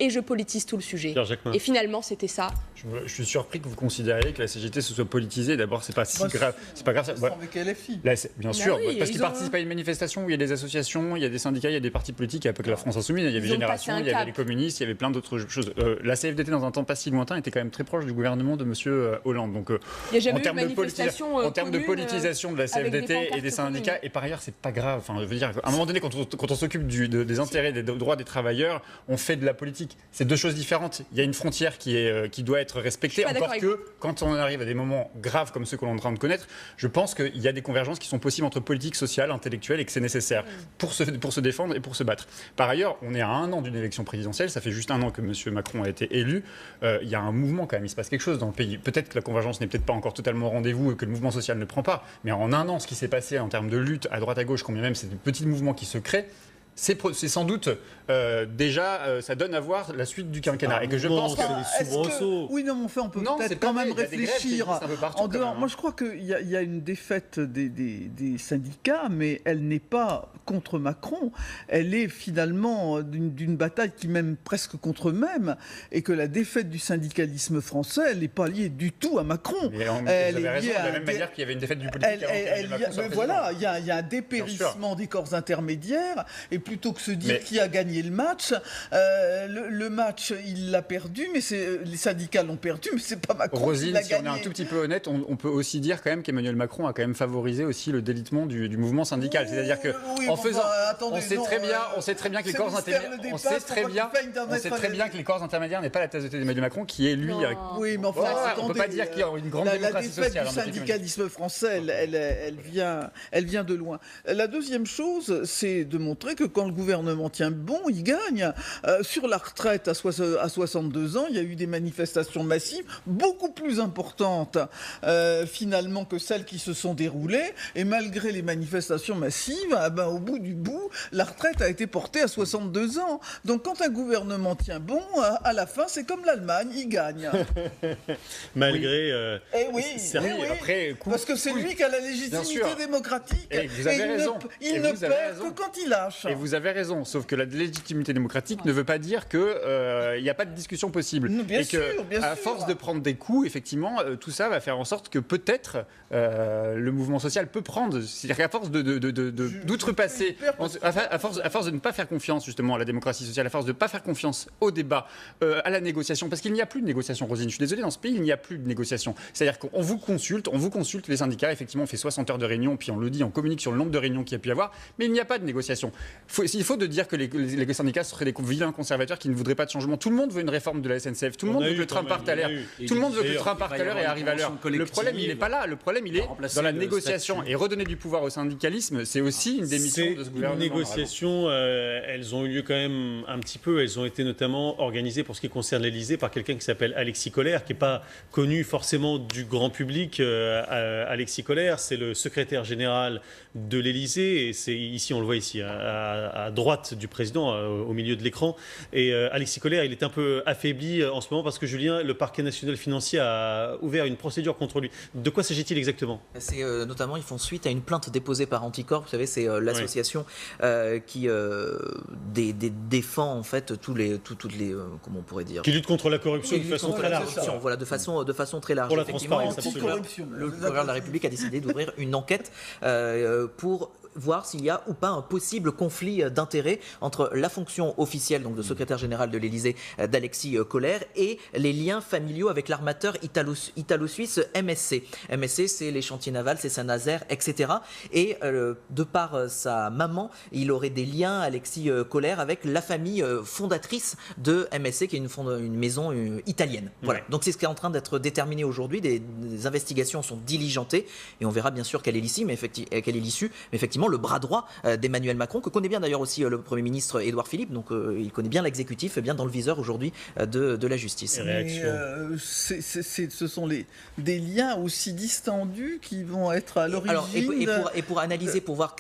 et je politise tout le sujet. Et finalement, c'était ça. Je suis surpris que vous considériez que la CGT se soit politisée. D'abord, c'est pas si grave. C'est pas grave. Avec LFI. Là, bien sûr, parce qu'ils participent à une manifestation où il y a des associations, il y a des syndicats, il y a des partis politiques, il n'y a pas que la France Insoumise, il y avait Génération, il y avait les communistes, il y avait plein d'autres choses. La CFDT, dans un temps pas si lointain, était quand même très proche du gouvernement de M. Hollande. Donc, en termes de politisation de la CFDT et des syndicats, et par ailleurs, c'est pas grave. Enfin, je veux dire, à un moment donné, quand on s'occupe des intérêts, des droits des travailleurs, on fait de la politique. C'est deux choses différentes. Il y a une frontière qui doit être respectée. Encore que, quand on arrive à des moments graves comme ceux que l'on est en train de connaître, je pense qu'il y a des convergences qui sont possibles entre politique, sociale, intellectuelle, et que c'est nécessaire pour se défendre et pour se battre. Par ailleurs, on est à 1 an d'une élection présidentielle. Ça fait juste 1 an que M. Macron a été élu. Il y a un mouvement quand même. Il se passe quelque chose dans le pays. Peut-être que la convergence n'est peut-être pas encore totalement au rendez-vous et que le mouvement social ne prend pas. Mais en 1 an, ce qui s'est passé en termes de lutte à droite à gauche, combien même c'est des petits mouvements qui se créent, c'est sans doute déjà ça donne à voir la suite du quinquennat et que je pense oui, non, mais on peut peut-être quand même réfléchir en dehors. Moi, je crois qu'il y a une défaite des syndicats, mais elle n'est pas contre Macron. Elle est finalement d'une bataille qui mène presque contre eux-mêmes, et que la défaite du syndicalisme français, elle n'est pas liée du tout à Macron. Vous avez raison, de la même manière qu'il y avait une défaite du politique. Voilà, il y a un dépérissement des corps intermédiaires, et plutôt que se dire qui a gagné le match, le match, il l'a perdu, mais les syndicats l'ont perdu, mais c'est pas Macron Rosine, qui l'a si gagné. on est un tout petit peu honnête, on peut aussi dire quand même qu'Emmanuel Macron a quand même favorisé aussi le délitement du mouvement syndical. C'est-à-dire que on sait très bien que les corps intermédiaires, on sait très bien que les corps intermédiaires n'est pas la tasse de thé d'Emmanuel Macron, qui est lui. Oui, mais enfin, on peut pas dire qu'il y a une grande démocratie sociale. La défaite du syndicalisme français, elle vient de loin. La deuxième chose, c'est de montrer que quand le gouvernement tient bon, il gagne. Sur la retraite à 62 ans, il y a eu des manifestations massives, beaucoup plus importantes finalement que celles qui se sont déroulées. Et malgré les manifestations massives, au bout du bout, la retraite a été portée à 62 ans. Donc quand un gouvernement tient bon, à la fin, c'est comme l'Allemagne, il gagne. Malgré... Après, parce que c'est lui qui a la légitimité démocratique. Et vous avez raison. Il ne perd que quand il lâche. Et vous avez raison, sauf que la légitimité démocratique ne veut pas dire qu'il n'y a pas de discussion possible. À force de prendre des coups, effectivement, tout ça va faire en sorte que peut-être le mouvement social peut prendre. C'est-à-dire qu'à force d'outrepasser, à force de ne pas faire confiance justement à la démocratie sociale, à force de ne pas faire confiance au débat, à la négociation, parce qu'il n'y a plus de négociation, Rosine, je suis désolé, dans ce pays, il n'y a plus de négociation. C'est-à-dire qu'on vous consulte, les syndicats, effectivement, on fait 60 heures de réunion, puis on le dit, on communique sur le nombre de réunions qu'il y a pu y avoir, mais il n'y a pas de négociation. Il faut de dire que les syndicats seraient des vilains conservateurs qui ne voudraient pas de changement. Tout le monde veut une réforme de la SNCF. Tout le monde veut que le train parte à l'heure. Tout le monde veut que le train parte à l'heure et arrive à l'heure. Le problème, il n'est pas là. Le problème, il est dans la négociation. Et redonner du pouvoir au syndicalisme, c'est aussi une démission de ce gouvernement. Les négociations, elles ont eu lieu quand même un petit peu. Elles ont été notamment organisées pour ce qui concerne l'Élysée par quelqu'un qui s'appelle Alexis Collère, qui n'est pas connu forcément du grand public. Alexis Collère, c'est le secrétaire général de l'Élysée. Et c'est ici, on le voit ici, à droite du président, au milieu de l'écran. Et Alexis Collère, il est un peu affaibli en ce moment parce que Julien, le parquet national financier a ouvert une procédure contre lui. De quoi s'agit-il exactement ? C'est notamment, ils font suite à une plainte déposée par Anticorps. Vous savez, c'est l'association qui défend en fait toutes les comment on pourrait dire, qui lutte contre la corruption de façon très large. Voilà, de façon très large. Pour la transparence, le procureur de la République a décidé d'ouvrir une enquête pour voir s'il y a ou pas un possible conflit d'intérêts entre la fonction officielle, donc de secrétaire général de l'Élysée d'Alexis Collère, et les liens familiaux avec l'armateur italo-suisse MSC. MSC, c'est les chantiers navals, c'est Saint-Nazaire, etc. Et de par sa maman, il aurait des liens, Alexis Collère, avec la famille fondatrice de MSC, qui est une maison italienne. Voilà. Donc c'est ce qui est en train d'être déterminé aujourd'hui. Des investigations sont diligentées et on verra bien sûr quelle est l'issue, mais effectivement, effectivement le bras droit d'Emmanuel Macron, que connaît bien d'ailleurs aussi le Premier ministre Édouard Philippe, donc il connaît bien l'exécutif, bien dans le viseur aujourd'hui de la justice. Ce sont des liens aussi distendus qui vont être à l'origine. Et pour analyser, pour voir,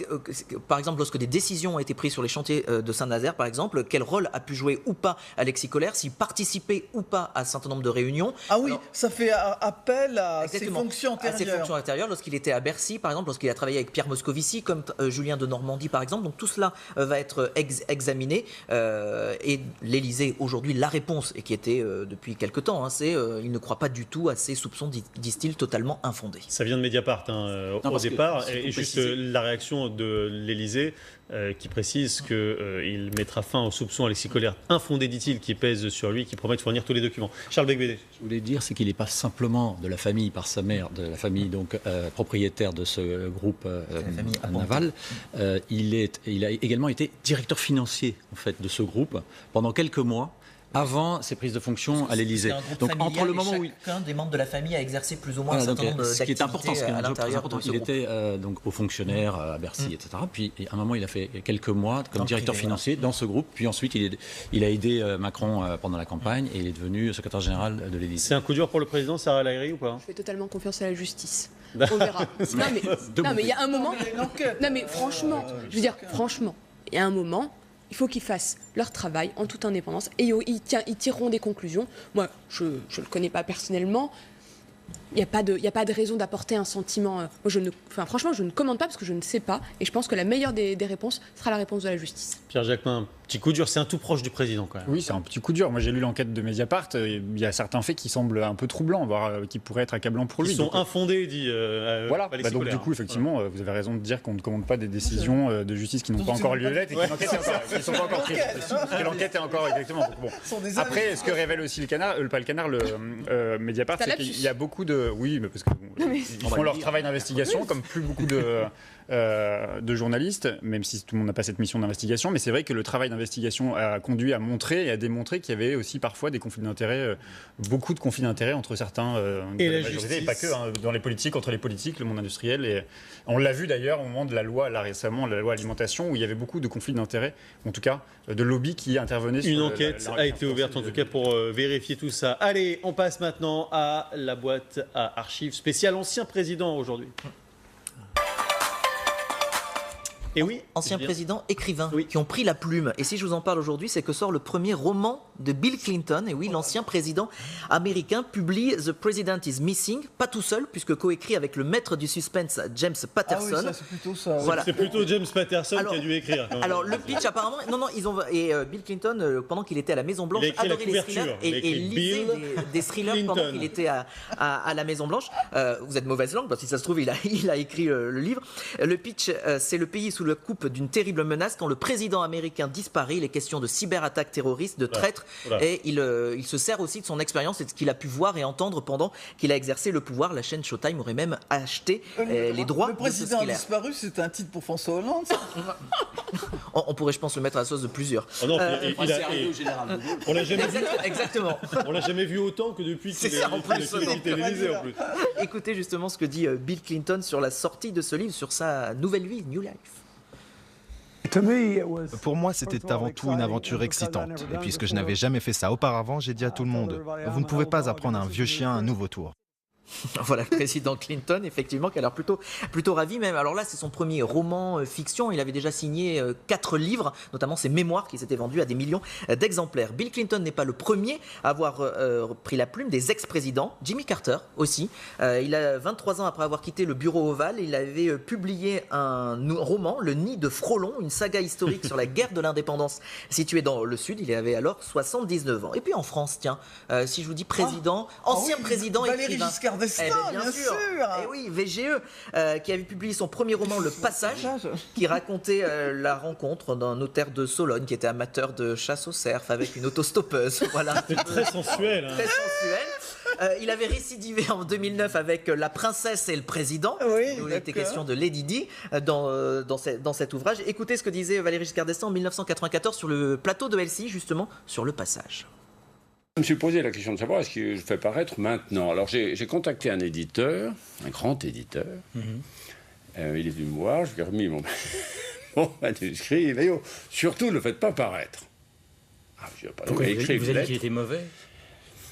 par exemple, lorsque des décisions ont été prises sur les chantiers de Saint-Nazaire, par exemple, quel rôle a pu jouer ou pas Alexis Kohler, s'il participait ou pas à un certain nombre de réunions. Ah oui, alors, ça fait appel à ses fonctions antérieures. À ses fonctions antérieures, lorsqu'il était à Bercy, par exemple, lorsqu'il a travaillé avec Pierre Moscovici, comme Julien de Normandie, par exemple. Donc tout cela va être examiné. Et l'Élysée, aujourd'hui, la réponse, et qui était depuis quelque temps, c'est il ne croit pas du tout à ces soupçons, disent-ils, totalement infondés. Ça vient de Mediapart au départ, et juste la réaction de l'Élysée qui précise qu'il mettra fin aux soupçons Alexis Kohler infondés, dit-il, qui pèsent sur lui, qui promet de fournir tous les documents. Charles Becbédé. Je voulais dire, c'est qu'il n'est pas simplement de la famille par sa mère, de la famille donc propriétaire de ce groupe naval. Il a également été directeur financier en fait de ce groupe pendant quelques mois. Avant ses prises de fonction à l'Élysée. Donc entre le moment où chacun des membres de la famille a exercé plus ou moins un certain nombre d'activités à l'intérieur de ce groupe. Il était donc haut fonctionnaire à Bercy, etc. Puis à un moment, il a fait quelques mois comme directeur financier dans ce groupe. Puis ensuite, il a aidé Macron pendant la campagne et il est devenu secrétaire général de l'Élysée. C'est un coup dur pour le président, Sarah El Haïry, ou pas? Je fais totalement confiance à la justice. On verra. Non mais il y a un moment. Non mais franchement, je veux dire franchement, il y a un moment. Il faut qu'ils fassent leur travail en toute indépendance et ils tireront des conclusions. Moi, je ne le connais pas personnellement. Il n'y a pas de raison d'apporter un sentiment. Franchement, je ne commande pas parce que je ne sais pas. Et je pense que la meilleure des réponses sera la réponse de la justice. Pierre Jacquemin, petit coup dur, c'est un tout proche du président quand même. Oui, c'est un petit coup dur. Moi, j'ai lu l'enquête de Mediapart. Il y a certains faits qui semblent un peu troublants, voire qui pourraient être accablants pour lui. Ils sont infondés, dit voilà. Donc du coup, effectivement, vous avez raison de dire qu'on ne commande pas des décisions de justice qui n'ont pas encore lieu d'être et que l'enquête ne sont pas encore prises. Que l'enquête est encore exactement. Bon. Après, ce que révèle aussi le canard, le Mediapart, c'est qu'il y a beaucoup de. Oui, mais parce qu'ils font leur travail d'investigation, comme plus beaucoup de journalistes, même si tout le monde n'a pas cette mission d'investigation. Mais c'est vrai que le travail d'investigation a conduit à montrer et à démontrer qu'il y avait aussi parfois des conflits d'intérêts, beaucoup de conflits d'intérêts entre certains et la majorité, et pas que, dans les politiques, entre les politiques, le monde industriel. Et on l'a vu d'ailleurs au moment de la loi, là récemment, la loi alimentation, où il y avait beaucoup de conflits d'intérêts, en tout cas de lobbies qui intervenaient sur une enquête a été ouverte en tout cas pour vérifier tout ça. Allez, on passe maintenant à la boîte à archives spéciale ancien président aujourd'hui. Et oui, anciens présidents, écrivains, qui ont pris la plume. Et si je vous en parle aujourd'hui, c'est que sort le premier roman de Bill Clinton. Et oui, l'ancien président américain publie The President is Missing, pas tout seul, puisque coécrit avec le maître du suspense James Patterson. Ah oui, c'est plutôt ça. Voilà. C'est plutôt James Patterson qui a dû écrire. Alors le pitch apparemment, Bill Clinton, pendant qu'il était à la Maison Blanche, adorait les thrillers et lisait des thrillers pendant qu'il était à la Maison Blanche. Vous êtes mauvaise langue, parce que si ça se trouve, il a écrit le livre. Le pitch, c'est le pays sous la coupe d'une terrible menace quand le président américain disparaît. Il est question de cyberattaques terroristes, de traîtres, et il se sert aussi de son expérience et de ce qu'il a pu voir et entendre pendant qu'il a exercé le pouvoir. La chaîne Showtime aurait même acheté les droits. Le président a disparu, c'est un titre pour François Hollande. On pourrait, je pense, le mettre à la sauce de plusieurs. Oh non, on l'a jamais vu. Exactement. On l'a jamais vu autant que depuis qu'il est télévisé en plus. Écoutez justement ce que dit Bill Clinton sur la sortie de ce livre, sur sa nouvelle vie, New Life. Pour moi, c'était avant tout une aventure excitante. Et puisque je n'avais jamais fait ça auparavant, j'ai dit à tout le monde, vous ne pouvez pas apprendre à un vieux chien un nouveau tour. Voilà le président Clinton, effectivement, qui a l'air plutôt ravi même. Alors là, c'est son premier roman fiction. Il avait déjà signé 4 livres, notamment ses mémoires qui s'étaient vendus à des millions d'exemplaires. Bill Clinton n'est pas le premier à avoir pris la plume des ex-présidents. Jimmy Carter aussi. Il a 23 ans après avoir quitté le bureau ovale. Il avait publié un roman, Le Nid de Frolon, une saga historique sur la guerre de l'indépendance située dans le Sud. Il avait alors 79 ans. Et puis en France, tiens, si je vous dis président, ancien président Valéry Giscard d'Estaing, bien sûr. Et oui, VGE, qui avait publié son premier roman, Le Passage, qui racontait la rencontre d'un notaire de Sologne qui était amateur de chasse au cerf avec une autostoppeuse. Voilà. C'est très sensuel. Très sensuel. Il avait récidivé en 2009 avec La Princesse et le Président. Oui, où il était question de Lady Di dans cet ouvrage. Écoutez ce que disait Valéry Giscard d'Estaing en 1994 sur le plateau de LCI, justement, sur Le Passage. Je me suis posé la question de savoir est-ce que je fais paraître maintenant. Alors j'ai contacté un éditeur, un grand éditeur, Il est venu me voir, je lui ai remis mon manuscrit. Il m'a dit, surtout, ne le faites pas paraître. Pourquoi vous avez dit qu'il était mauvais?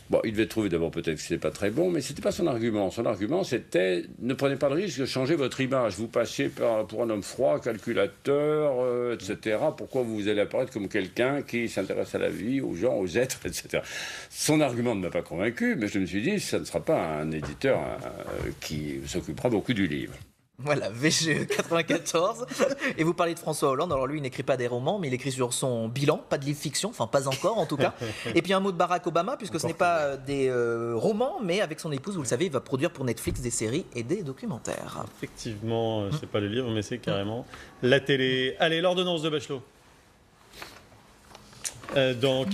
Bon, il devait trouver d'abord peut-être que c'était pas très bon, mais c'était pas son argument. Son argument, c'était ne prenez pas le risque de changer votre image. Vous passez pour un homme froid, calculateur, etc. Pourquoi vous allez apparaître comme quelqu'un qui s'intéresse à la vie, aux gens, aux êtres, etc. Son argument ne m'a pas convaincu, mais je me suis dit, ça ne sera pas un éditeur qui s'occupera beaucoup du livre. Voilà, VGE 94. Et vous parlez de François Hollande. Alors lui, il n'écrit pas des romans, mais il écrit sur son bilan, pas de livre fiction, enfin pas encore en tout cas. Et puis un mot de Barack Obama, puisque ce n'est pas des romans, mais avec son épouse, vous le savez, il va produire pour Netflix des séries et des documentaires. Effectivement, c'est pas le livre, mais c'est carrément la télé. Allez, l'ordonnance de Bachelot. Dans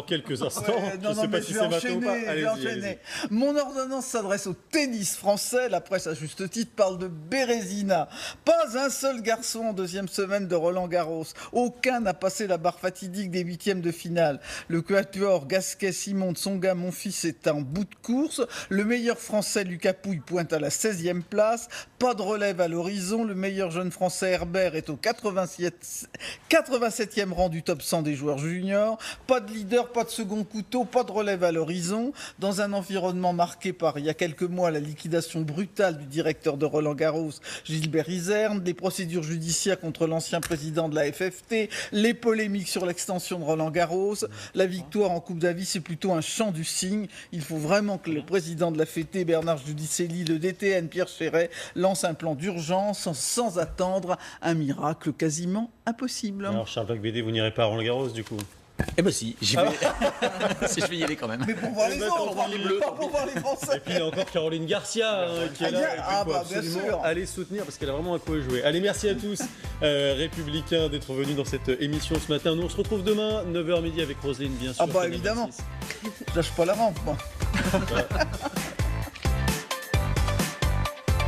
quelques instants, ouais, je ne sais pas si c'est maintenant ou pas. Allez-y. Mon ordonnance s'adresse au tennis français. La presse, à juste titre, parle de Bérésina. Pas un seul garçon en deuxième semaine de Roland-Garros. Aucun n'a passé la barre fatidique des huitièmes de finale. Le quatuor Gasquet, Simon, Tsonga, Monfils est en bout de course. Le meilleur français, Lucas Pouille, pointe à la 16e place. Pas de relève à l'horizon. Le meilleur jeune français, Herbert, est au 87e rang du top 100 des joueurs juniors. Pas de leader, pas de second couteau, pas de relève à l'horizon. Dans un environnement marqué par, il y a quelques mois, la liquidation brutale du directeur de Roland-Garros, Gilbert Izerne, des procédures judiciaires contre l'ancien président de la FFT, les polémiques sur l'extension de Roland-Garros, la victoire en Coupe Davis, c'est plutôt un chant du cygne. Il faut vraiment que le président de la FFT, Bernard Giudicelli, le DTN, Pierre Chéret, lance un plan d'urgence sans attendre un miracle quasiment impossible. Alors Charles Bédé, vous n'irez pas à Roland-Garros du coup? Eh ben si, j'y vais. Si je vais y aller quand même. Mais pour voir les autres, pas pour voir les Français. Et puis il y a encore Caroline Garcia qui est là. Bien sûr. Allez soutenir parce qu'elle a vraiment un coup à jouer. Allez, merci à tous, républicains, d'être venus dans cette émission ce matin. Nous on se retrouve demain, 9h midi avec Roselyne, bien sûr. Ah bah évidemment. Je lâche pas la rampe, moi.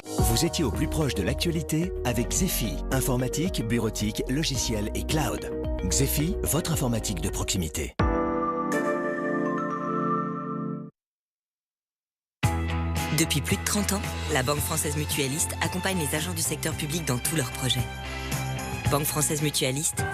Vous étiez au plus proche de l'actualité avec Xefi, informatique, bureautique, logiciel et cloud. Xefi, votre informatique de proximité. Depuis plus de 30 ans, la Banque Française Mutualiste accompagne les agents du secteur public dans tous leurs projets. Banque Française Mutualiste,